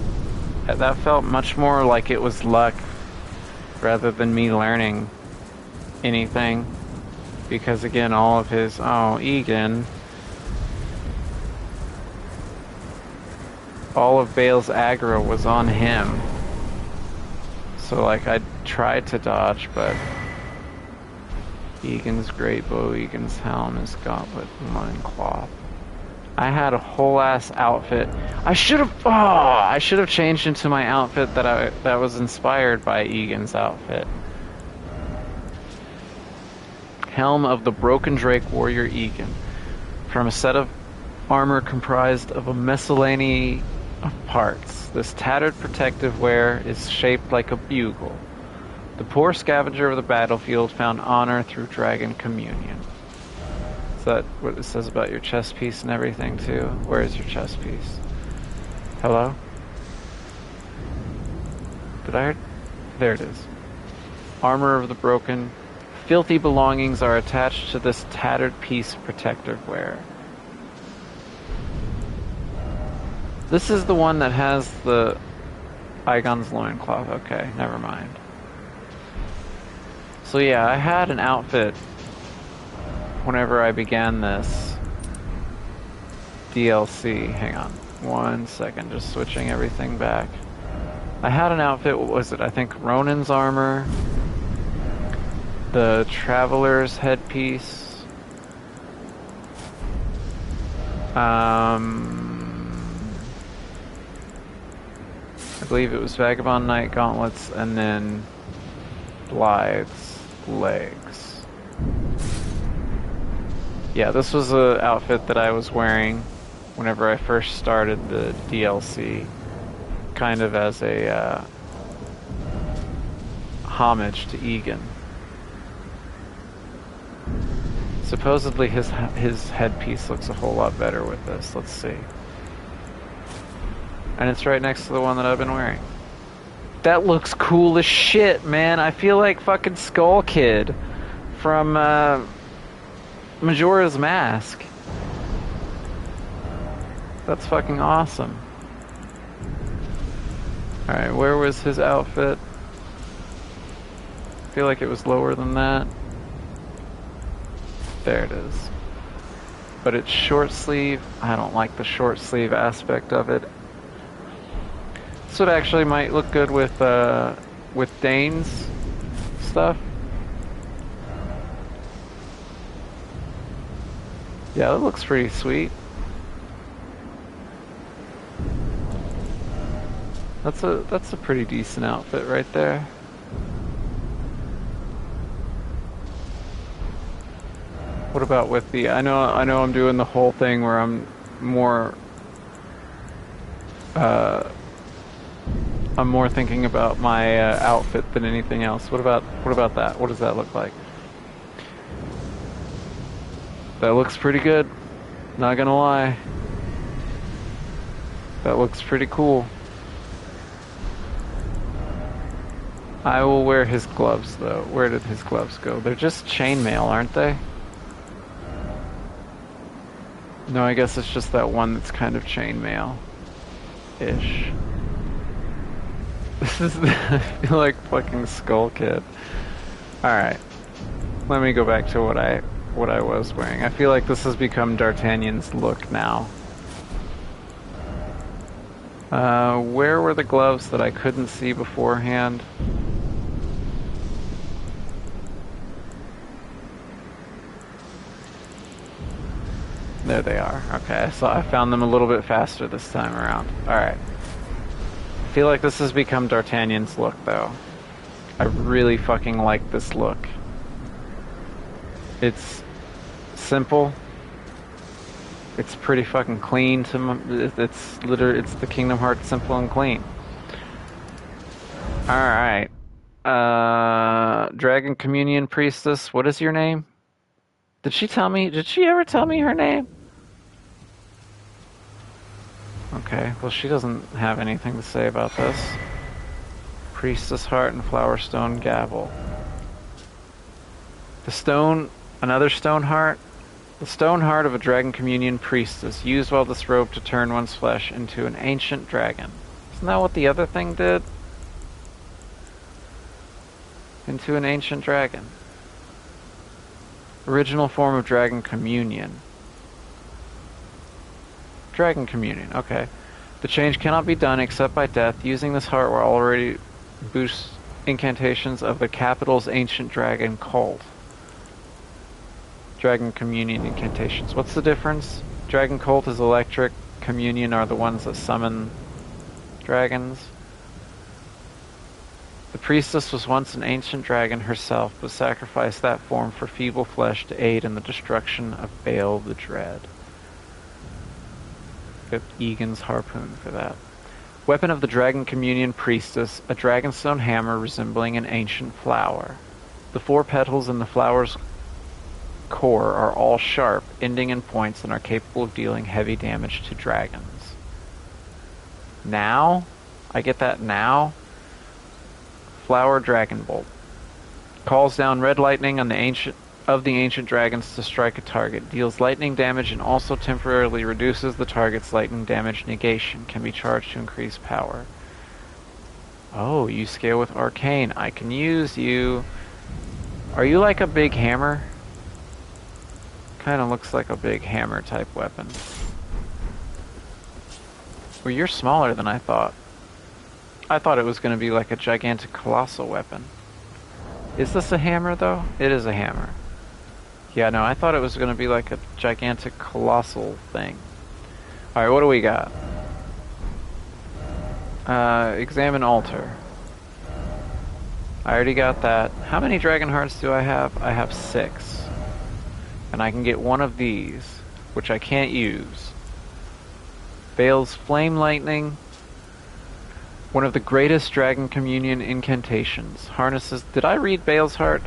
Speaker 1: That felt much more like it was luck rather than me learning anything. Because again, all of his... Oh, Egan. All of Bale's aggro was on him. So, like, I tried to dodge, but... Egan's great bow, Egan's helm, his gauntlet, loincloth. I had a whole ass outfit. I should have changed into my outfit that was inspired by Egan's outfit. Helm of the Broken Drake Warrior Egan. From a set of armor comprised of a miscellany of parts. This tattered protective wear is shaped like a bugle. The poor scavenger of the battlefield found honor through dragon communion. Is that what it says about your chest piece and everything too? Where is your chest piece? Hello? There it is. Armor of the broken. Filthy belongings are attached to this tattered piece of protective wear. This is the one that has the Igon's loincloth. Okay, never mind. So yeah, I had an outfit whenever I began this DLC. Hang on 1 second, just switching everything back. I had an outfit, what was it? I think Ronin's armor, the Traveler's headpiece, I believe it was Vagabond Knight gauntlets and then Blythe's legs. Yeah, this was an outfit that I was wearing whenever I first started the DLC, kind of as a homage to Egan. Supposedly his headpiece looks a whole lot better with this. Let's see. And it's right next to the one that I've been wearing. That looks cool as shit, man. I feel like fucking Skull Kid from Majora's Mask. That's fucking awesome. Alright, where was his outfit? I feel like it was lower than that. There it is. But it's short sleeve. I don't like the short sleeve aspect of it. This would actually might look good with Dane's stuff. Yeah, that looks pretty sweet. That's a pretty decent outfit right there. What about with the? I know I'm doing the whole thing where I'm more thinking about my outfit than anything else. What about that? What does that look like? That looks pretty good. Not gonna lie. That looks pretty cool. I will wear his gloves though. Where did his gloves go? They're just chainmail, aren't they? No, I guess it's just that one that's kind of chainmail-ish. This is, I feel like fucking Skull Kid. Alright. Let me go back to what I was wearing. I feel like this has become D'Artagnan's look now. Where were the gloves that I couldn't see beforehand? There they are. Okay, so I found them a little bit faster this time around. Alright. I feel like this has become D'Artagnan's look, though. I really fucking like this look. It's simple. It's pretty fucking clean. It's the Kingdom Hearts simple and clean. Alright. Dragon Communion Priestess, what is your name? Did she ever tell me her name? Okay, well she doesn't have anything to say about this. Priestess Heart and Flower Stone Gavel. Another stone heart? The stone heart of a Dragon Communion Priestess, used while disrobed to turn one's flesh into an ancient dragon. Isn't that what the other thing did? Into an ancient dragon. Original form of Dragon Communion. Dragon Communion, okay. The change cannot be done except by death. Using this heart will already boost incantations of the capital's ancient dragon cult. Dragon Communion incantations. What's the difference? Dragon cult is electric. Communion are the ones that summon dragons. The priestess was once an ancient dragon herself, but sacrificed that form for feeble flesh to aid in the destruction of Baal the Dread. Get Egan's harpoon for that. Weapon of the Dragon Communion Priestess, a dragonstone hammer resembling an ancient flower. The 4 petals in the flower's core are all sharp, ending in points, and are capable of dealing heavy damage to dragons. Now? I get that now? Flower Dragon Bolt. Calls down red lightning on the ancient dragons to strike a target. Deals lightning damage and also temporarily reduces the target's lightning damage negation. Can be charged to increase power. Oh, you scale with arcane. I can use you. Are you like a big hammer? Kind of looks like a big hammer type weapon. Well, you're smaller than I thought. I thought it was going to be like a gigantic colossal weapon. Is this a hammer, though? It is a hammer. Yeah, no, I thought it was going to be like a gigantic colossal thing. Alright, what do we got? Examine altar. I already got that. How many dragon hearts do I have? I have 6. And I can get one of these, which I can't use. Bale's Flame Lightning. One of the greatest Dragon Communion incantations. Harnesses... Did I read Bale's Heart?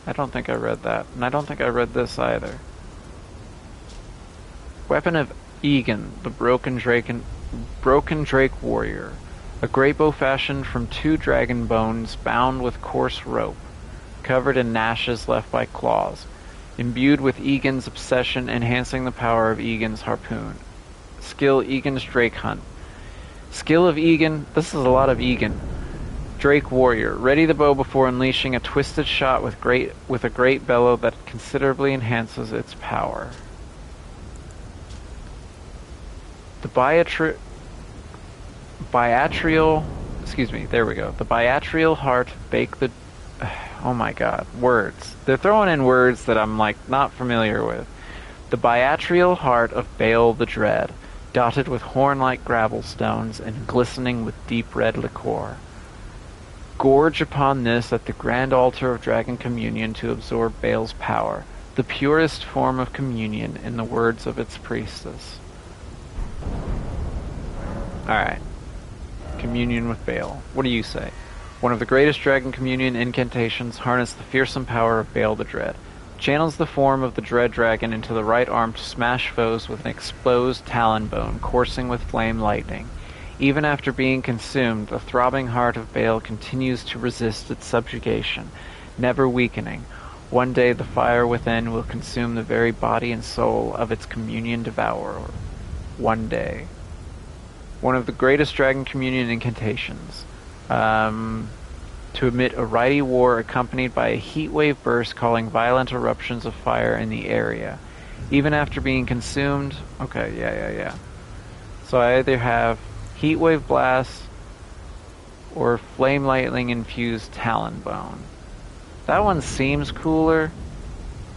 Speaker 1: I don't think I read that. And I don't think I read this either. Weapon of Egan, the Broken Drake Warrior. A great bow fashioned from 2 dragon bones bound with coarse rope, covered in gnashes left by claws, imbued with Egan's obsession, enhancing the power of Egan's harpoon. Skill, Egan's Drake Hunt. Skill of Egan, this is a lot of Egan. Drake Warrior, ready the bow before unleashing a twisted shot with a great bellow that considerably enhances its power. The The Biatrial Heart Bake the... Oh my god, words. They're throwing in words that I'm, like, not familiar with. The Biatrial Heart of Bale the Dread, dotted with horn-like gravel stones and glistening with deep red liquor. Gorge upon this at the grand altar of Dragon Communion to absorb Bale's power, the purest form of communion in the words of its priestess. Alright. Communion with Bale. What do you say? One of the greatest Dragon Communion incantations, harness the fearsome power of Bale the Dread. Channels the form of the Dread Dragon into the right arm to smash foes with an exposed talon bone coursing with flame lightning. Even after being consumed, the throbbing heart of Bale continues to resist its subjugation, never weakening. One day the fire within will consume the very body and soul of its communion devourer. One day. One of the greatest Dragon Communion incantations. To emit a righty war accompanied by a heat wave burst causing violent eruptions of fire in the area. Even after being consumed... Okay, yeah. So I either have heat wave blast or flame lightning infused talon bone. That one seems cooler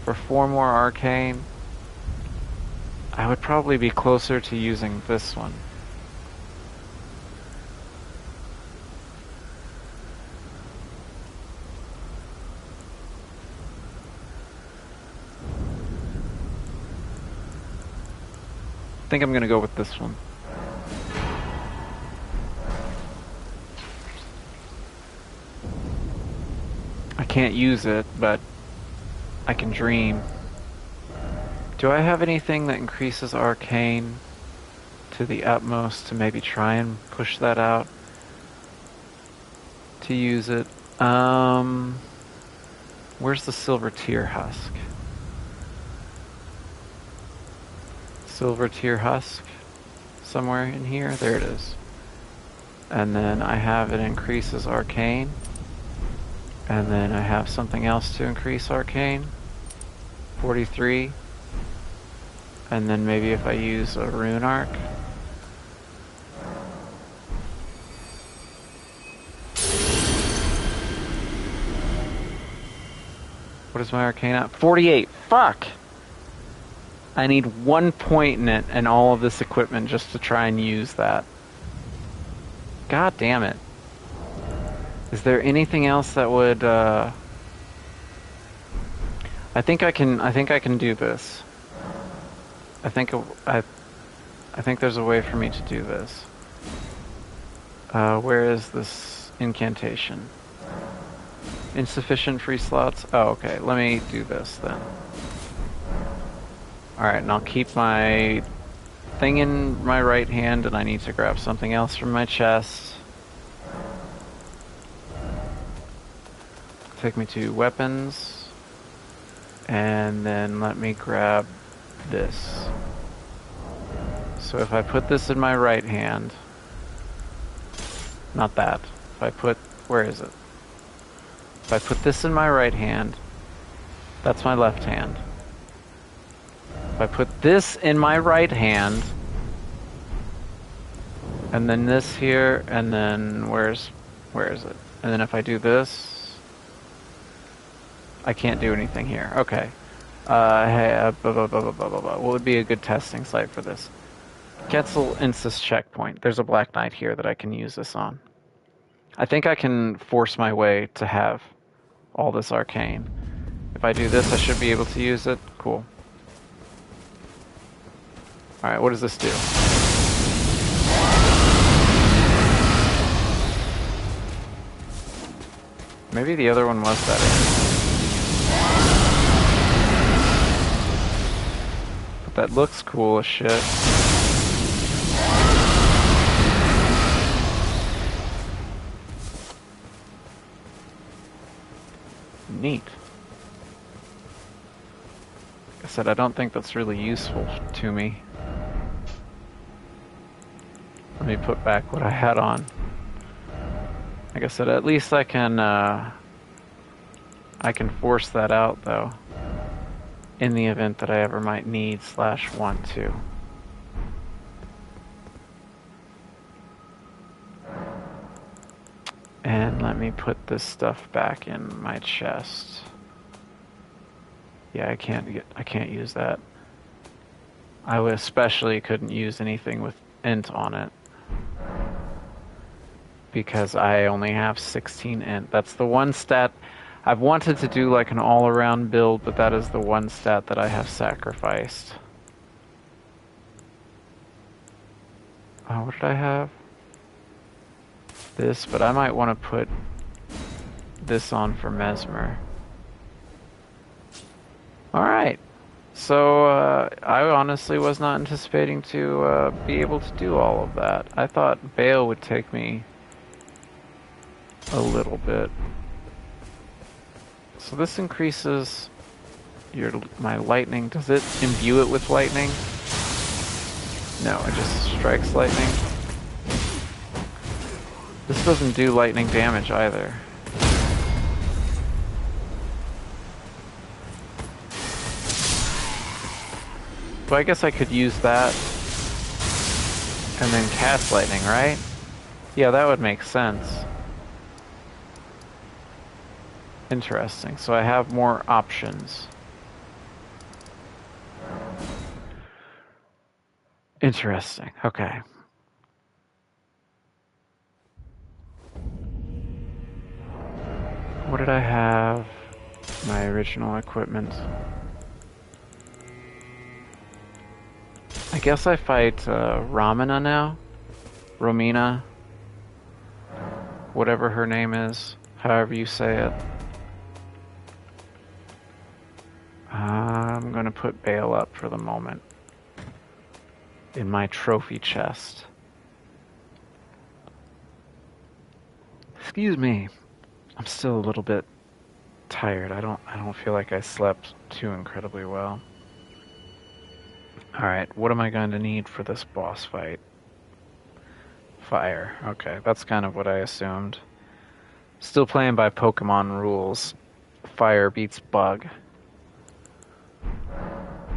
Speaker 1: for 4 more arcane. I would probably be closer to using this one. I think I'm gonna go with this one. I can't use it, but I can dream. Do I have anything that increases arcane to the utmost to maybe try and push that out? To use it. Where's the silver tear husk? Silver tear husk? Somewhere in here? There it is. And then I have it increases arcane. And then I have something else to increase arcane. 43. And then maybe if I use a rune arc. What is my arcane at? 48! Fuck! I need 1 point in it and all of this equipment just to try and use that. God damn it. Is there anything else that would, I think I can do this. I think there's a way for me to do this. Where is this incantation? Insufficient free slots? Oh, okay. Let me do this then. Alright, and I'll keep my thing in my right hand, and I need to grab something else from my chest. Take me to weapons, and then let me grab this. So if I put this in my right hand, not that, if I put, where is it? If I put this in my right hand, that's my left hand. If I put this in my right hand, and then this here, and then where is it? And then if I do this, I can't do anything here. Okay. What would be a good testing site for this? Quetzal insist checkpoint. There's a Black Knight here that I can use this on. I think I can force my way to have all this arcane. If I do this, I should be able to use it. Cool. Alright, what does this do? Maybe the other one was better. But that looks cool as shit. Neat. Like I said, I don't think that's really useful to me. Let me put back what I had on. Like I said, at least I can force that out though, in the event that I ever might need / want to. And let me put this stuff back in my chest. Yeah, I can't use that. I especially couldn't use anything with int on it, because I only have 16 int. That's the one stat I've wanted to do, like an all-around build, but that is the one stat that I have sacrificed. What did I have? This, but I might want to put this on for Mesmer. Alright. So, I honestly was not anticipating to be able to do all of that. I thought Bale would take me a little bit. So this increases my lightning. Does it imbue it with lightning? No, it just strikes lightning. This doesn't do lightning damage either. So I guess I could use that and then cast lightning, right? Yeah, that would make sense. Interesting. So I have more options. Interesting. Okay. What did I have? My original equipment. I guess I fight Ramina now. Romina. Whatever her name is. However you say it. I'm gonna put Bale up for the moment. In my trophy chest. Excuse me. I'm still a little bit tired. I don't feel like I slept too incredibly well. Alright, what am I going to need for this boss fight? Fire. Okay, that's kind of what I assumed. Still playing by Pokemon rules. Fire beats bug.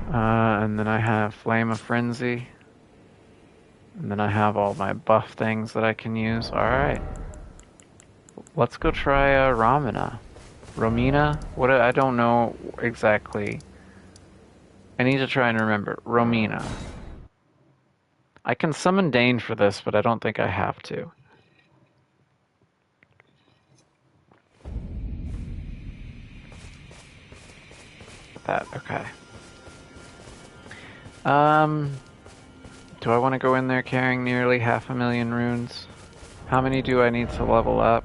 Speaker 1: And then I have Flame of Frenzy. And then I have all my buff things that I can use. Alright. Let's go try Ramina. Romina? What? I don't know exactly. I need to try and remember. Romina. I can summon Dane for this, but I don't think I have to. That, okay. Do I want to go in there carrying nearly 500,000 runes? How many do I need to level up?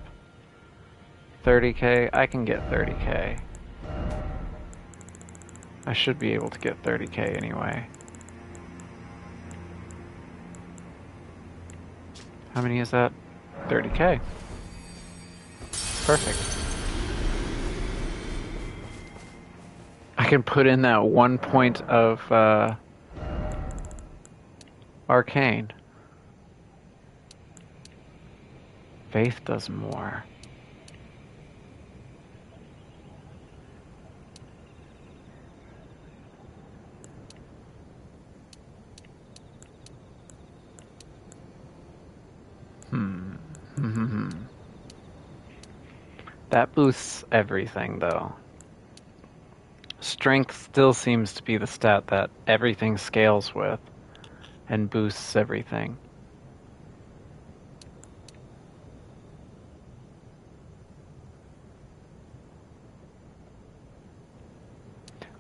Speaker 1: 30k? I can get 30k. I should be able to get 30k anyway. How many is that? 30k. Perfect. I can put in that 1 point of arcane. Faith does more. That boosts everything, though. Strength still seems to be the stat that everything scales with. and boosts everything.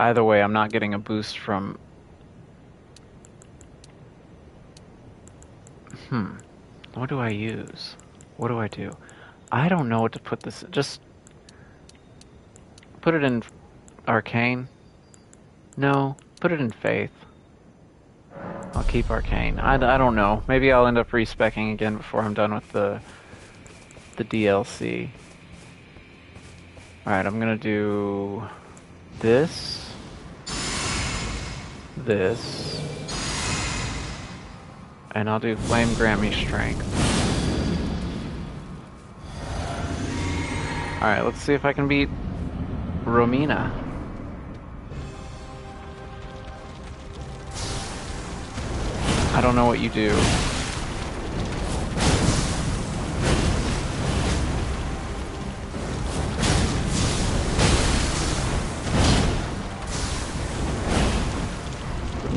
Speaker 1: Either way, I'm not getting a boost from... What do I use? What do I do? I don't know what to put this... Just... Put it in Arcane? No. Put it in Faith. I'll keep Arcane. I don't know. Maybe I'll end up respecing again before I'm done with the DLC. Alright, I'm gonna do... This... This, and I'll do Flame Grant Me Strength. Alright, let's see if I can beat Romina. I don't know what you do.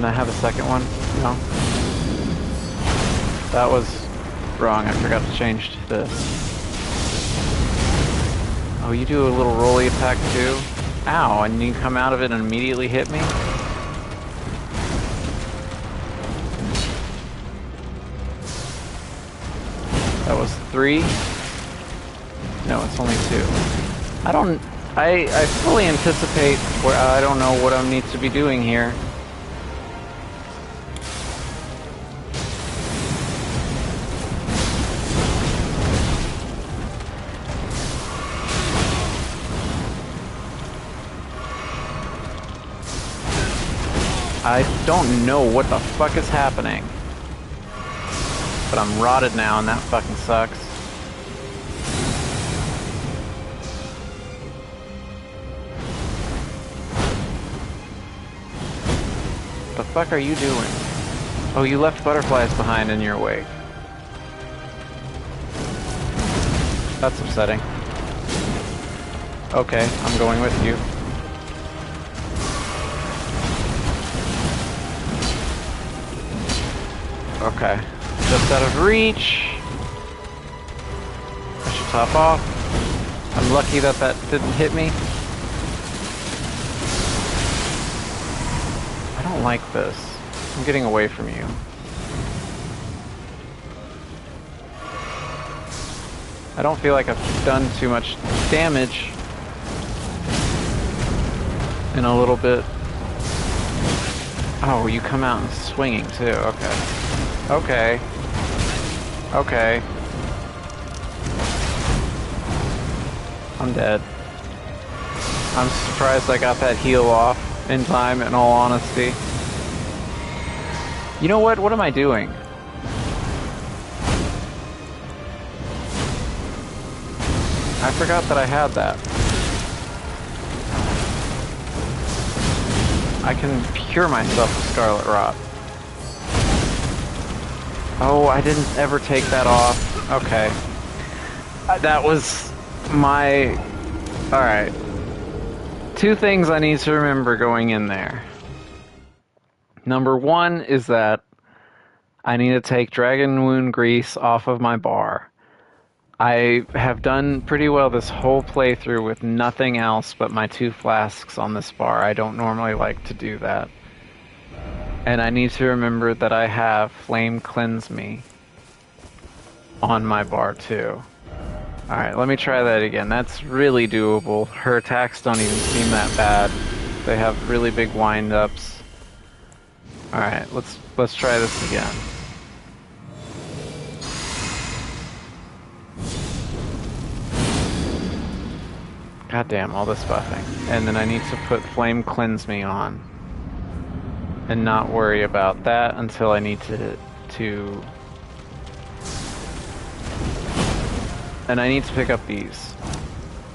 Speaker 1: Didn't I have a second one? No. That was wrong. I forgot to change to this. Oh, you do a little rolly attack too? Ow, and you come out of it and immediately hit me? That was 3? No, it's only 2. I fully anticipate where I don't know what I need to be doing here. I don't know what the fuck is happening. But I'm rotted now and that fucking sucks. What the fuck are you doing? Oh, you left butterflies behind in your wake. That's upsetting. Okay, I'm going with you. Okay, just out of reach. I should top off. I'm lucky that that didn't hit me. I don't like this. I'm getting away from you. I don't feel like I've done too much damage in a little bit. Oh, you come out and swinging too. Okay. Okay. Okay. I'm dead. I'm surprised I got that heal off in time, in all honesty. You know what? What am I doing? I forgot that I had that. I can cure myself with Scarlet Rot. Oh, I didn't ever take that off. Okay. That was my... Alright. 2 things I need to remember going in there. Number 1 is that I need to take Dragon Wound Grease off of my bar. I have done pretty well this whole playthrough with nothing else but my 2 flasks on this bar. I don't normally like to do that. And I need to remember that I have Flame Cleanse Me on my bar too. Alright, let me try that again. That's really doable. Her attacks don't even seem that bad. They have really big wind-ups. Alright, let's try this again. God damn, all this buffing. And then I need to put Flame Cleanse Me on. And not worry about that until I need to... And I need to pick up these.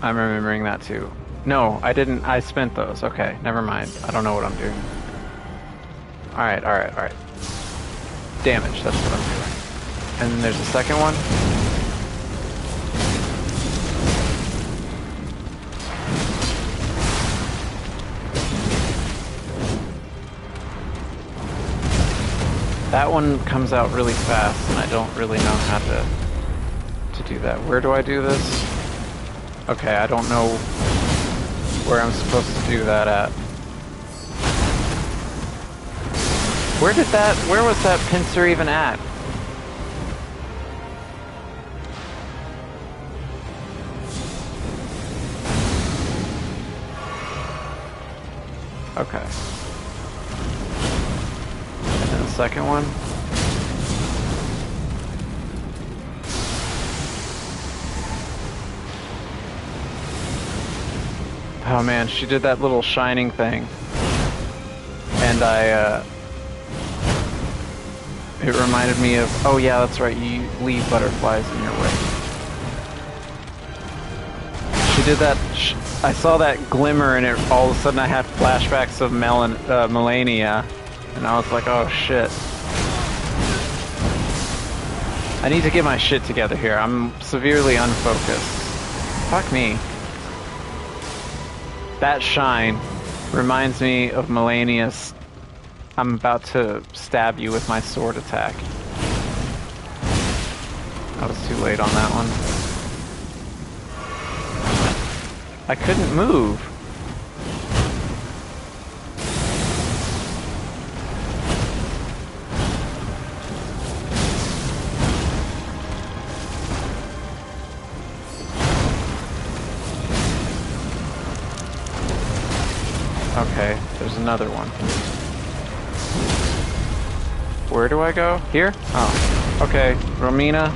Speaker 1: I'm remembering that too. No, I didn't. I spent those. Okay, never mind. I don't know what I'm doing. Alright, alright, alright. Damage, that's what I'm doing. And then there's a second one. That one comes out really fast, and I don't really know how to do that. Where do I do this? Okay, I don't know where I'm supposed to do that at. Where was that pincer even at? Okay. And then the second one. Oh man, she did that little shining thing. And it reminded me of, oh yeah, that's right, you leave butterflies in your way. She did that, I saw that glimmer and all of a sudden I had flashbacks of Melania. And I was like, oh shit. I need to get my shit together here. I'm severely unfocused. Fuck me. That shine reminds me of Melania's I'm about to stab you with my sword attack. I was too late on that one. I couldn't move. Okay, there's another one. Where do I go? Here? Oh. Okay, Romina.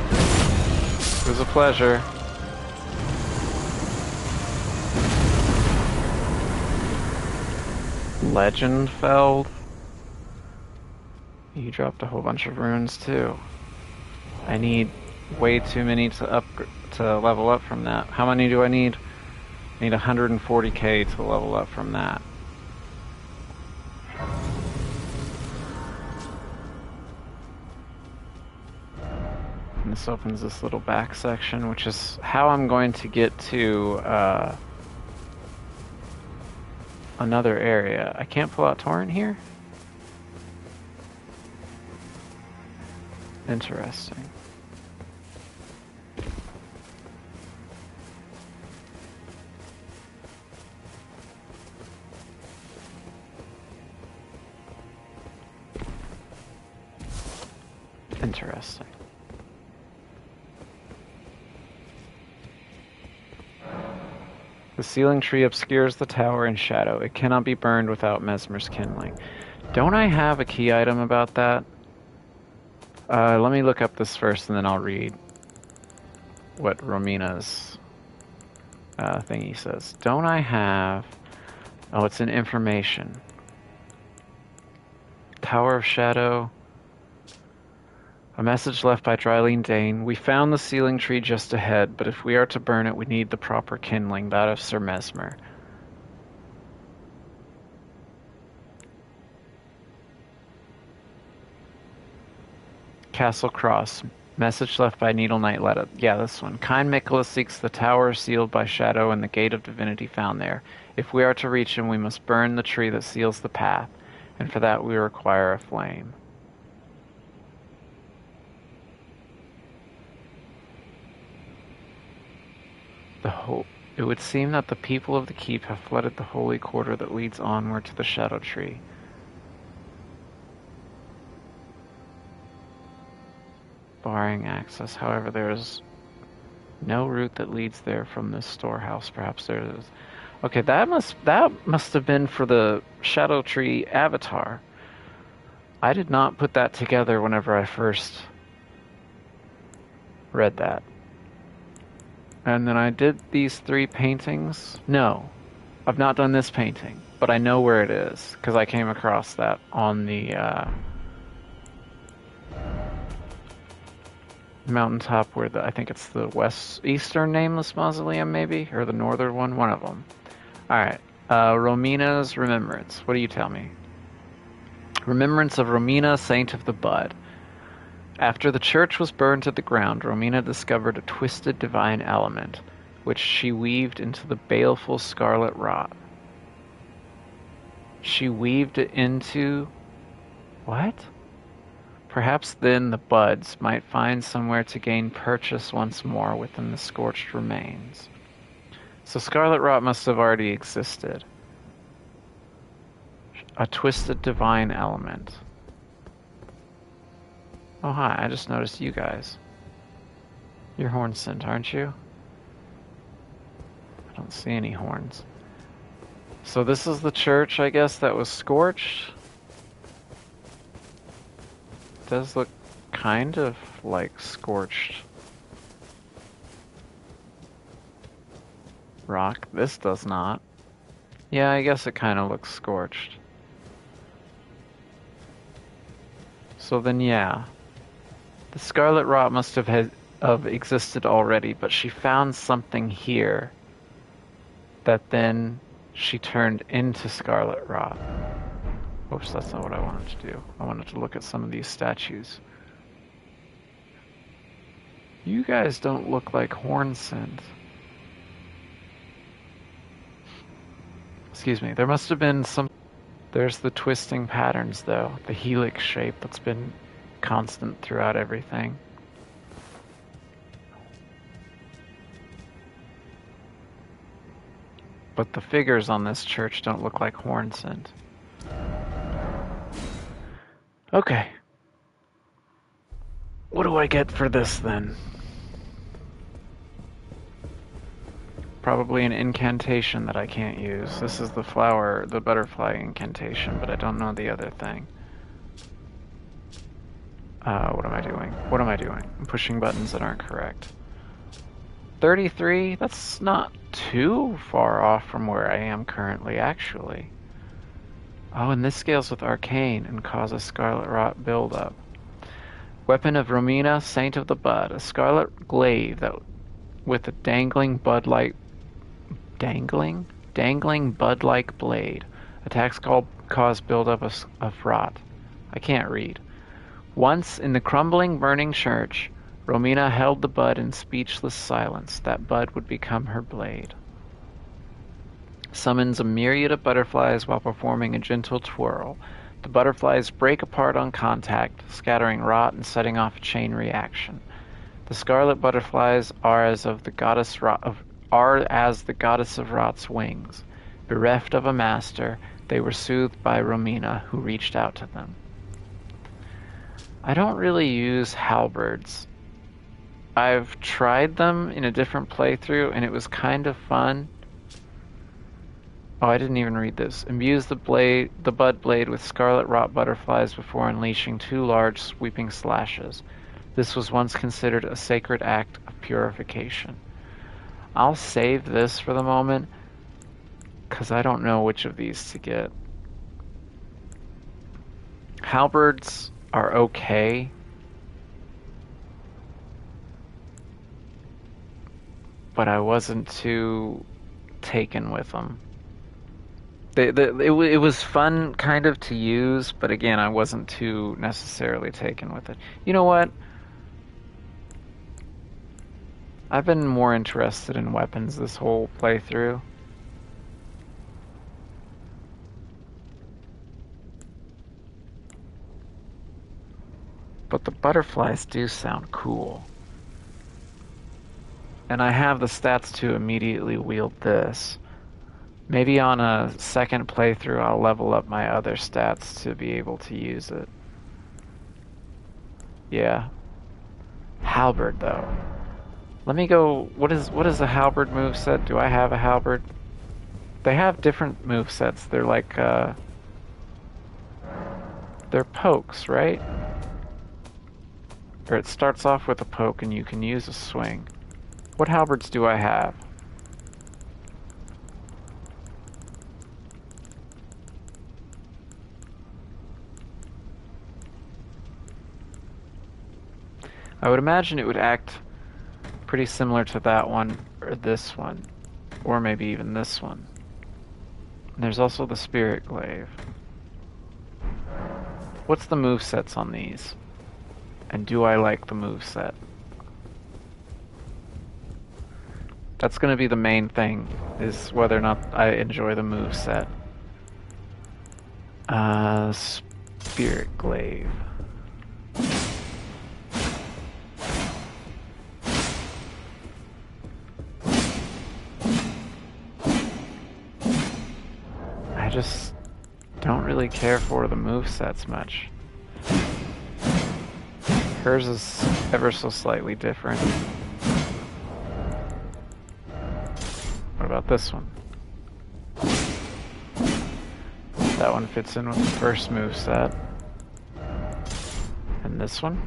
Speaker 1: It was a pleasure. Legendfeld. You dropped a whole bunch of runes too. I need way too many to level up from that. How many do I need? I need 140k to level up from that. And this opens this little back section, which is how I'm going to get to another area. I can't pull out Torrent here? Interesting. Interesting. The sealing tree obscures the tower in shadow. It cannot be burned without Mesmer's kindling. Don't I have a key item about that? Let me look up this first and then I'll read what Romina's thingy says. Don't I have... Oh, it's an information. Tower of Shadow. A message left by Drylene Dane. We found the sealing tree just ahead, but if we are to burn it, we need the proper kindling, that of Sir Mesmer. Castle Cross. Message left by Needle Knight Letta. Yeah, this one. Kind Mikula seeks the tower sealed by Shadow and the gate of divinity found there. If we are to reach him, we must burn the tree that seals the path, and for that we require a flame. It would seem that the people of the keep have flooded the holy quarter that leads onward to the Shadow Tree. Barring access, however, there is no route that leads there from this storehouse. Perhaps there is. Okay, that must have been for the Shadow Tree avatar. I did not put that together whenever I first read that. And then I did these 3 paintings. No, I've not done this painting, but I know where it is because I came across that on the mountaintop where I think it's the eastern nameless mausoleum, maybe, or the northern one of them. All right, Romina's remembrance. What do you tell me? Remembrance of Romina, Saint of the Bud. After the church was burned to the ground, Romina discovered a twisted divine element, which she weaved into the baleful scarlet rot. She weaved it into... What? Perhaps then the buds might find somewhere to gain purchase once more within the scorched remains. So scarlet rot must have already existed. A twisted divine element. Oh hi, I just noticed you guys. You're horn scent, aren't you? I don't see any horns. So this is the church, I guess, that was scorched? Does look kind of like scorched rock. This does not. Yeah, I guess it kind of looks scorched. So then, yeah. The scarlet rot must have existed already, but she found something here that then she turned into scarlet rot. Oops, that's not what I wanted to do. I wanted to look at some of these statues. You guys don't look like horn scent. Excuse me, there must have been some... There's the twisting patterns, though. The helix shape that's been constant throughout everything. But the figures on this church don't look like horn scent. Okay. What do I get for this, then? Probably an incantation that I can't use. This is the flower, the butterfly incantation, but I don't know the other thing. What am I doing? What am I doing? I'm pushing buttons that aren't correct. 33? That's not too far off from where I am currently, actually. Oh, and this scales with arcane and causes scarlet rot buildup. Weapon of Romina, Saint of the Bud, a scarlet glaive that with a dangling bud-like blade. Attacks cause buildup of rot. I can't read. Once in the crumbling, burning church, Romina held the bud in speechless silence. That bud would become her blade. Summons a myriad of butterflies while performing a gentle twirl. The butterflies break apart on contact, scattering rot and setting off a chain reaction. The scarlet butterflies are as the goddess of rot's wings. Bereft of a master, they were soothed by Romina, who reached out to them. I don't really use halberds. I've tried them in a different playthrough, and it was kind of fun. Oh, I didn't even read this. Imbues the bud blade with scarlet rot butterflies before unleashing 2 large sweeping slashes. This was once considered a sacred act of purification. I'll save this for the moment, because I don't know which of these to get. Halberds are okay. But I wasn't too taken with them. It was fun kind of to use, but again, I wasn't too necessarily taken with it. You know what? I've been more interested in weapons this whole playthrough. But the butterflies do sound cool. And I have the stats to immediately wield this. Maybe on a second playthrough I'll level up my other stats to be able to use it. Yeah. Halberd, though. Let me go... What is a halberd moveset? Do I have a halberd? They have different movesets. They're like, they're pokes, right? Or it starts off with a poke and you can use a swing. What halberds do I have? I would imagine it would act pretty similar to that one, or this one, or maybe even this one. And there's also the Spirit Glaive. What's the movesets on these? And do I like the moveset? That's going to be the main thing, is whether or not I enjoy the moveset. Spirit Glaive. just don't really care for the movesets much. Hers is ever so slightly different. What about this one? That one fits in with the first moveset. And this one?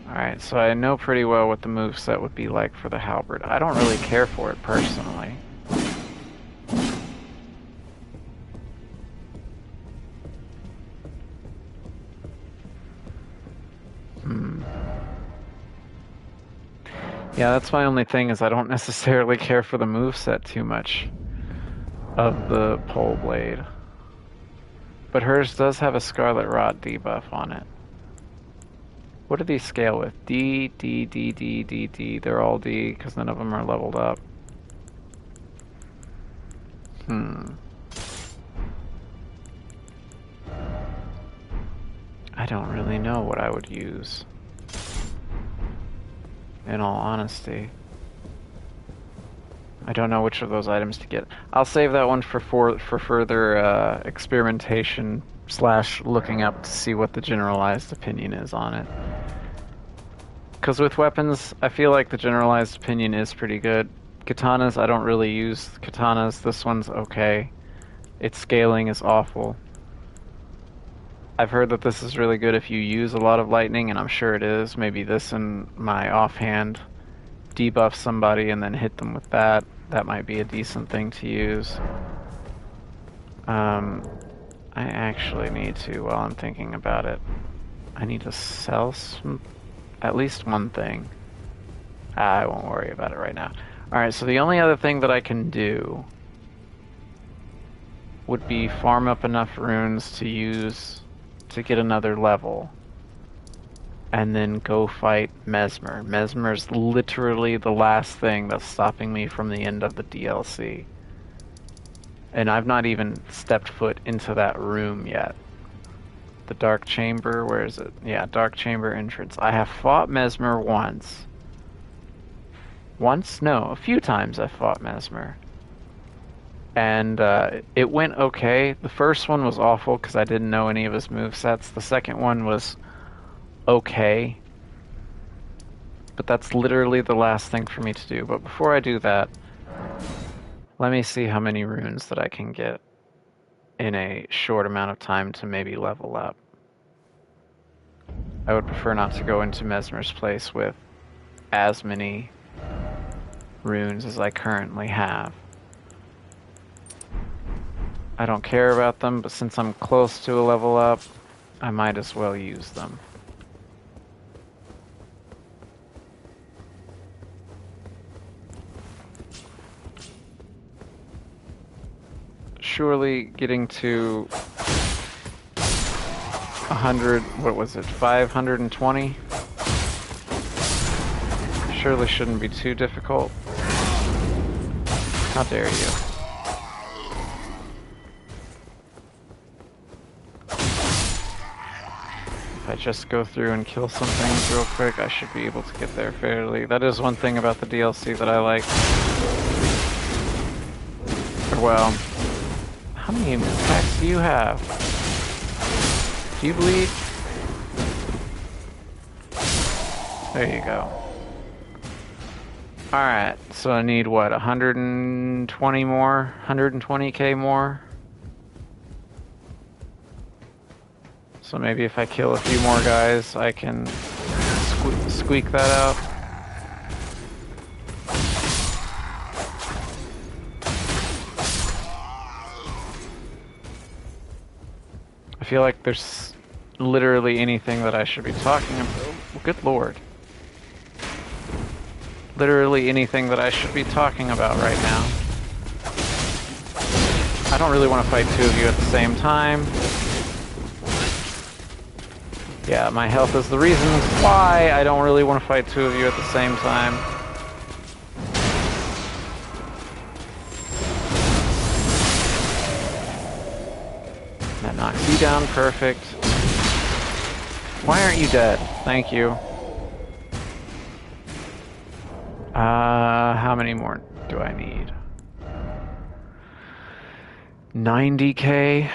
Speaker 1: Alright, so I know pretty well what the moveset would be like for the halberd. I don't really care for it personally. Yeah, that's my only thing, is I don't necessarily care for the moveset too much of the pole blade. But hers does have a Scarlet Rot debuff on it. What do these scale with? D, D, D, D, D, D. They're all D, because none of them are leveled up. I don't really know what I would use, in all honesty. I don't know which of those items to get. I'll save that one for further experimentation / looking up to see what the generalized opinion is on it. Because with weapons, I feel like the generalized opinion is pretty good. Katanas, I don't really use katanas. This one's okay. Its scaling is awful. I've heard that this is really good if you use a lot of lightning, and I'm sure it is. Maybe this in my offhand debuff somebody and then hit them with that. That might be a decent thing to use. I actually need to, while I'm thinking about it, I need to sell at least one thing. I won't worry about it right now. Alright, so the only other thing that I can do would be farm up enough runes to use to get another level, and then go fight Mesmer. Mesmer's literally the last thing that's stopping me from the end of the DLC. And I've not even stepped foot into that room yet. The Dark Chamber, where is it? Yeah, Dark Chamber entrance. I have fought Mesmer once. Once? No, a few times I fought Mesmer. And it went okay. The first one was awful because I didn't know any of his movesets. The second one was okay. But that's literally the last thing for me to do. But before I do that, let me see how many runes that I can get in a short amount of time to maybe level up. I would prefer not to go into Mesmer's place with as many runes as I currently have. I don't care about them, but since I'm close to a level up, I might as well use them. Surely getting to 100, what was it, 520? Surely shouldn't be too difficult. How dare you? If I just go through and kill some things real quick, I should be able to get there fairly. That is one thing about the DLC that I like. Or, well, how many attacks do you have? Do you bleed? There you go. Alright, so I need what, 120 more? 120k more? So maybe if I kill a few more guys, I can squeak that out. I feel like there's literally anything that I should be talking about. Oh, good lord. Literally anything that I should be talking about right now. I don't really want to fight two of you at the same time. Yeah, my health is the reason why I don't really want to fight two of you at the same time. That knocks you down, perfect. Why aren't you dead? Thank you. How many more? do I need? 90k?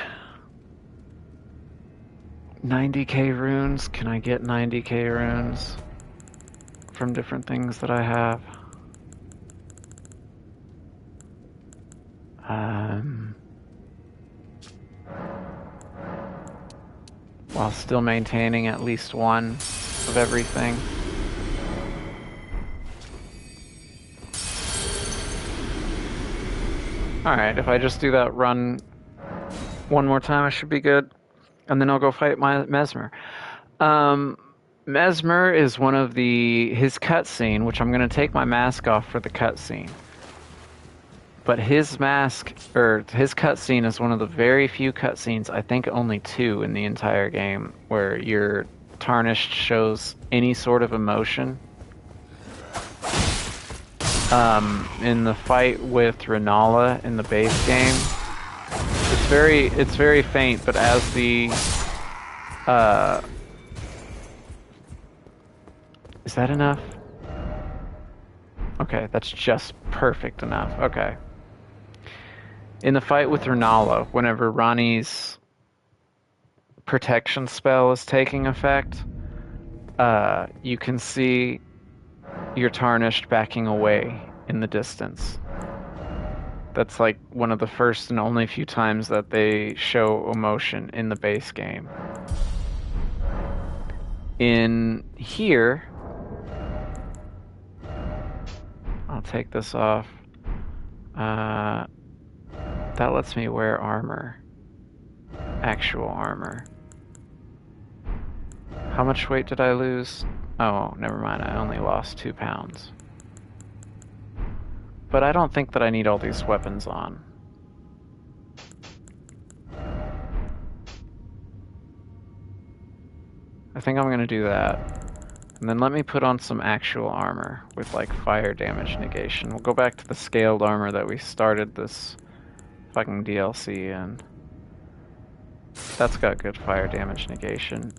Speaker 1: 90k runes? Can I get 90k runes from different things that I have? While still maintaining at least one of everything. Alright, if I just do that run one more time, I should be good. And then I'll go fight my Mesmer. Mesmer is one of his cutscene, which I'm going to take my mask off for the cutscene. But his cutscene is one of the very few cutscenes, I think only 2 in the entire game, where your Tarnished shows any sort of emotion. In the fight with Renala in the base game, it's very faint, but as the is that enough? Okay, that's just perfect enough. Okay. In the fight with Renala, whenever Rani's protection spell is taking effect, you can see your Tarnished backing away in the distance. That's like one of the first and only few times that they show emotion in the base game. In here, I'll take this off. That lets me wear armor. Actual armor. How much weight did I lose? Oh, never mind. I only lost 2 pounds. But I don't think that I need all these weapons on. I think I'm gonna do that. And then let me put on some actual armor with like fire damage negation. We'll go back to the scaled armor that we started this fucking DLC in. That's got good fire damage negation.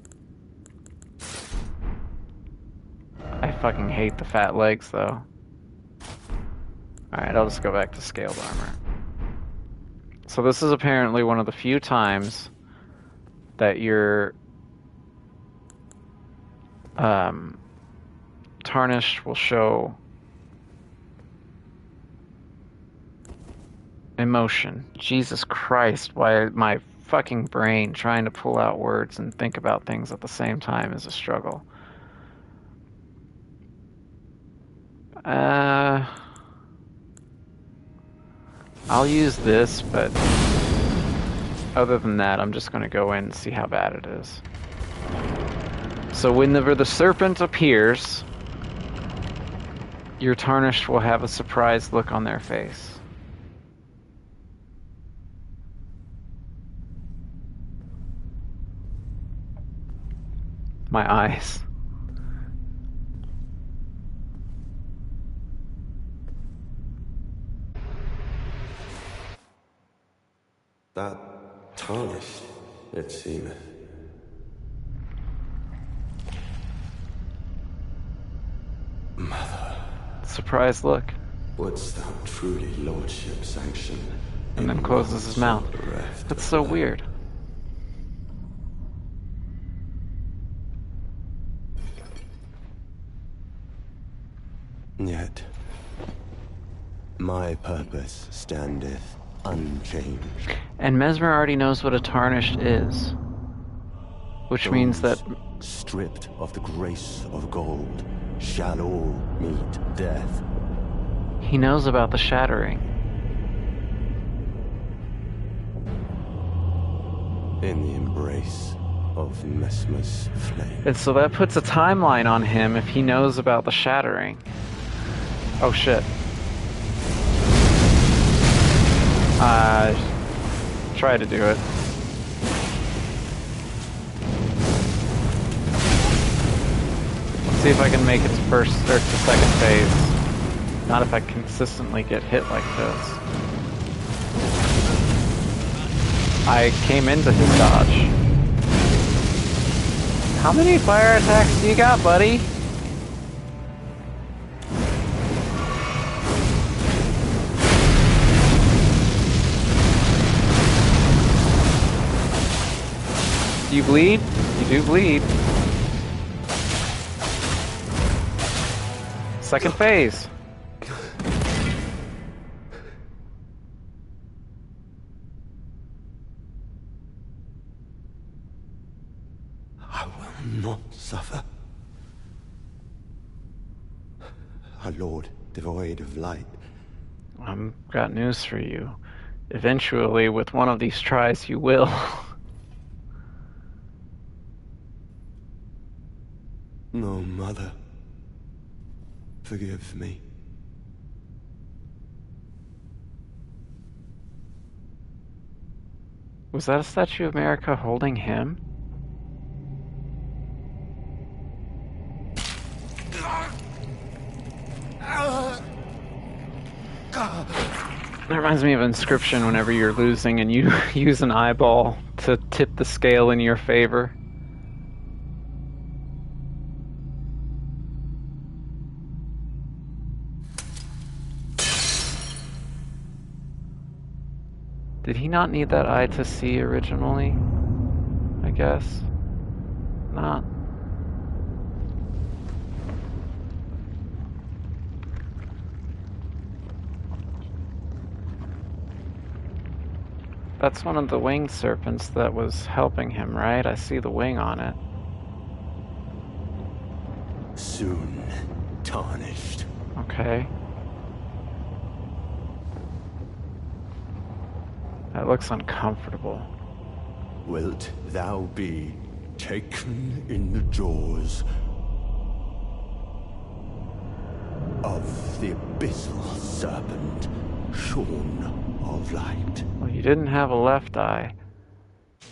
Speaker 1: I fucking hate the fat legs though. Alright, I'll just go back to scaled armor. So this is apparently one of the few times that your Tarnished will show emotion. Jesus Christ, why my fucking brain trying to pull out words and think about things at the same time is a struggle. I'll use this, but other than that, I'm just going to go in and see how bad it is. So whenever the serpent appears, your Tarnished will have a surprised look on their face. My eyes.
Speaker 5: That Tarnished, it seemeth. Mother.
Speaker 1: Surprised look.
Speaker 5: Wouldst thou truly lordship sanction?
Speaker 1: And then closes his mouth. That's so weird.
Speaker 5: Yet, my purpose standeth unchanged.
Speaker 1: And Mesmer already knows what a Tarnished is. Which means that...
Speaker 5: stripped of the grace of gold, shall all meet death.
Speaker 1: He knows about the shattering.
Speaker 5: In the embrace of Mesmer's flame.
Speaker 1: And so that puts a timeline on him if he knows about the shattering. Oh shit. Try to do it. Let's see if I can make it to first or to second phase. Not if I consistently get hit like this. I came into his dodge. How many fire attacks do you got, buddy? Do you bleed? You do bleed. Second phase.
Speaker 5: I will not suffer. A lord devoid of light.
Speaker 1: Got news for you. Eventually, with one of these tries, you will.
Speaker 5: No, mother. Forgive me.
Speaker 1: Was that a Statue of America holding him? That reminds me of Inscription whenever you're losing and you use an eyeball to tip the scale in your favor. Did he not need that eye to see originally? I guess. Not. That's one of the winged serpents that was helping him, right? I see the wing on it.
Speaker 5: Soon tarnished.
Speaker 1: Okay. That looks uncomfortable.
Speaker 5: Wilt thou be taken in the jaws of the abyssal serpent, shorn of light?
Speaker 1: Well, you didn't have a left eye.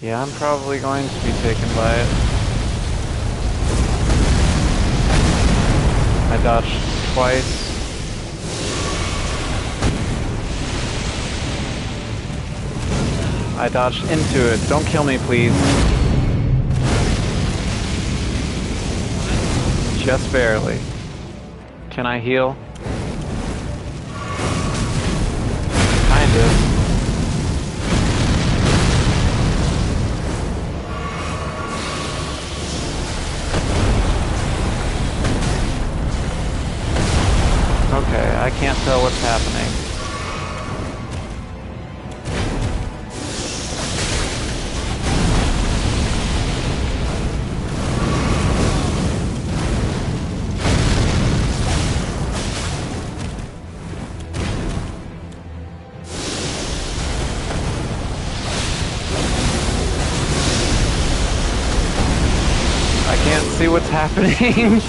Speaker 1: Yeah, I'm probably going to be taken by it. I dodged twice. I dodged into it. Don't kill me, please. Just barely. Can I heal? Kind of. Okay, I can't tell what's happening. See what's happening.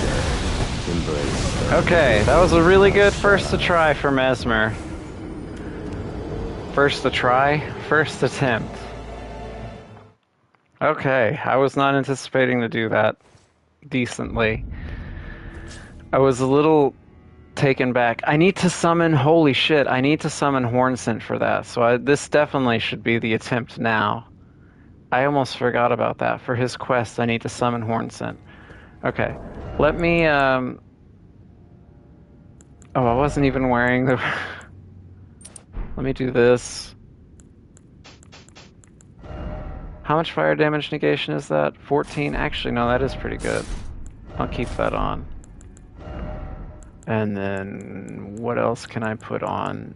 Speaker 1: Okay, that was a really good first to try for Mesmer. First to try, first attempt. Okay, I was not anticipating to do that decently. I was a little taken back. I need to summon, holy shit, I need to summon Hornsent for that. So this definitely should be the attempt now. I almost forgot about that. For his quest, I need to summon Hornsent. Okay, let me, oh, I wasn't even wearing the... Let me do this. How much fire damage negation is that? 14? Actually, no, that is pretty good. I'll keep that on. And then, what else can I put on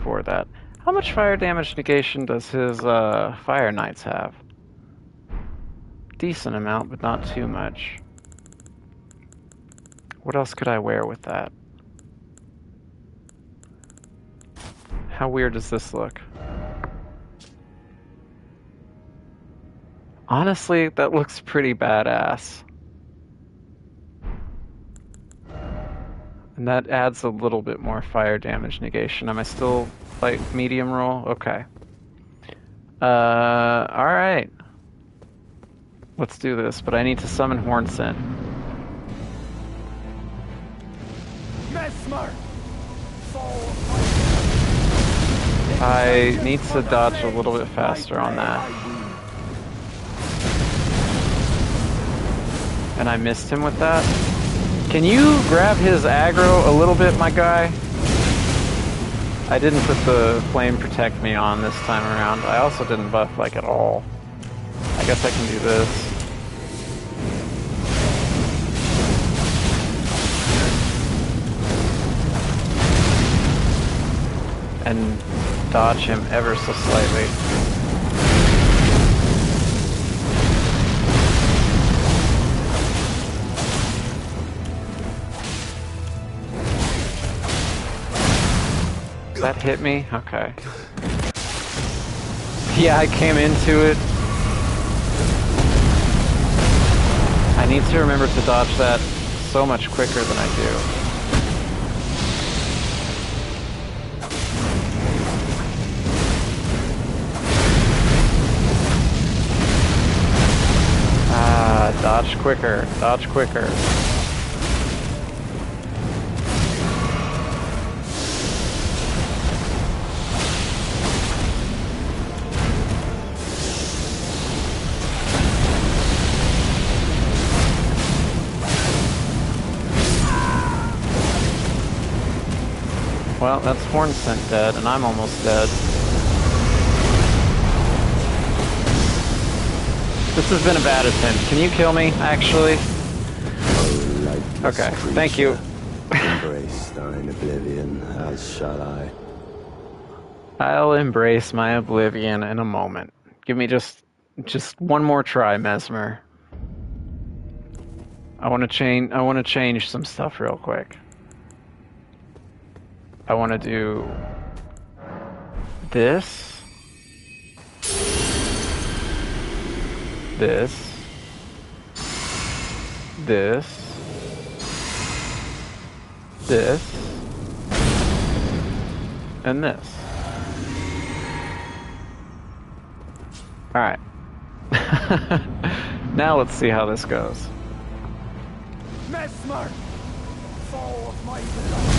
Speaker 1: for that? How much fire damage negation does his, Fire Knights have? Decent amount, but not too much. What else could I wear with that? How weird does this look? Honestly, that looks pretty badass. And that adds a little bit more fire damage negation. Am I still, like, medium roll? Okay. Alright. Let's do this, but I need to summon Hornsent. I need to dodge a little bit faster on that. And I missed him with that. Can you grab his aggro a little bit, my guy? I didn't put the flame protect me on this time around. I also didn't buff like at all. I guess I can do this. And dodge him ever so slightly. That hit me? Okay. Yeah, I came into it. I need to remember to dodge that so much quicker than I do. Dodge quicker, dodge quicker. Well, that's Hornsent dead, and I'm almost dead. This has been a bad attempt. Can you kill me, actually? Okay, thank you.
Speaker 5: Embrace thine oblivion, as shall I.
Speaker 1: I'll embrace my oblivion in a moment. Give me just one more try, Mesmer. I want to change some stuff real quick. I want to do this. This, and this. Alright. Now let's see how this goes.
Speaker 4: Mesmer! Fall of my beloved!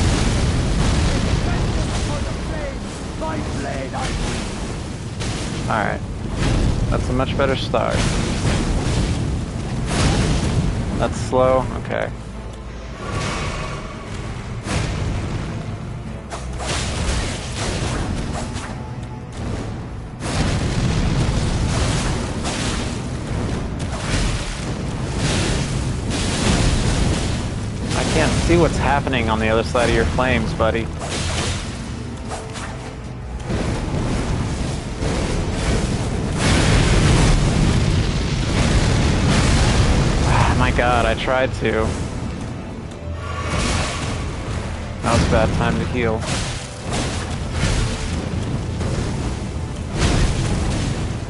Speaker 4: Vengeance for the flames! Thy blade I wield!
Speaker 1: Alright. That's a much better start. That's slow? Okay. I can't see what's happening on the other side of your flames, buddy. My god, I tried to. That was a bad time to heal.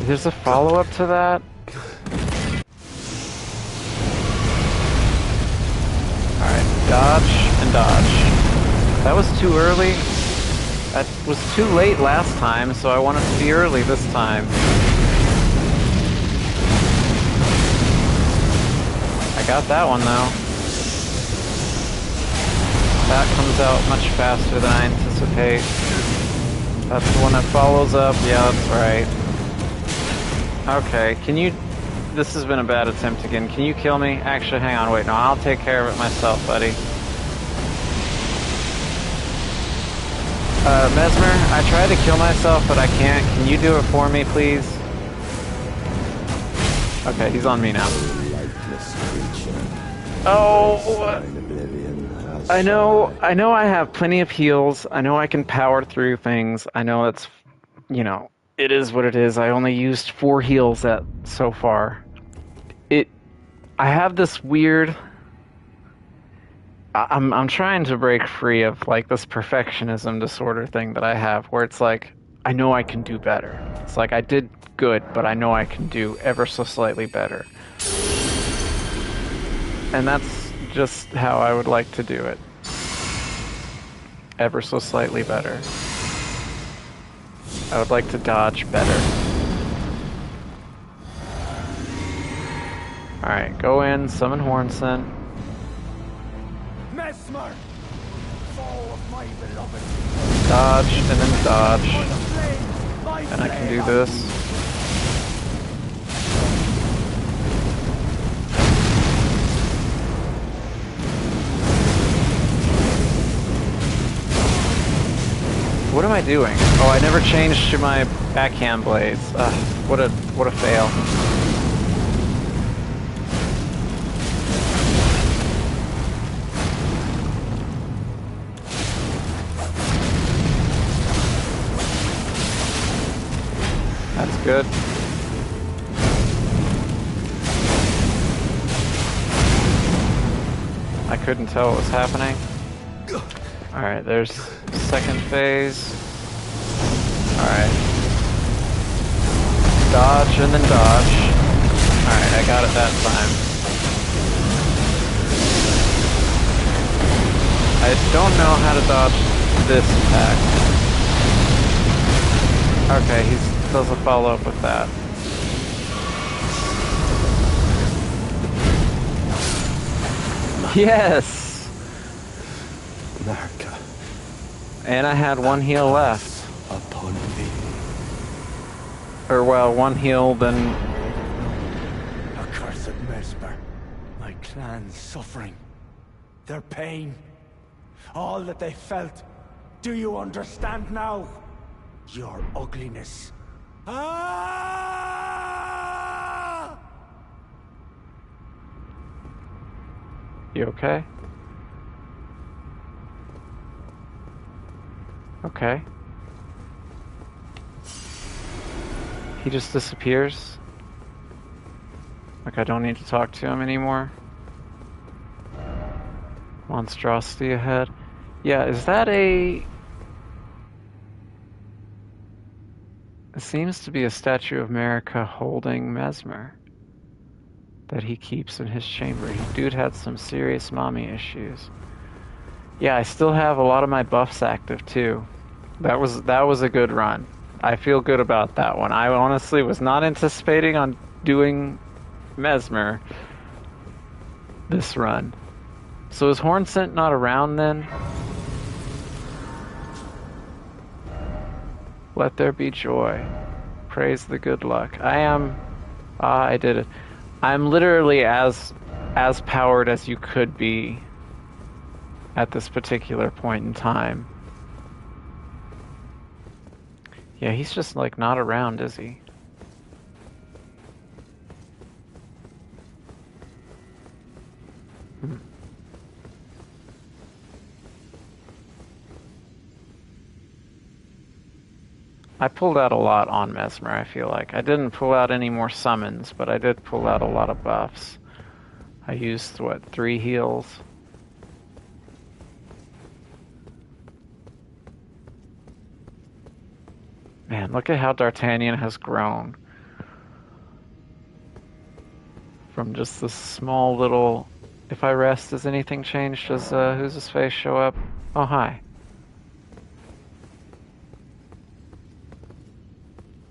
Speaker 1: There's a follow-up to that? Alright, dodge and dodge. That was too early. That was too late last time, so I want it to be early this time. I got that one though. That comes out much faster than I anticipate. That's the one that follows up. Yeah, that's right. Okay, can you... This has been a bad attempt again. Can you kill me? Actually, hang on, wait, no, I'll take care of it myself, buddy. Mesmer, I tried to kill myself, but I can't. Can you do it for me, please? Okay, he's on me now. Oh, I know I have plenty of heals. I know I can power through things. I know it's, you know, it is what it is. I only used 4 heals so far. I have this weird... I'm trying to break free of, like, this perfectionism disorder thing that I have, where it's like, I know I can do better. It's like, I did good, but I know I can do ever so slightly better. And that's just how I would like to do it. Ever so slightly better. I would like to dodge better. Alright, go in, summon Hornsent.
Speaker 4: Mesmer! Fall of my beloved!
Speaker 1: Dodge, and then dodge. And I can do this. What am I doing? Oh, I never changed to my backhand blades. What a fail. good. I couldn't tell what was happening. Alright, there's second phase. Alright. Dodge and then dodge. Alright, I got it that time. I don't know how to dodge this attack. Okay, he does a follow-up with that. Yes!
Speaker 5: America.
Speaker 1: And I had one heal left.
Speaker 5: Upon thee.
Speaker 1: Or, well, one heal, then...
Speaker 4: Accursed Mesmer. My clan's suffering. Their pain. All that they felt. Do you understand now? Your ugliness. Ah!
Speaker 1: You okay? Okay. He just disappears. Like I don't need to talk to him anymore. Monstrosity ahead. Yeah, is that a... It seems to be a statue of America holding Mesmer that he keeps in his chamber. Dude had some serious mommy issues. Yeah, I still have a lot of my buffs active too. That was a good run. I feel good about that one. I honestly was not anticipating on doing Mesmer this run. So is Hornsent not around then? Let there be joy. Praise the good luck. I am... I did it. I'm literally as powered as you could be at this particular point in time. Yeah, he's just like not around, is he? I pulled out a lot on Mesmer, I feel like. I didn't pull out any more summons, but I did pull out a lot of buffs. I used, what, 3 heals? Man, look at how D'Artagnan has grown. From just this small little... If I rest, does anything change? Does, who's his face show up? Oh, hi.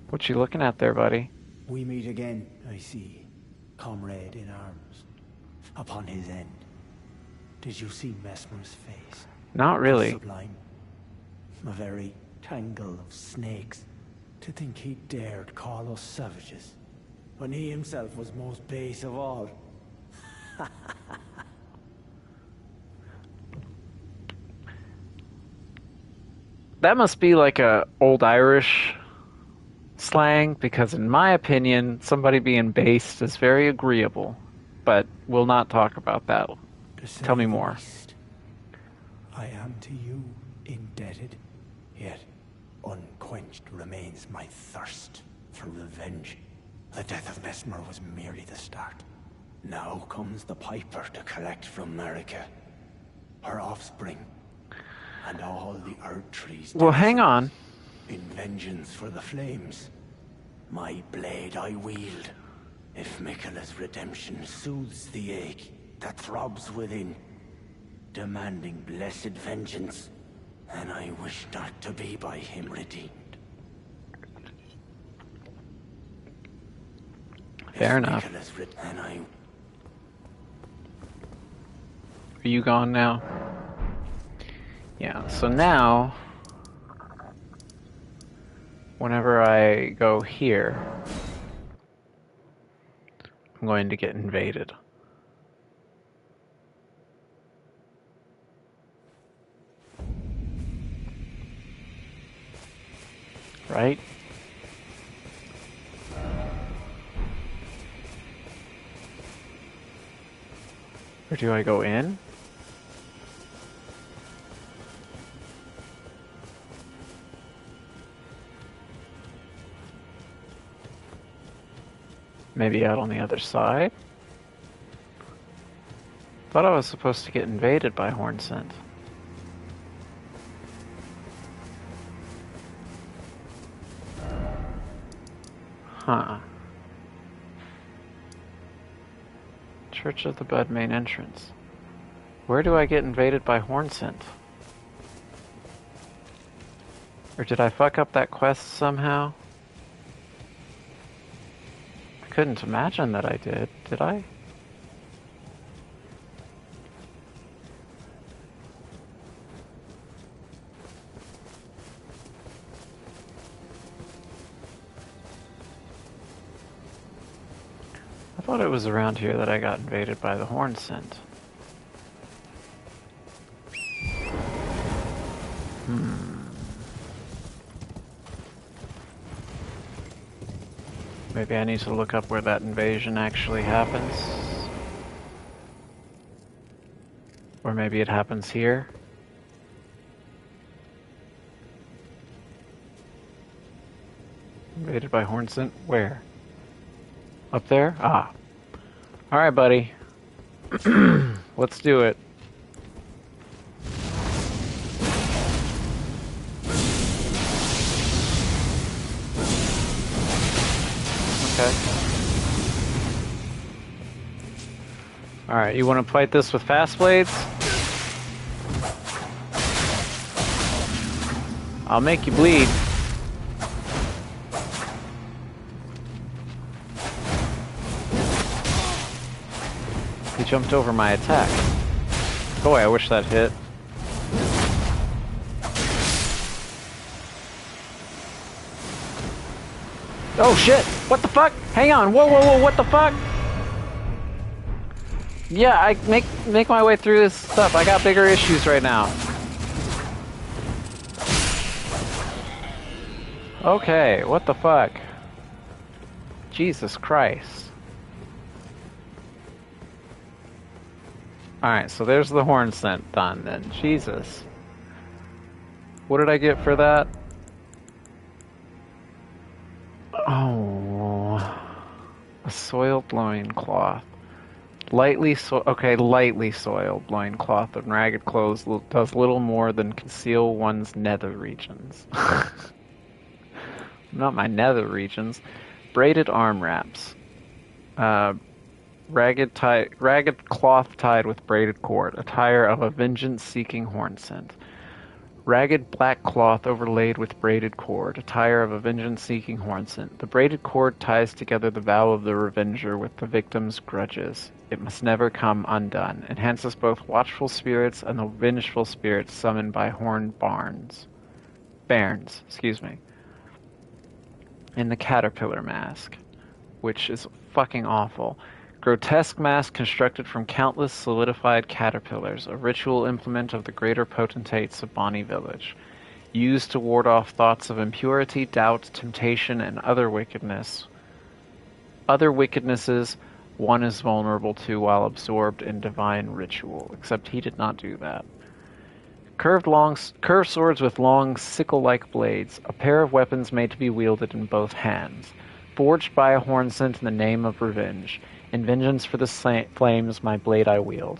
Speaker 1: What you looking at there, buddy?
Speaker 4: We meet again, I see. Comrade in arms. Upon his end. Did you see Mesmer's face?
Speaker 1: Not really.
Speaker 4: Sublime. A very tangle of snakes. To think he dared call us savages. When he himself was most base of all.
Speaker 1: That must be like a old Irish slang, because in my opinion, somebody being based is very agreeable. But we'll not talk about that. Tell me more.
Speaker 4: I am to you indebted, yet unquenched remains my thirst for revenge. The death of Mesmer was merely the start. Now comes the piper to collect from America, her offspring, and all the earth trees.
Speaker 1: Well, hang on.
Speaker 4: In vengeance for the flames, my blade I wield. If Miquella's redemption soothes the ache that throbs within, demanding blessed vengeance, then I wish not to be by him redeemed.
Speaker 1: Fair enough. Are you gone now? Yeah, so now, whenever I go here, I'm going to get invaded. Right? Or do I go in? Maybe out on the other side? Thought I was supposed to get invaded by Hornsent. Huh. Church of the Bud main entrance. Where do I get invaded by Hornsent? Or did I fuck up that quest somehow? I couldn't imagine that I did I? I thought it was around here that I got invaded by the Hornsent. Maybe I need to look up where that invasion actually happens. Or maybe it happens here. Invaded by Hornsent? Where? Up there? Ah. Alright, buddy. Let's do it. Okay. Alright, you want to fight this with fast blades? I'll make you bleed. He jumped over my attack. Boy, I wish that hit. Oh shit! What the fuck? Hang on! Whoa, whoa, whoa! What the fuck? Yeah, I make my way through this stuff. I got bigger issues right now. Okay, what the fuck? Jesus Christ. Alright, so there's the Hornsent done then. Jesus. What did I get for that? Oh. A soiled loincloth. Lightly soiled loincloth and ragged clothes does little more than conceal one's nether regions. Not my nether regions. Braided arm wraps. Ragged cloth tied with braided cord. Attire of a vengeance-seeking Hornsent. Ragged black cloth overlaid with braided cord. Attire of a vengeance-seeking Hornsent. The braided cord ties together the vow of the revenger with the victim's grudges. It must never come undone. Enhances both watchful spirits and the vengeful spirits summoned by horned bairns, excuse me. And the caterpillar mask, which is fucking awful. Grotesque mask constructed from countless solidified caterpillars, a ritual implement of the greater potentates of Bonny Village. Used to ward off thoughts of impurity, doubt, temptation, and other wickedness. Other wickednesses one is vulnerable to while absorbed in divine ritual, except he did not do that. Curved swords with long sickle-like blades, a pair of weapons made to be wielded in both hands. Forged by a Hornsent in the name of revenge. In vengeance for the flames, my blade I wield.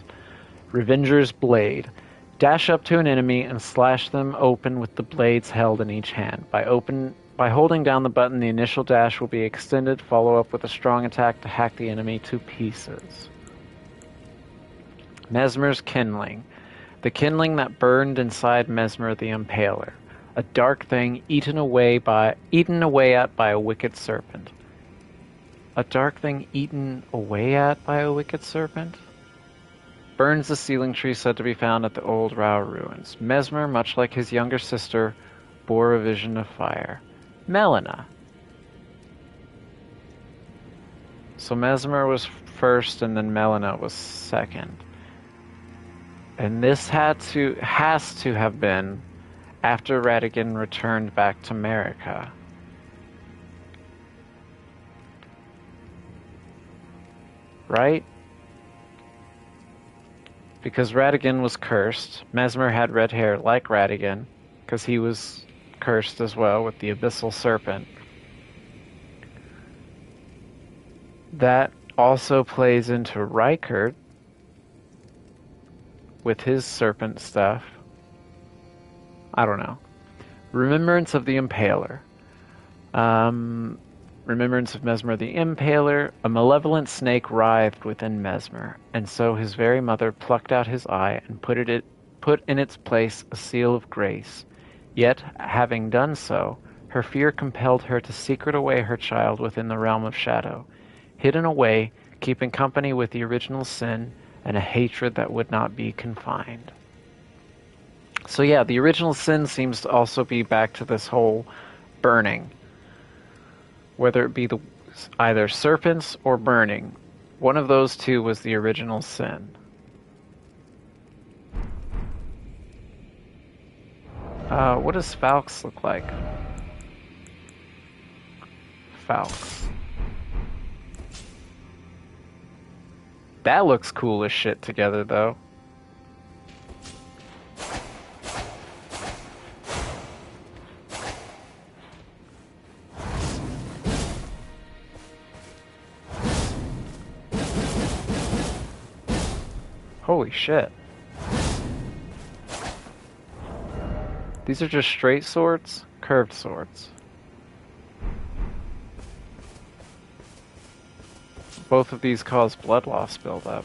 Speaker 1: Revenger's Blade. Dash up to an enemy and slash them open with the blades held in each hand. By holding down the button, the initial dash will be extended. Follow up with a strong attack to hack the enemy to pieces. Mesmer's Kindling. The kindling that burned inside Mesmer the Impaler. A dark thing eaten away at by a wicked serpent. A dark thing eaten away at by a wicked serpent? Burns the ceiling tree said to be found at the old Rao ruins. Mesmer, much like his younger sister, bore a vision of fire. Melina. So Mesmer was first and then Melina was second. And this has to have been after Ratigan returned back to America. Right? Because Ratigan was cursed. Mesmer had red hair like Ratigan, because he was cursed as well with the Abyssal Serpent. that also plays into Rykert with his serpent stuff. I don't know. Remembrance of the Impaler. Remembrance of Mesmer the Impaler. A malevolent snake writhed within Mesmer, and so his very mother plucked out his eye and put in its place a seal of grace. Yet, having done so, her fear compelled her to secret away her child within the realm of shadow, hidden away, keeping company with the original sin and a hatred that would not be confined. So yeah, the original sin seems to also be back to this whole burning. Whether it be either serpents or burning, one of those two was the original sin. What does Falx look like? Falx. That looks cool as shit together, though. Holy shit. These are just straight swords? Curved swords. Both of these cause blood loss buildup.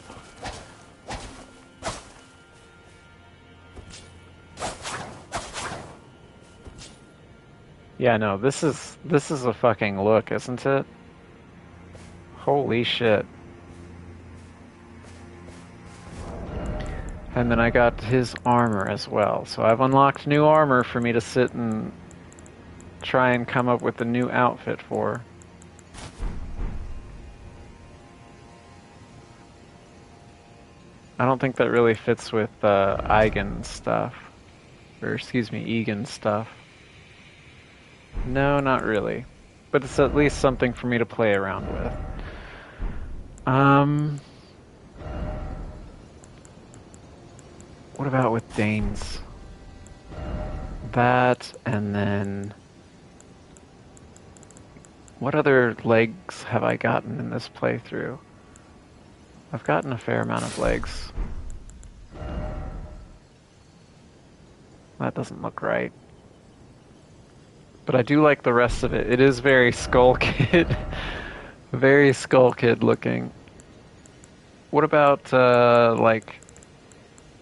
Speaker 1: Yeah, no, this is a fucking look, isn't it? Holy shit. And then I got his armor as well. So I've unlocked new armor for me to sit and try and come up with a new outfit for. I don't think that really fits with Egan's stuff. Or excuse me, Egan's stuff. No, not really. But it's at least something for me to play around with. What about with Dane's? That, and then... What other legs have I gotten in this playthrough? I've gotten a fair amount of legs. That doesn't look right. But I do like the rest of it. It is very Skull Kid. Very Skull Kid looking. What about, like...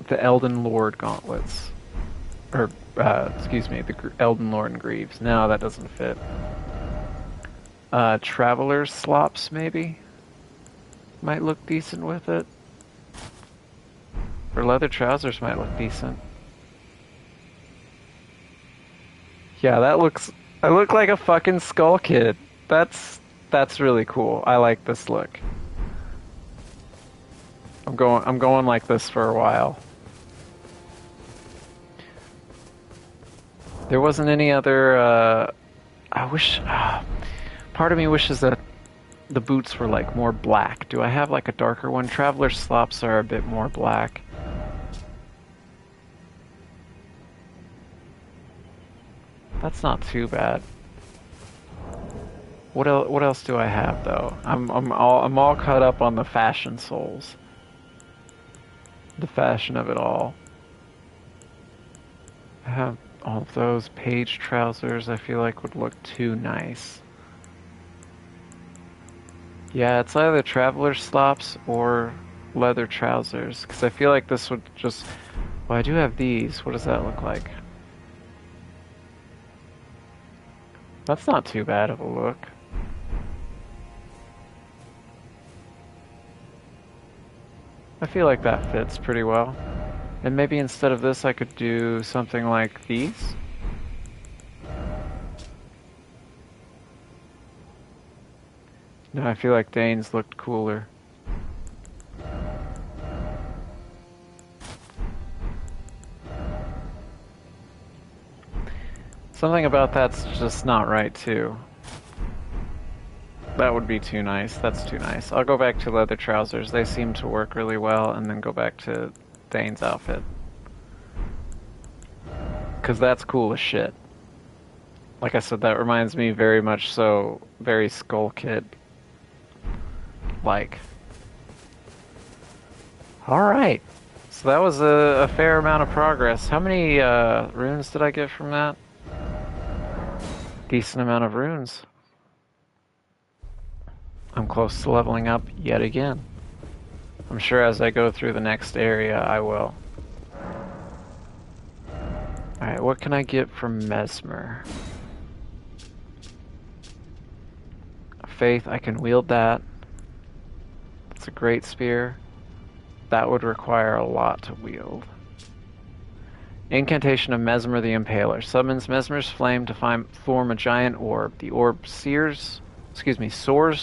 Speaker 1: the Elden Lord gauntlets? Or, excuse me, the Elden Lord and Greaves. No, that doesn't fit. Traveler's slops, maybe? Might look decent with it. Or leather trousers might look decent. Yeah, that looks... I look like a fucking Skull Kid. That's really cool. I like this look. I'm going like this for a while. There wasn't any other, I wish, part of me wishes that the boots were like more black. Do I have like a darker one? Traveler's slops are a bit more black. That's not too bad. What else do I have though? I'm all caught up on the fashion soles. The fashion of it all. I have all of those page trousers. I feel like would look too nice. Yeah, it's either traveler slops or leather trousers, because I feel like this would just... Well, I do have these. What does that look like? That's not too bad of a look. I feel like that fits pretty well. And maybe instead of this I could do something like these? No, I feel like Dane's looked cooler. Something about that's just not right too. That would be too nice. That's too nice. I'll go back to leather trousers. They seem to work really well, and then go back to Dane's outfit. Because that's cool as shit. Like I said, that reminds me very much so, very Skull Kid. like. Alright. So that was a fair amount of progress. How many runes did I get from that? Decent amount of runes. I'm close to leveling up yet again. I'm sure as I go through the next area, I will. Alright, what can I get from Mesmer? Faith, I can wield that. It's a great spear. That would require a lot to wield. Incantation of Mesmer the Impaler. Summons Mesmer's flame to form a giant orb. The orb soars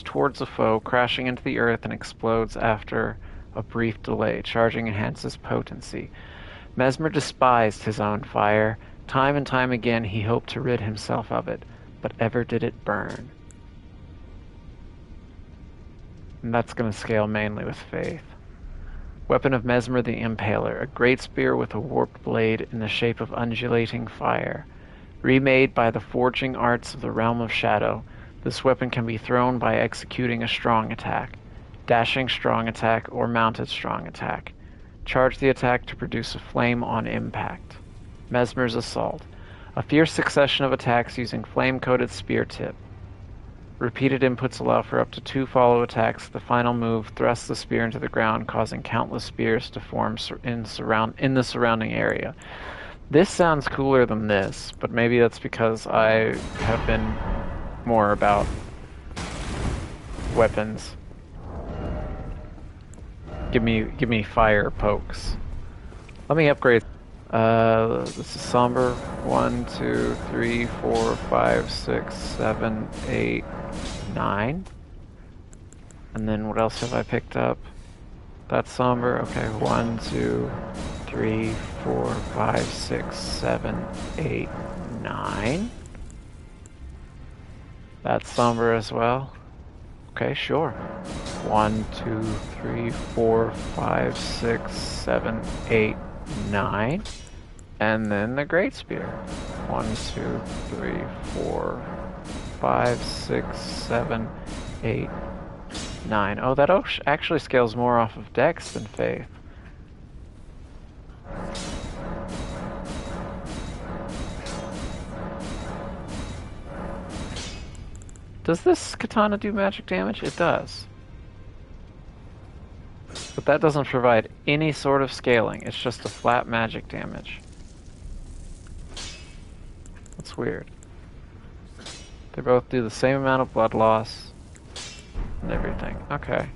Speaker 1: towards a foe, crashing into the earth and explodes after a brief delay. Charging enhances potency. Mesmer despised his own fire. Time and time again he hoped to rid himself of it, but ever did it burn. And that's going to scale mainly with Faith. Weapon of Mesmer the Impaler, a great spear with a warped blade in the shape of undulating fire. Remade by the forging arts of the realm of shadow, this weapon can be thrown by executing a strong attack, dashing strong attack, or mounted strong attack. Charge the attack to produce a flame on impact. Mesmer's Assault, a fierce succession of attacks using flame-coated spear tip. Repeated inputs allow for up to 2 follow attacks. The final move thrusts the spear into the ground, causing countless spears to form in the surrounding area. This sounds cooler than this, but maybe that's because I have been more about weapons. Give me fire pokes. Let me upgrade. This is somber. 1, 2, 3, 4, 5, 6, 7, 8, 9. And then what else have I picked up? That's somber. Okay, 1, 2, 3, 4, 5, 6, 7, 8, 9. That's somber as well. Okay, sure. 1, 2, 3, 4, 5, 6, 7, 8, 9. And then the Great Spear. 1, 2, 3, 4, 5, 6, 7, 8, 9. Oh, that actually scales more off of Dex than Faith. Does this katana do magic damage? It does. But that doesn't provide any sort of scaling. It's just a flat magic damage. That's weird. They both do the same amount of blood loss and everything. Okay.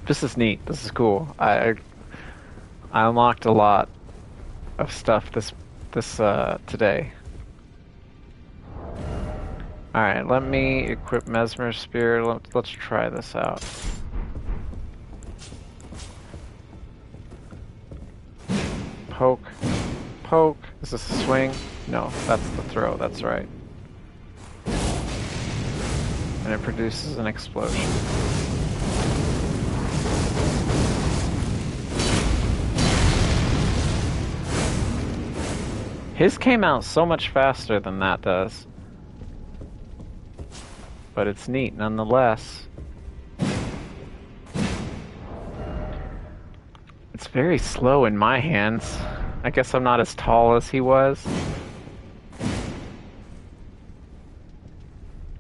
Speaker 1: This is neat. This is cool. I unlocked a lot of stuff this today. Alright, let me equip Mesmer's Spear. Let's try this out. Poke. Poke. Is this a swing? No, that's the throw. That's right. And it produces an explosion. His came out so much faster than that does. But it's neat nonetheless. It's very slow in my hands. I guess I'm not as tall as he was.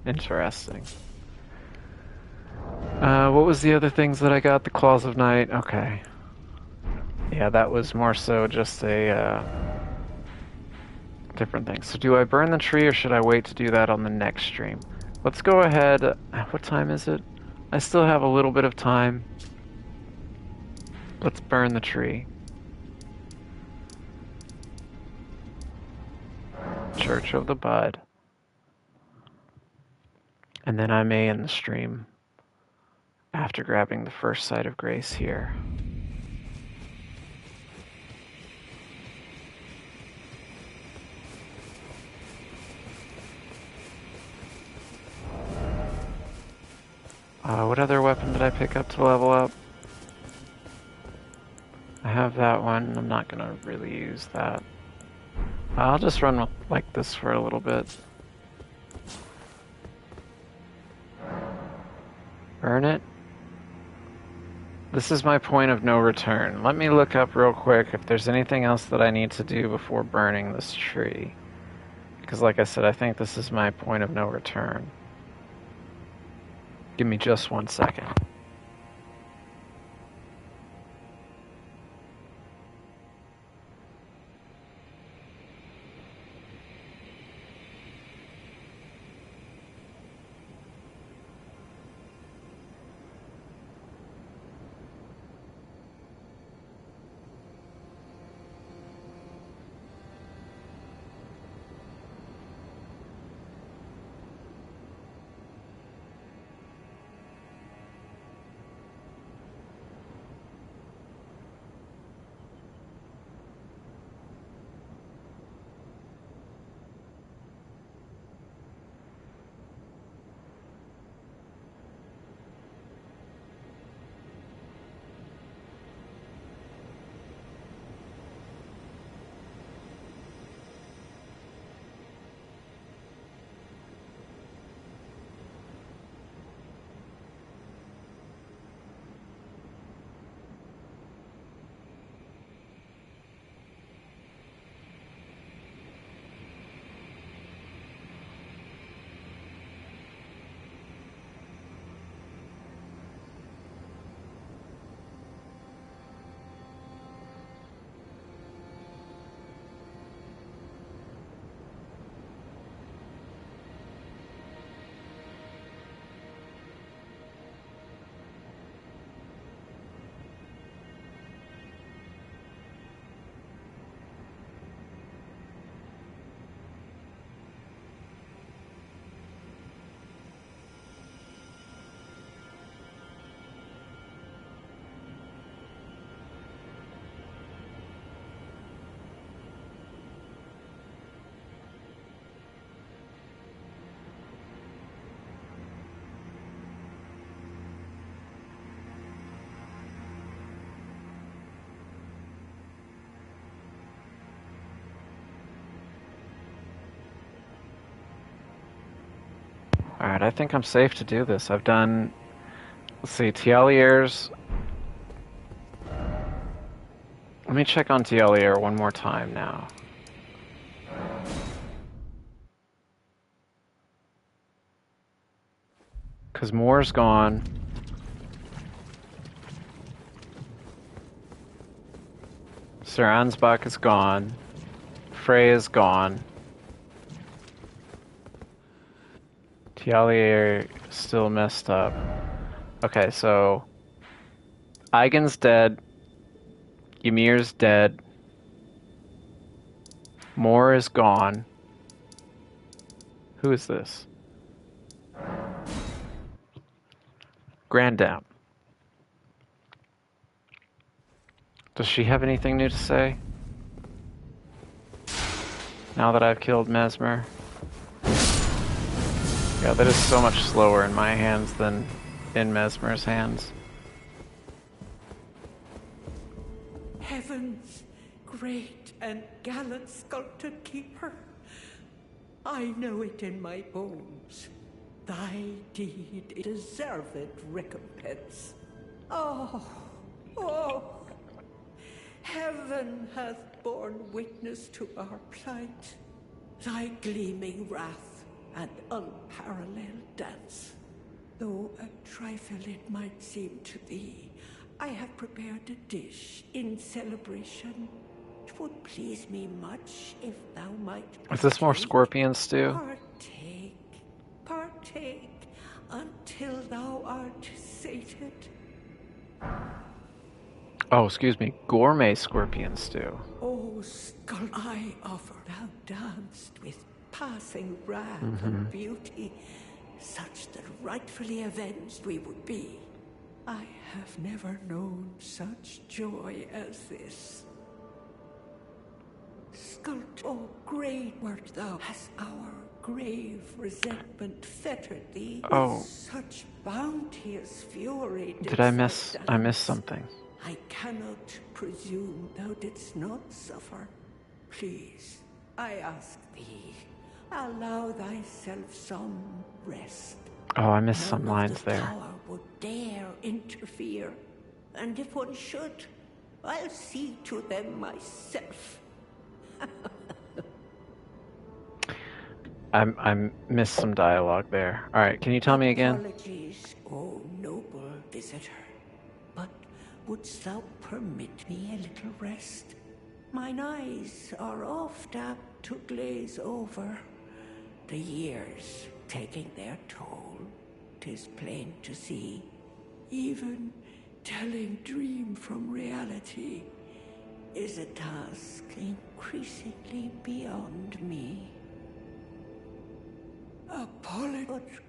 Speaker 1: Interesting. What was the other things that I got? The Claws of Night. Okay. Yeah, that was more so just a different thing. So do I burn the tree or should I wait to do that on the next stream? Let's go ahead. What time is it? I still have a little bit of time. Let's burn the tree. Church of the Bud. And then I may end the stream after grabbing the first Sight of Grace here. What other weapon did I pick up to level up? I have that one. I'm not gonna really use that. I'll just run like this for a little bit. Burn it? This is my point of no return. Let me look up real quick if there's anything else that I need to do before burning this tree. Because like I said, I think this is my point of no return. Give me just 1 second. Alright, I think I'm safe to do this. I've done, let's see, Tialier's. Let me check on Tialier one more time now. Because Moore's gone. Sir Ansbach is gone. Frey is gone. Tialier still messed up. Okay, so Eigen's dead. Ymir's dead. Moore is gone. Who is this? Grandam. Does she have anything new to say? Now that I've killed Mesmer? Yeah, that is so much slower in my hands than in Mesmer's hands.
Speaker 6: Heaven's great and gallant sculptor keeper, I know it in my bones. Thy deed deserved recompense. Oh, heaven hath borne witness to our plight. Thy gleaming wrath and unparalleled dance. Though a trifle it might seem to thee, I have prepared a dish in celebration. It would please me much if thou might
Speaker 1: Is this more
Speaker 6: partake.
Speaker 1: scorpion stew?
Speaker 6: Partake, until thou art sated.
Speaker 1: Oh, excuse me, gourmet scorpion stew.
Speaker 6: Oh, skull, I offer. Thou danced with passing wrath and beauty, such that rightfully avenged we would be. I have never known such joy as this. Sculpt, oh great wert thou, has our grave resentment fettered thee
Speaker 1: Oh.
Speaker 6: with such bounteous fury?
Speaker 1: Did I miss something?
Speaker 6: I cannot presume thou didst not suffer. Please, I ask thee, allow thyself some rest.
Speaker 1: Oh, I missed
Speaker 6: None
Speaker 1: some
Speaker 6: of
Speaker 1: lines
Speaker 6: the
Speaker 1: there.
Speaker 6: tower would dare interfere. And if one should, I'll see to them myself.
Speaker 1: I missed some dialogue there. All right, can you tell me again?
Speaker 6: Apologies, O noble visitor. But wouldst thou permit me a little rest? Mine eyes are oft apt to glaze over. The years taking their toll, 'tis plain to see. Even telling dream from reality is a task increasingly beyond me. Apologies.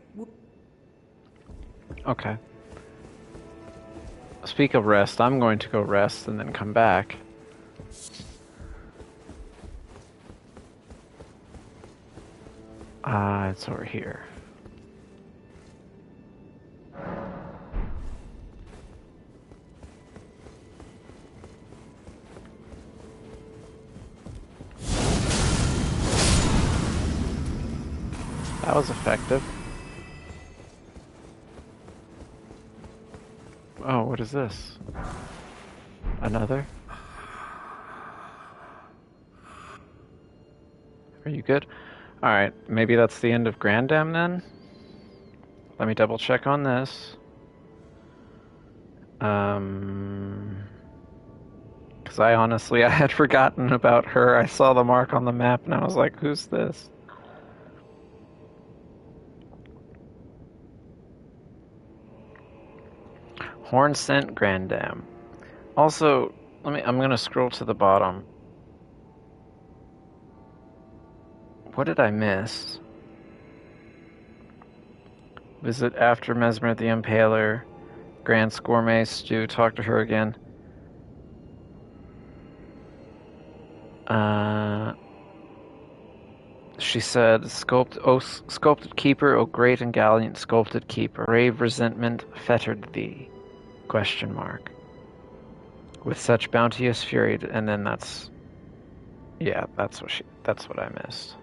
Speaker 1: Okay. Speak of rest, I'm going to go rest and then come back. It's over here. That was effective. Oh, what is this? Another? Are you good? Alright, maybe that's the end of Grandam then? Let me double check on this. Because I honestly, I had forgotten about her. I saw the mark on the map and I was like, who's this? Horn Scent Grandam. Also, I'm gonna scroll to the bottom. What did I miss? Visit after Mesmer the Impaler. Grand Gourmet Stew. Talk to her again. She said, sculpted keeper, O great and gallant sculpted keeper, brave resentment fettered thee? Question mark. With such bounteous fury, and then that's, yeah, that's what I missed.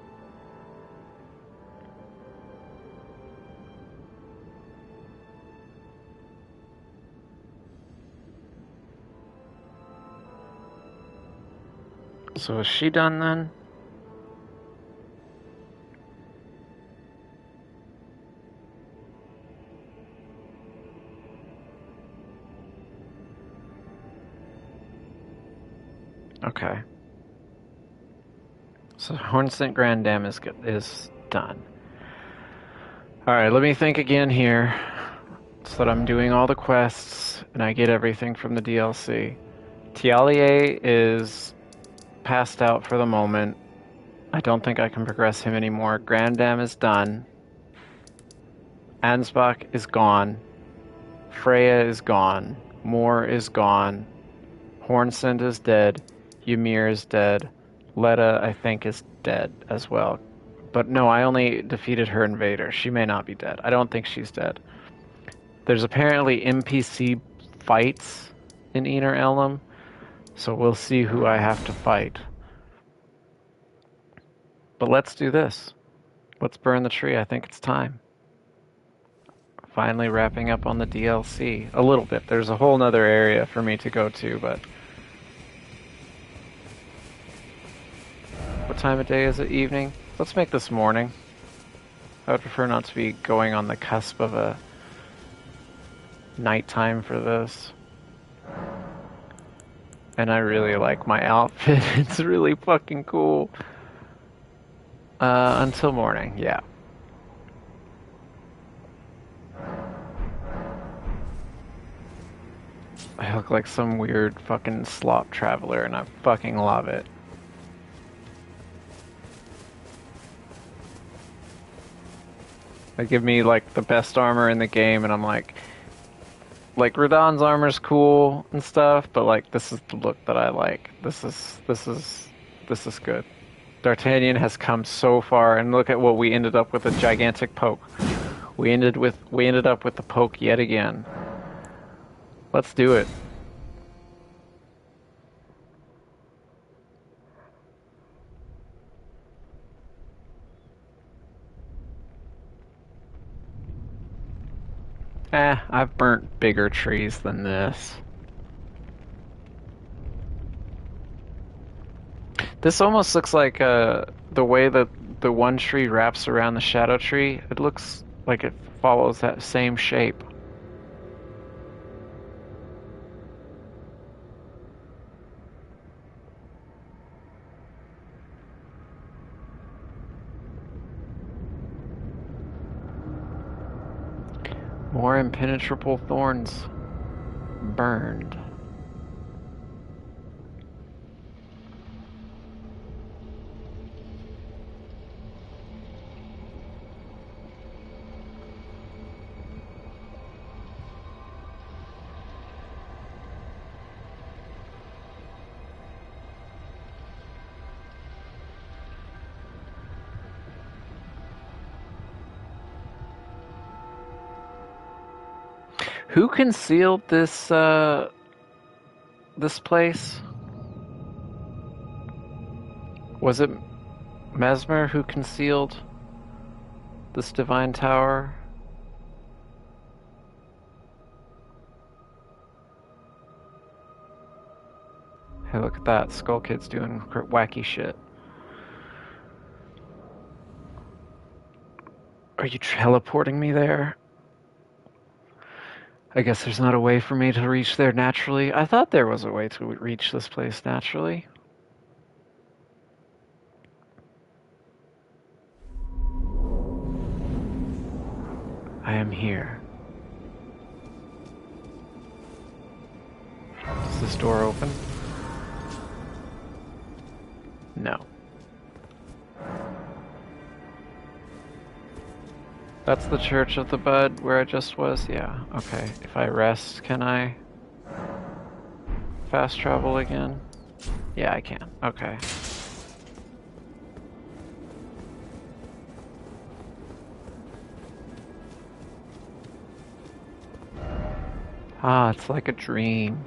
Speaker 1: So is she done then? Okay. So Hornsent Grandam is done. Alright, let me think again here. So that I'm doing all the quests and I get everything from the DLC. Tialier is passed out for the moment. I don't think I can progress him anymore. Grandam is done. Ansbach is gone. Freya is gone. Moore is gone. Hornsent is dead. Ymir is dead. Letta, I think, is dead as well. But no, I only defeated her invader. She may not be dead. I don't think she's dead. There's apparently NPC fights in Enir-Ilim, so we'll see who I have to fight. But let's do this. Let's burn the tree. I think it's time. Finally wrapping up on the DLC. A little bit. There's a whole nother area for me to go to, but... What time of day is it? Evening? Let's make this morning. I would prefer not to be going on the cusp of a nighttime for this. And I really like my outfit. It's really fucking cool. Until morning, yeah. I look like some weird fucking slop traveler and I fucking love it. They give me like the best armor in the game and I'm like Radahn's armor's cool and stuff, but like this is the look that I like. This is good. D'Artagnan has come so far, and look at what we ended up with, a gigantic poke. We ended up with the poke yet again. Let's do it. I've burnt bigger trees than this. This almost looks like the way that the one tree wraps around the shadow tree. It looks like it follows that same shape. More impenetrable thorns burned. Who concealed this this place? Was it Mesmer who concealed this divine tower? Hey, look at that. Skull Kid's doing wacky shit. Are you teleporting me there? I guess there's not a way for me to reach there naturally. I thought there was a way to reach this place naturally. I am here. Does this door open? No. That's the Church of the Bud where I just was? Yeah, okay. If I rest, can I fast travel again? Yeah, I can. Okay. Ah, it's like a dream.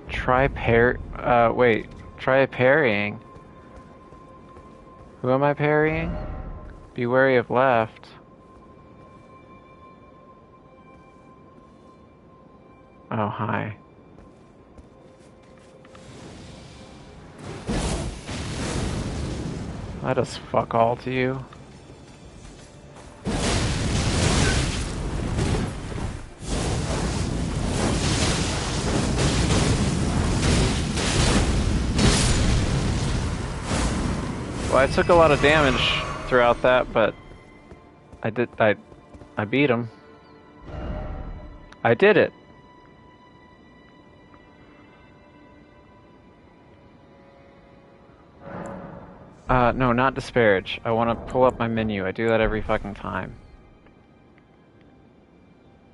Speaker 1: Try parrying. Who am I parrying? Be wary of left. Oh, hi. That does fuck all to you. Well, I took a lot of damage throughout that, but I beat him. I did it. No, not disparage. I want to pull up my menu. I do that every fucking time.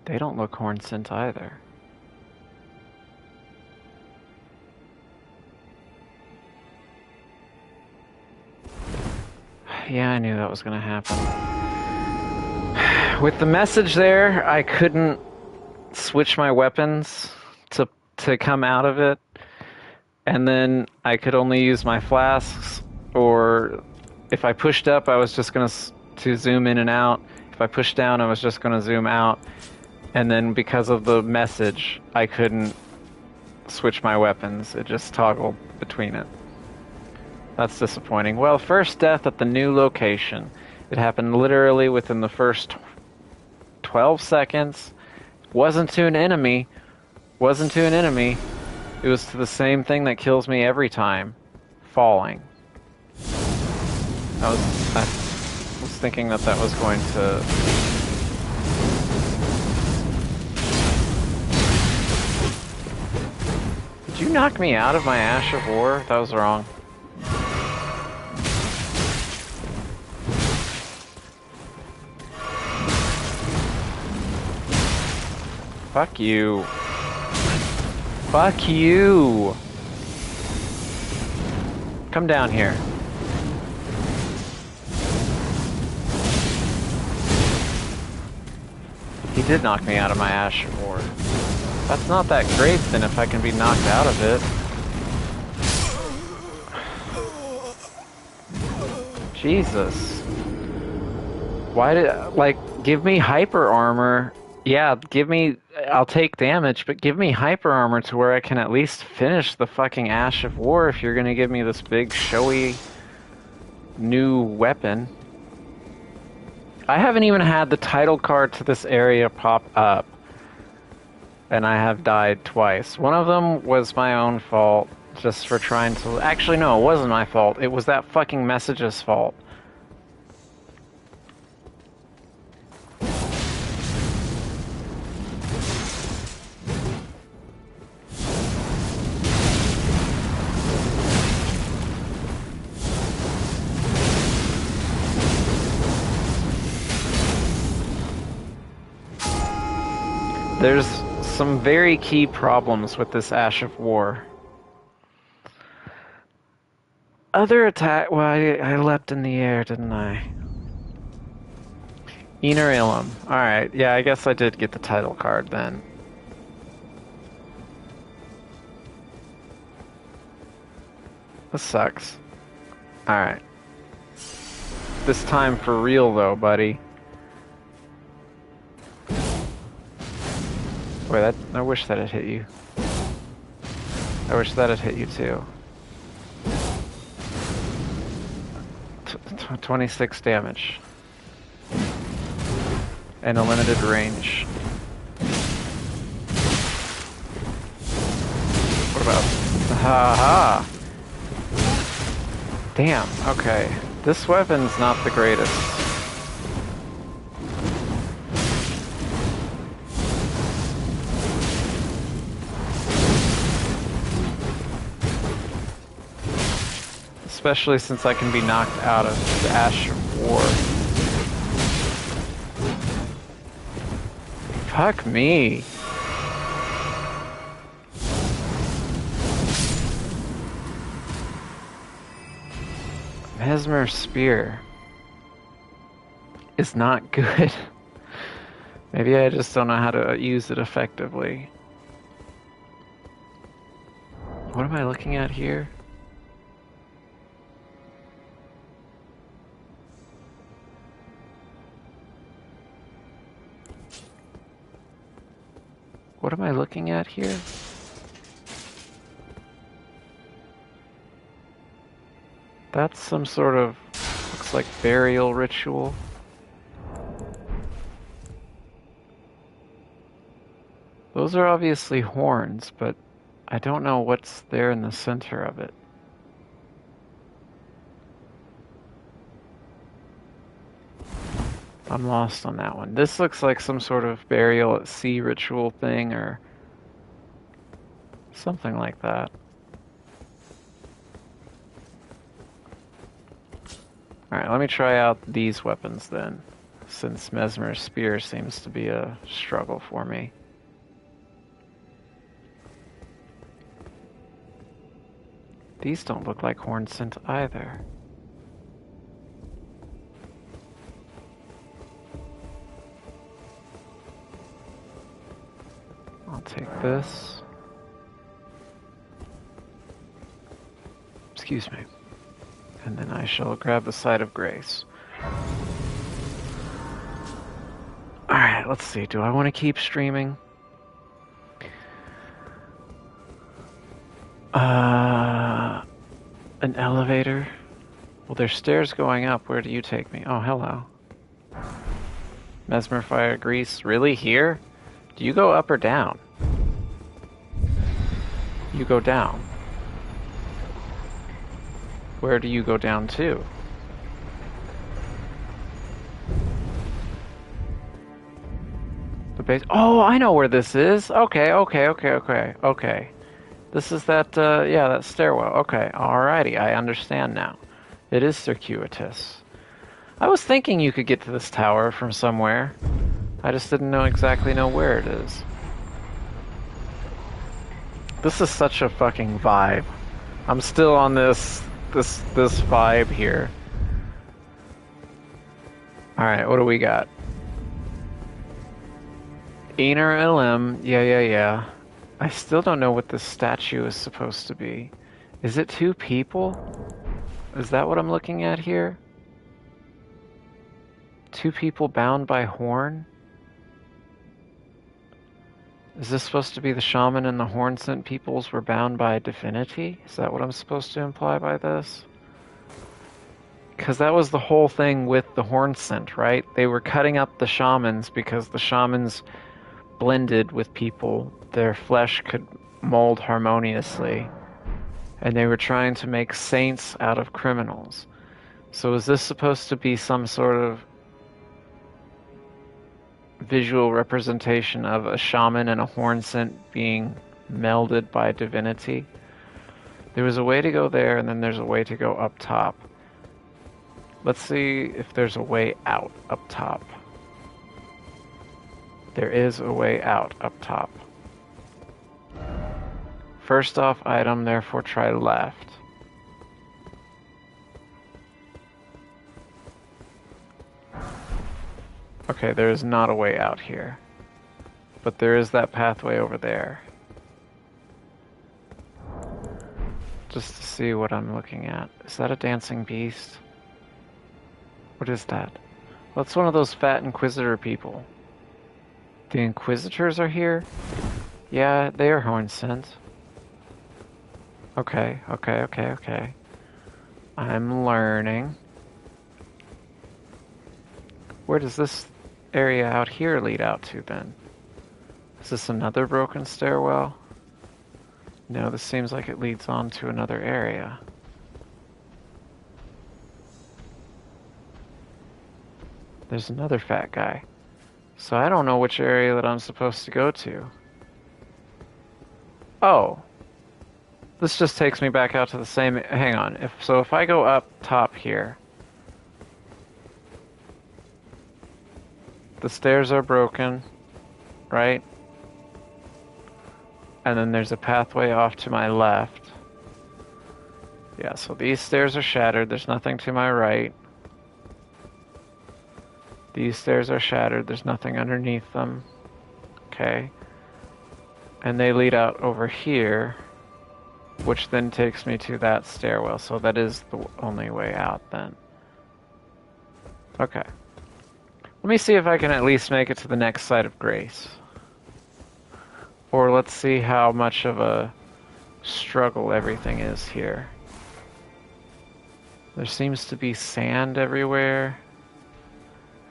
Speaker 1: They don't look horn sent either. Yeah, I knew that was gonna happen. With the message there, I couldn't switch my weapons to come out of it, and then I could only use my flasks, or if I pushed up, I was just gonna to zoom in and out. If I pushed down, I was just gonna zoom out, and then because of the message, I couldn't switch my weapons. It just toggled between it. That's disappointing. Well, first death at the new location. It happened literally within the first 12 seconds. Wasn't to an enemy. Wasn't to an enemy. It was to the same thing that kills me every time. Falling. I was thinking that was going to... Did you knock me out of my Ash of War? That was wrong. Fuck you. Fuck you. Come down here. He did knock me out of my Ash of War. That's not that great then if I can be knocked out of it. Jesus. Why did, like, give me hyper armor. Yeah, I'll take damage, but give me hyper armor to where I can at least finish the fucking Ash of War if you're gonna give me this big, showy, new weapon. I haven't even had the title card to this area pop up, and I have died twice. One of them was my own fault, just for trying to... Actually, no, it wasn't my fault. It was that fucking message's fault. There's some very key problems with this Ash of War. Other attack... Well, I leapt in the air, didn't I? Enir-Ilim. Alright, yeah, I guess I did get the title card then. This sucks. Alright. This time for real though, buddy. Wait, I wish that had hit you. I wish that had hit you too. 26 damage. And a limited range. What about... Haha! Damn, okay. This weapon's not the greatest. Especially since I can be knocked out of the Ash of War. Fuck me. Mesmer Spear is not good. Maybe I just don't know how to use it effectively. What am I looking at here? What am I looking at here? That's some sort of, looks like burial ritual. Those are obviously horns, but I don't know what's there in the center of it. I'm lost on that one. This looks like some sort of burial at sea ritual thing or something like that. Alright, let me try out these weapons then, since Mesmer's Spear seems to be a struggle for me. These don't look like horn scent either. I'll take this. Excuse me. And then I shall grab the Side of Grace. Alright, let's see. Do I want to keep streaming? An elevator? Well, there's stairs going up. Where do you take me? Oh, hello. Mesmer Fire Grease. Really? Here? Do you go up or down? You go down. Where do you go down to? The base. Oh, I know where this is. Okay. This is that, yeah, that stairwell. Okay, alrighty, I understand now. It is circuitous. I was thinking you could get to this tower from somewhere. I just didn't exactly know where it is. This is such a fucking vibe. I'm still on this vibe here. Alright, what do we got? Enir-Ilim, yeah. I still don't know what this statue is supposed to be. Is it two people? Is that what I'm looking at here? 2 people bound by horn? Is this supposed to be the shaman and the horn scent peoples were bound by divinity? Is that what I'm supposed to imply by this? Because that was the whole thing with the horn scent, right? They were cutting up the shamans because the shamans blended with people. Their flesh could mold harmoniously. And they were trying to make saints out of criminals. So is this supposed to be some sort of visual representation of a shaman and a horn scent being melded by divinity? There was a way to go there, and then there's a way to go up top. Let's see if there's a way out up top. There is a way out up top. First off item, therefore try left. Okay, there is not a way out here. But there is that pathway over there. Just to see what I'm looking at. Is that a dancing beast? What is that? Well, it's one of those fat Inquisitor people. The Inquisitors are here? Yeah, they are horn scent. Okay. I'm learning. Where does this area out here lead out to then? Is this another broken stairwell? No, this seems like it leads on to another area. There's another fat guy. So I don't know which area that I'm supposed to go to. Oh. This just takes me back out to the same... Hang on. If I go up top here... The stairs are broken, right? And then there's a pathway off to my left. Yeah, so these stairs are shattered. There's nothing to my right. These stairs are shattered. There's nothing underneath them. Okay. And they lead out over here, which then takes me to that stairwell. So that is the only way out then. Okay. Let me see if I can at least make it to the next site of grace. Or let's see how much of a struggle everything is here. There seems to be sand everywhere.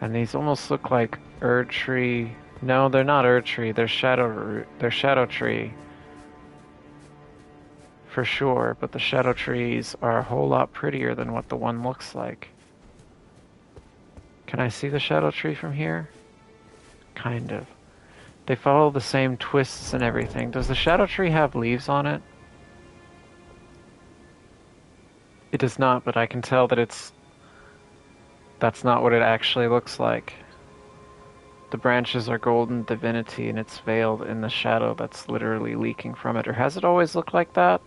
Speaker 1: And these almost look like Erd Tree. No, they're not Erd Tree. They're Shadow Tree. For sure, but the Shadow Trees are a whole lot prettier than what the one looks like. Can I see the Shadow Tree from here? Kind of. They follow the same twists and everything. Does the Shadow Tree have leaves on it? It does not, but I can tell that that's not what it actually looks like. The branches are golden divinity and it's veiled in the shadow that's literally leaking from it. Or has it always looked like that?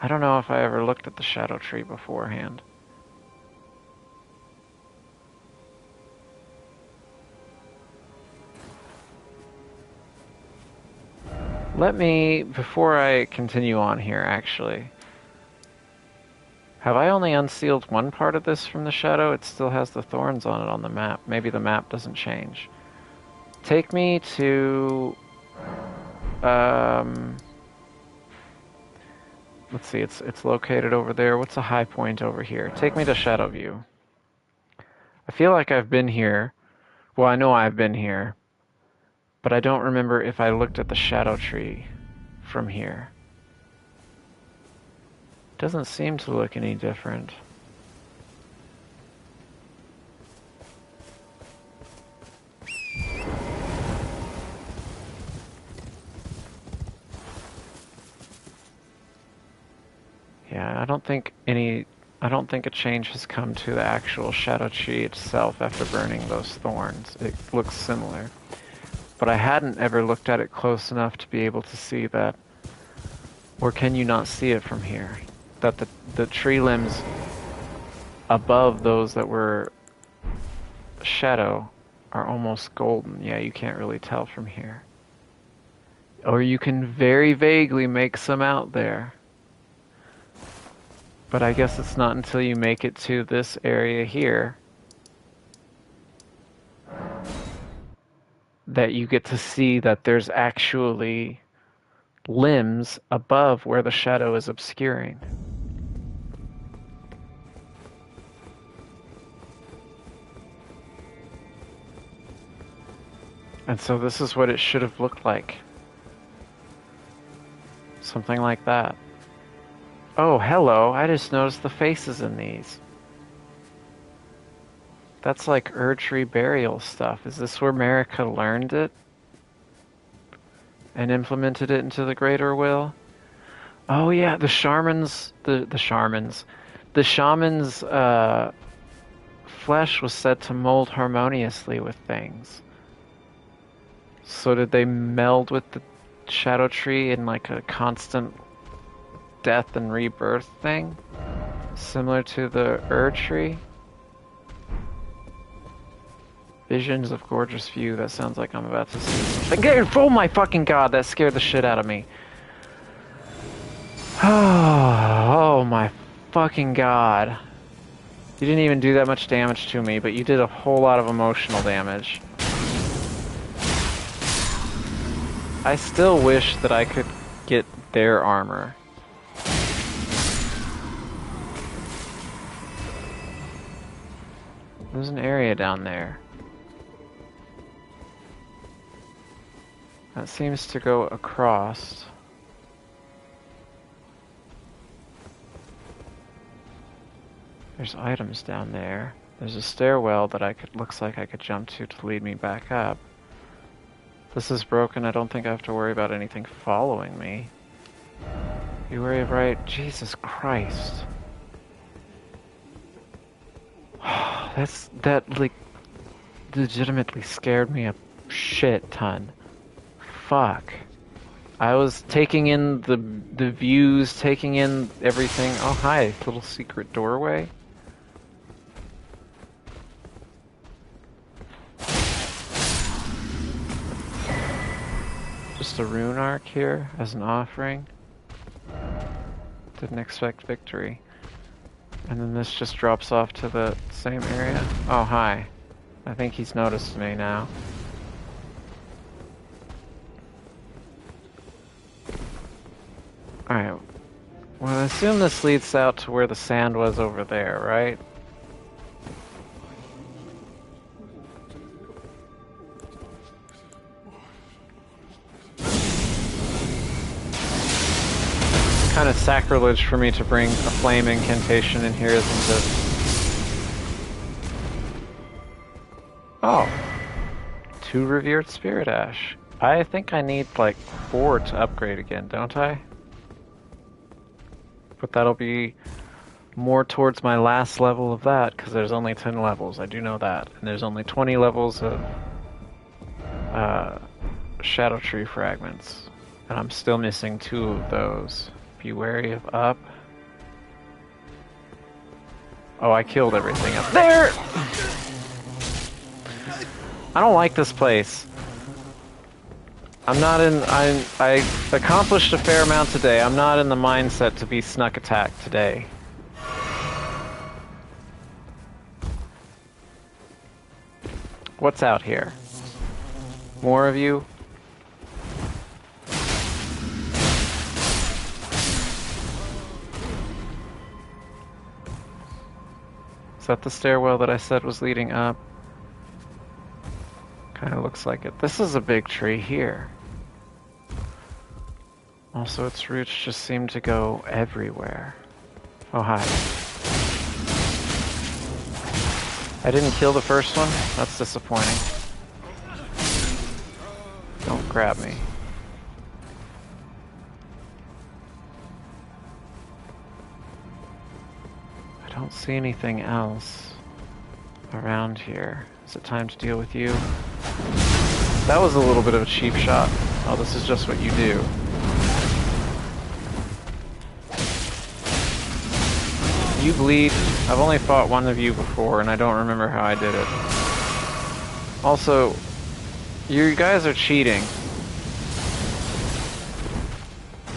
Speaker 1: I don't know if I ever looked at the Shadow Tree beforehand. Let me, before I continue on here, actually, have I only unsealed one part of this from the shadow? It still has the thorns on it on the map. Maybe the map doesn't change. Take me to, let's see, it's located over there. What's a high point over here? Take me to Shadowview. I feel like I've been here. Well, I know I've been here. But I don't remember if I looked at the Shadow Tree from here. It doesn't seem to look any different. Yeah, I don't think a change has come to the actual Shadow Tree itself after burning those thorns. It looks similar. But I hadn't ever looked at it close enough to be able to see that. Or can you not see it from here? That the tree limbs above those that were shadow are almost golden. Yeah, you can't really tell from here. Or you can very vaguely make some out there. But I guess it's not until you make it to this area here that you get to see that there's actually limbs above where the shadow is obscuring. And so this is what it should have looked like. Something like that. Oh, hello, I just noticed the faces in these. That's like Erdtree burial stuff. Is this where Marika learned it? And implemented it into the greater will? Oh yeah, the shaman's flesh was said to mold harmoniously with things. So did they meld with the shadow tree in like a constant death and rebirth thing? Similar to the Erdtree? Visions of gorgeous view. That sounds like I'm about to see something. Oh my fucking god, that scared the shit out of me. Oh my fucking god. You didn't even do that much damage to me, but you did a whole lot of emotional damage. I still wish that I could get their armor. There's an area down there. That seems to go across. There's items down there. There's a stairwell that looks like I could jump to lead me back up. This is broken. I don't think I have to worry about anything following me. You worry, right? Jesus Christ. That like legitimately scared me a shit ton. Fuck. I was taking in the views, taking in everything. Oh hi, little secret doorway. Just a rune arc here as an offering. Didn't expect victory. And then this just drops off to the same area. Oh hi. I think he's noticed me now. Alright. Well, I assume this leads out to where the sand was over there, right? It's kind of sacrilege for me to bring a flame incantation in here, isn't it? Oh. 2 revered spirit ash. I think I need like 4 to upgrade again, don't I? But that'll be more towards my last level of that, because there's only 10 levels, I do know that. And there's only 20 levels of Shadow Tree fragments. And I'm still missing 2 of those. Be wary of up. Oh, I killed everything up there! I don't like this place. I accomplished a fair amount today. I'm not in the mindset to be snuck attacked today. What's out here? More of you? Is that the stairwell that I said was leading up? Kind of looks like it. This is a big tree here. Also, its roots just seem to go everywhere. Oh, hi. I didn't kill the first one? That's disappointing. Don't grab me. I don't see anything else around here. Is it time to deal with you? That was a little bit of a cheap shot. Oh, this is just what you do. You bleed. I've only fought one of you before, and I don't remember how I did it. Also, you guys are cheating.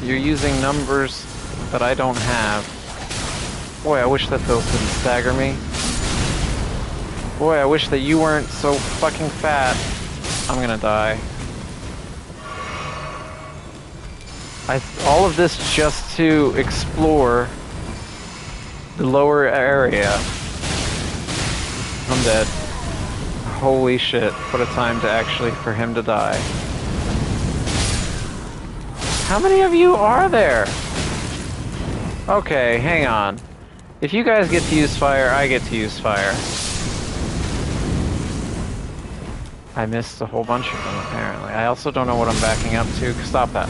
Speaker 1: You're using numbers that I don't have. Boy, I wish that those didn't stagger me. Boy, I wish that you weren't so fucking fat. I'm gonna die. All of this just to explore the lower area. I'm dead. Holy shit, what a time to actually for him to die. How many of you are there? Okay, hang on. If you guys get to use fire, I get to use fire. I missed a whole bunch of them, apparently. I also don't know what I'm backing up to. Stop that.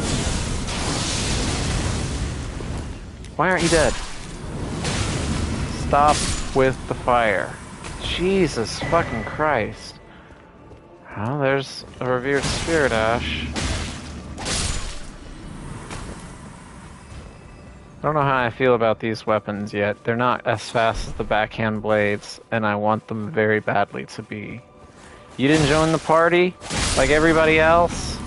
Speaker 1: Why aren't you dead? Stop with the fire. Jesus fucking Christ. Oh, there's a revered spirit ash. I don't know how I feel about these weapons yet. They're not as fast as the backhand blades, and I want them very badly to be. You didn't join the party like everybody else?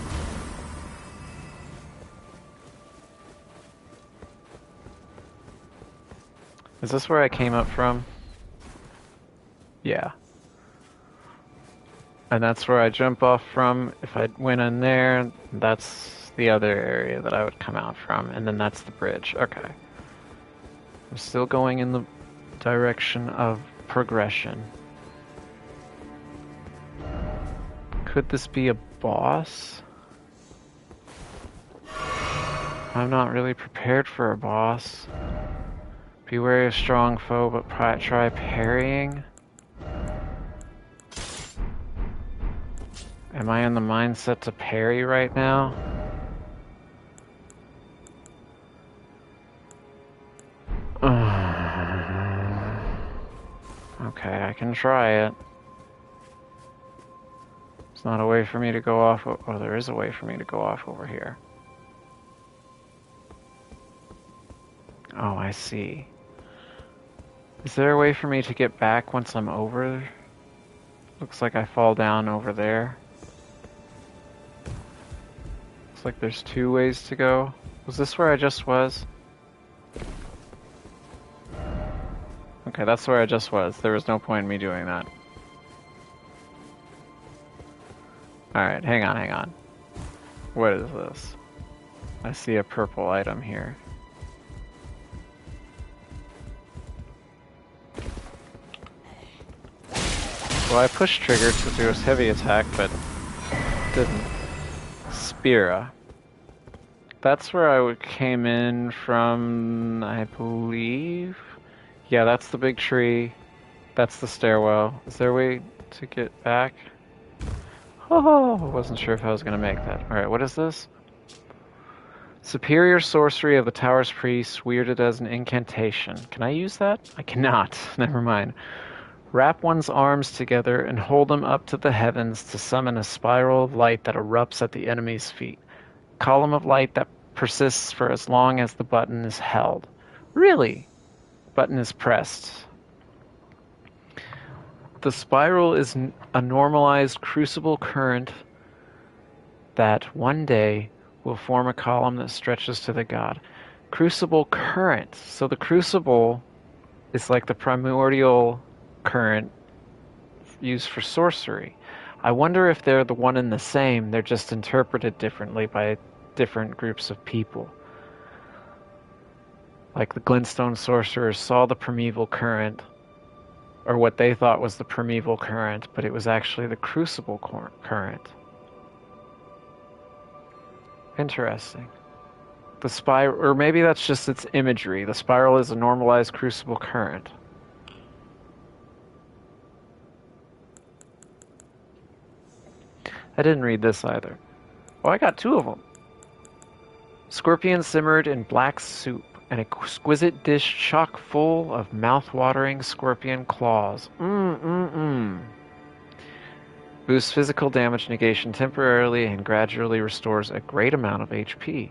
Speaker 1: Is this where I came up from? Yeah. And that's where I jump off from. If I went in there, that's the other area that I would come out from, and then that's the bridge. Okay. I'm still going in the direction of progression. Could this be a boss? I'm not really prepared for a boss. Be wary of strong foe, but try parrying. Am I in the mindset to parry right now? Okay, I can try it. There's not a way for me to go off. Oh, there is a way for me to go off over here. Oh, I see. Is there a way for me to get back once I'm over? Looks like I fall down over there. Looks like there's two ways to go. Was this where I just was? Okay, that's where I just was. There was no point in me doing that. Alright, hang on. What is this? I see a purple item here. Well, I pushed trigger to do a heavy attack, but didn't. Spira. That's where I came in from, I believe. Yeah, that's the big tree. That's the stairwell. Is there a way to get back? Oh, I wasn't sure if I was going to make that. Alright, what is this? Superior sorcery of the tower's priests, weirded as an incantation. Can I use that? I cannot. Never mind. Wrap one's arms together and hold them up to the heavens to summon a spiral of light that erupts at the enemy's feet. Column of light that persists for as long as the button is held. Really? Button is pressed. The spiral is a normalized crucible current that one day will form a column that stretches to the god. Crucible current. So the crucible is like the primordial current used for sorcery. I wonder if they're the one and the same, they're just interpreted differently by different groups of people. Like the glintstone sorcerers saw the primeval current, or what they thought was the primeval current, but it was actually the crucible current. Interesting. The spiral, or maybe that's just its imagery. The spiral is a normalized crucible current. I didn't read this either. Oh, I got two of them. Scorpion simmered in black soup, an exquisite dish chock full of mouth-watering scorpion claws. Boosts physical damage negation temporarily and gradually restores a great amount of HP.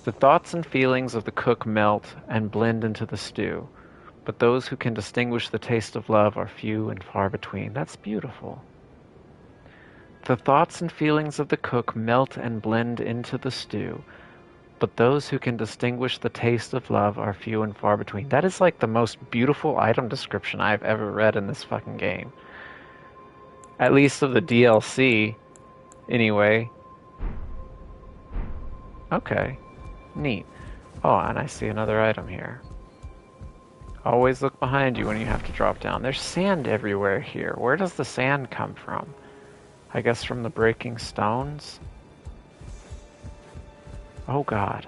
Speaker 1: The thoughts and feelings of the cook melt and blend into the stew, but those who can distinguish the taste of love are few and far between. That's beautiful. The thoughts and feelings of the cook melt and blend into the stew, but those who can distinguish the taste of love are few and far between. That is like the most beautiful item description I've ever read in this fucking game. At least of the DLC. anyway. Okay. Neat. Oh, and I see another item here. Always look behind you when you have to drop down. There's sand everywhere here. Where does the sand come from? I guess from the breaking stones? Oh god.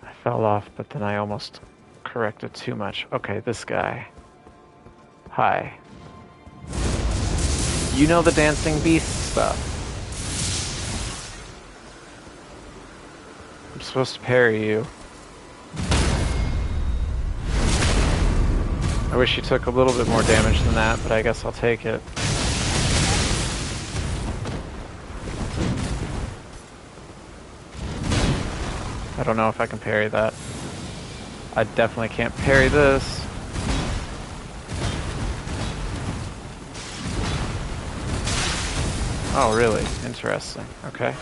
Speaker 1: I fell off, but then I almost corrected too much. Okay, this guy. Hi. You know the dancing beast stuff. I'm supposed to parry you. I wish you took a little bit more damage than that, but I guess I'll take it. I don't know if I can parry that. I definitely can't parry this. Oh, really? Interesting. Okay.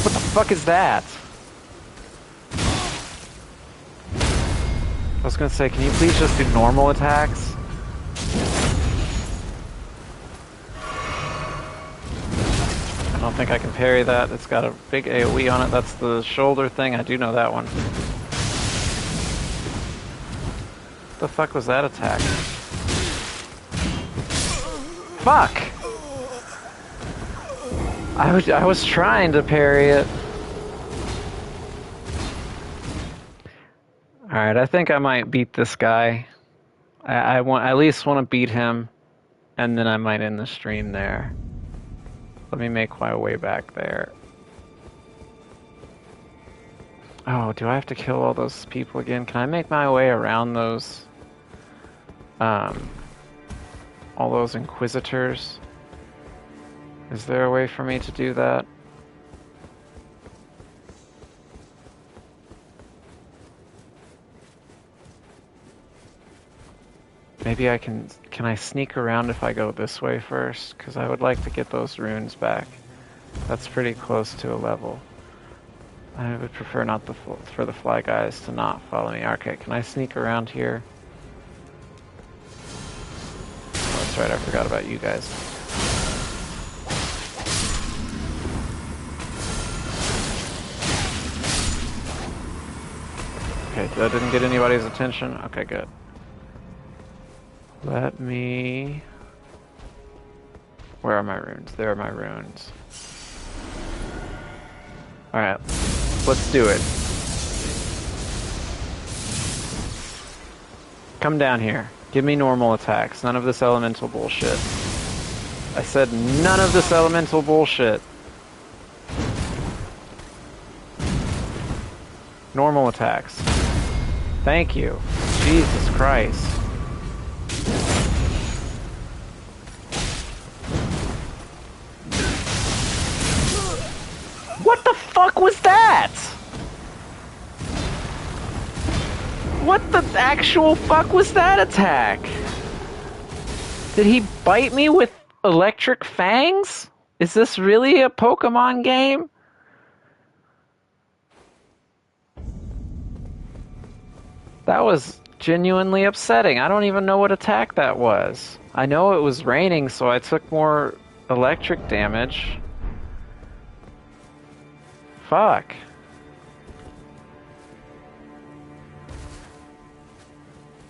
Speaker 1: What the fuck is that? I was gonna say, can you please just do normal attacks? I don't think I can parry that. It's got a big AoE on it. That's the shoulder thing. I do know that one. What the fuck was that attack? Fuck! I was trying to parry it. Alright, I think I might beat this guy. I at least want to beat him, and then I might end the stream there. Let me make my way back there. Oh, do I have to kill all those people again? Can I make my way around those, all those Inquisitors? Is there a way for me to do that? Maybe I can I sneak around if I go this way first? Because I would like to get those runes back. That's pretty close to a level. I would prefer not for the fly guys to not follow me. Okay, can I sneak around here? Oh, that's right, I forgot about you guys. Okay, that didn't get anybody's attention. Okay, good. Let me... Where are my runes? There are my runes. Alright, let's do it. Come down here. Give me normal attacks. None of this elemental bullshit. I said none of this elemental bullshit. Normal attacks. Thank you. Jesus Christ. What the fuck was that? What the actual fuck was that attack? Did he bite me with electric fangs? Is this really a Pokemon game? That was genuinely upsetting. I don't even know what attack that was. I know it was raining, so I took more electric damage. Fuck.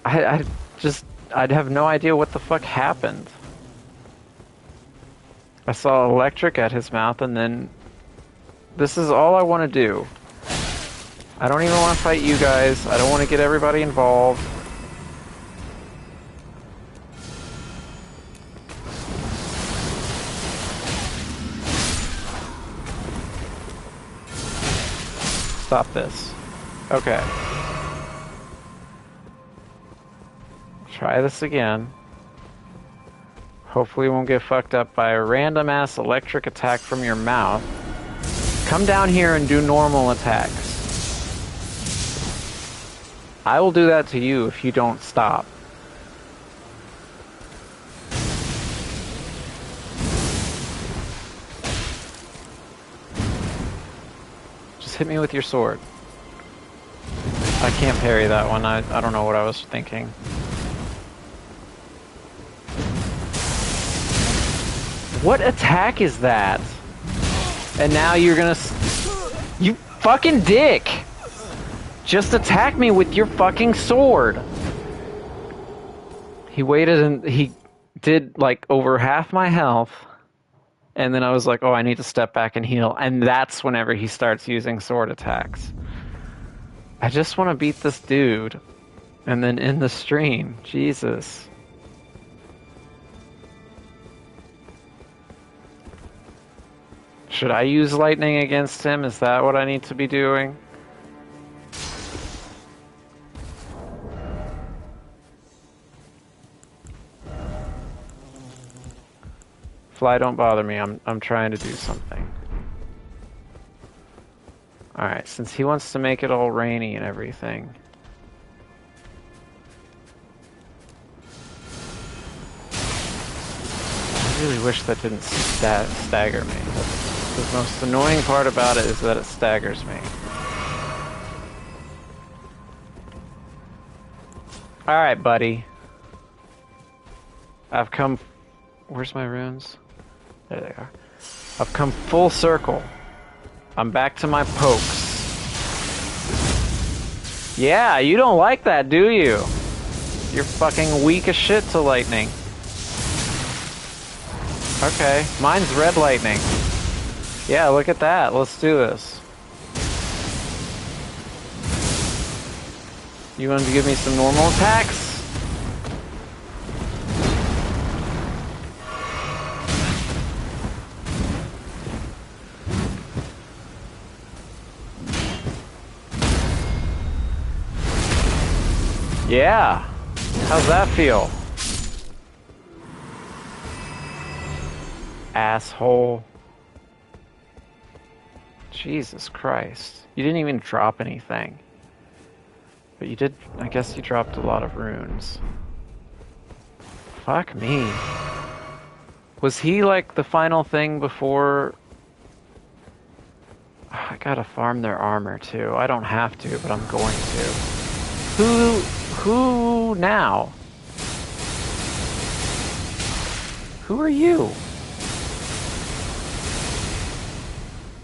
Speaker 1: I'd have no idea what the fuck happened. I saw electric at his mouth, and then... This is all I want to do. I don't even want to fight you guys. I don't want to get everybody involved. Stop this. Okay. Try this again. Hopefully we won't get fucked up by a random ass electric attack from your mouth. Come down here and do normal attacks. I will do that to you if you don't stop. Just hit me with your sword. I can't parry that one. I don't know what I was thinking. What attack is that? And now you're gonna... You fucking dick! Just attack me with your fucking sword! He waited and he did like over half my health. And then I was like, oh, I need to step back and heal. And that's whenever he starts using sword attacks. I just want to beat this dude. And then end the stream. Jesus. Should I use lightning against him? Is that what I need to be doing? Fly, don't bother me. I'm trying to do something. Alright, since he wants to make it all rainy and everything. I really wish that didn't stagger me. The most annoying part about it is that it staggers me. Alright, buddy. I've come... Where's my runes? There they are. I've come full circle. I'm back to my pokes. Yeah, you don't like that, do you? You're fucking weak as shit to lightning. Okay, mine's red lightning. Yeah, look at that. Let's do this. You want to give me some normal attacks? Yeah. How's that feel? Asshole. Jesus Christ. You didn't even drop anything. But you did, I guess you dropped a lot of runes. Fuck me. Was he like the final thing before... I gotta farm their armor too. I don't have to, but I'm going to. Who now? Who are you?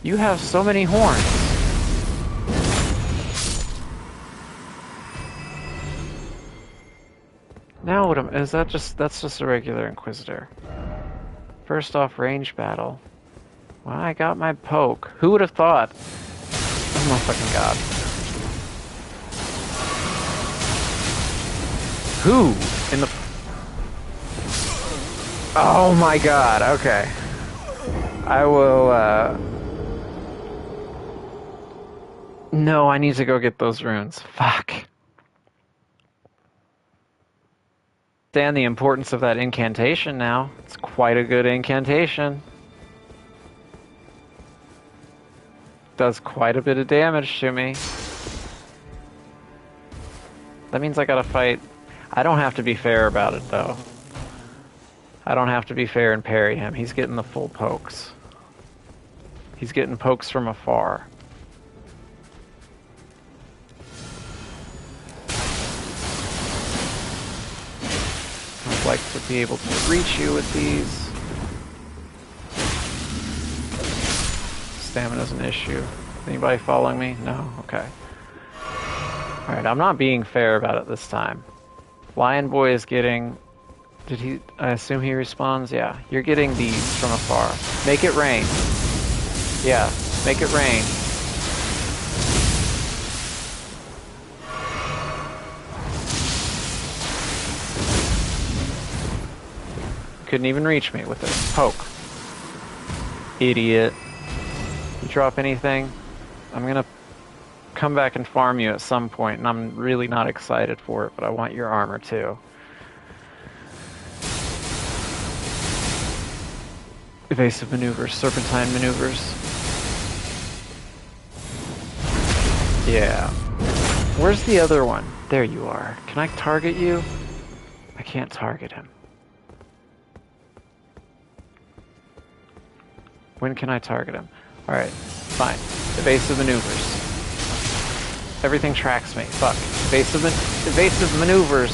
Speaker 1: You have so many horns. Now what am... Is that just... That's just a regular Inquisitor. First off, range battle. Well, I got my poke. Who would have thought? Oh my fucking god. Who in the... Oh my god, okay. I will, No, I need to go get those runes. Fuck. Understand the importance of that incantation now. It's quite a good incantation. Does quite a bit of damage to me. That means I gotta fight... I don't have to be fair about it, though. I don't have to be fair and parry him. He's getting the full pokes. He's getting pokes from afar. I'd like to be able to reach you with these. Stamina's an issue. Anybody following me? No? Okay. Alright, I'm not being fair about it this time. Lion Boy is getting... Did he... I assume he respawns? Yeah. You're getting these from afar. Make it rain. Yeah. Make it rain. Couldn't even reach me with it. Poke. Idiot. You drop anything? I'm gonna come back and farm you at some point, and I'm really not excited for it, but I want your armor too. Evasive maneuvers, serpentine maneuvers. Yeah. Where's the other one? There you are. Can I target you? I can't target him. When can I target him? Alright, fine. Evasive maneuvers. Everything tracks me. Fuck. Evasive maneuvers.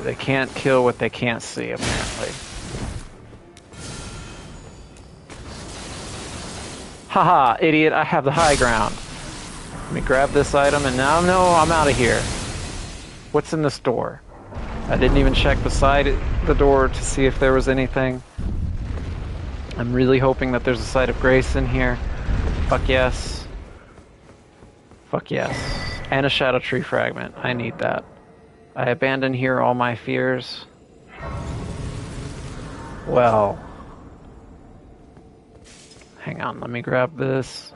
Speaker 1: They can't kill what they can't see, apparently. Haha, idiot, I have the high ground. Let me grab this item, and now I'm out of here. What's in this door? I didn't even check beside the door to see if there was anything. I'm really hoping that there's a site of grace in here. Fuck yes. Fuck yes. And a shadow tree fragment. I need that. I abandon here all my fears. Well. Hang on, let me grab this.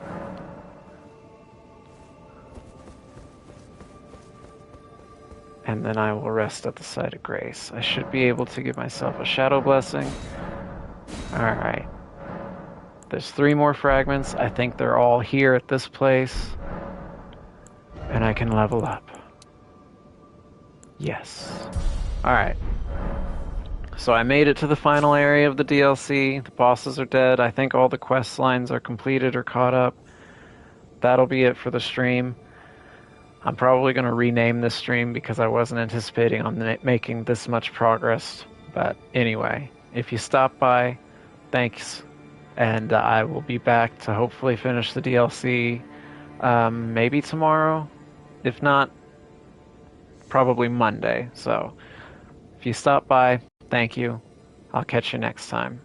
Speaker 1: And then I will rest at the site of grace. I should be able to give myself a shadow blessing. Alright. There's 3 more fragments. I think they're all here at this place. And I can level up. Yes. Alright. So I made it to the final area of the DLC. The bosses are dead. I think all the quest lines are completed or caught up. That'll be it for the stream. I'm probably going to rename this stream because I wasn't anticipating on making this much progress. But anyway, if you stop by, thanks. And I will be back to hopefully finish the DLC maybe tomorrow. If not, probably Monday. So if you stop by, thank you. I'll catch you next time.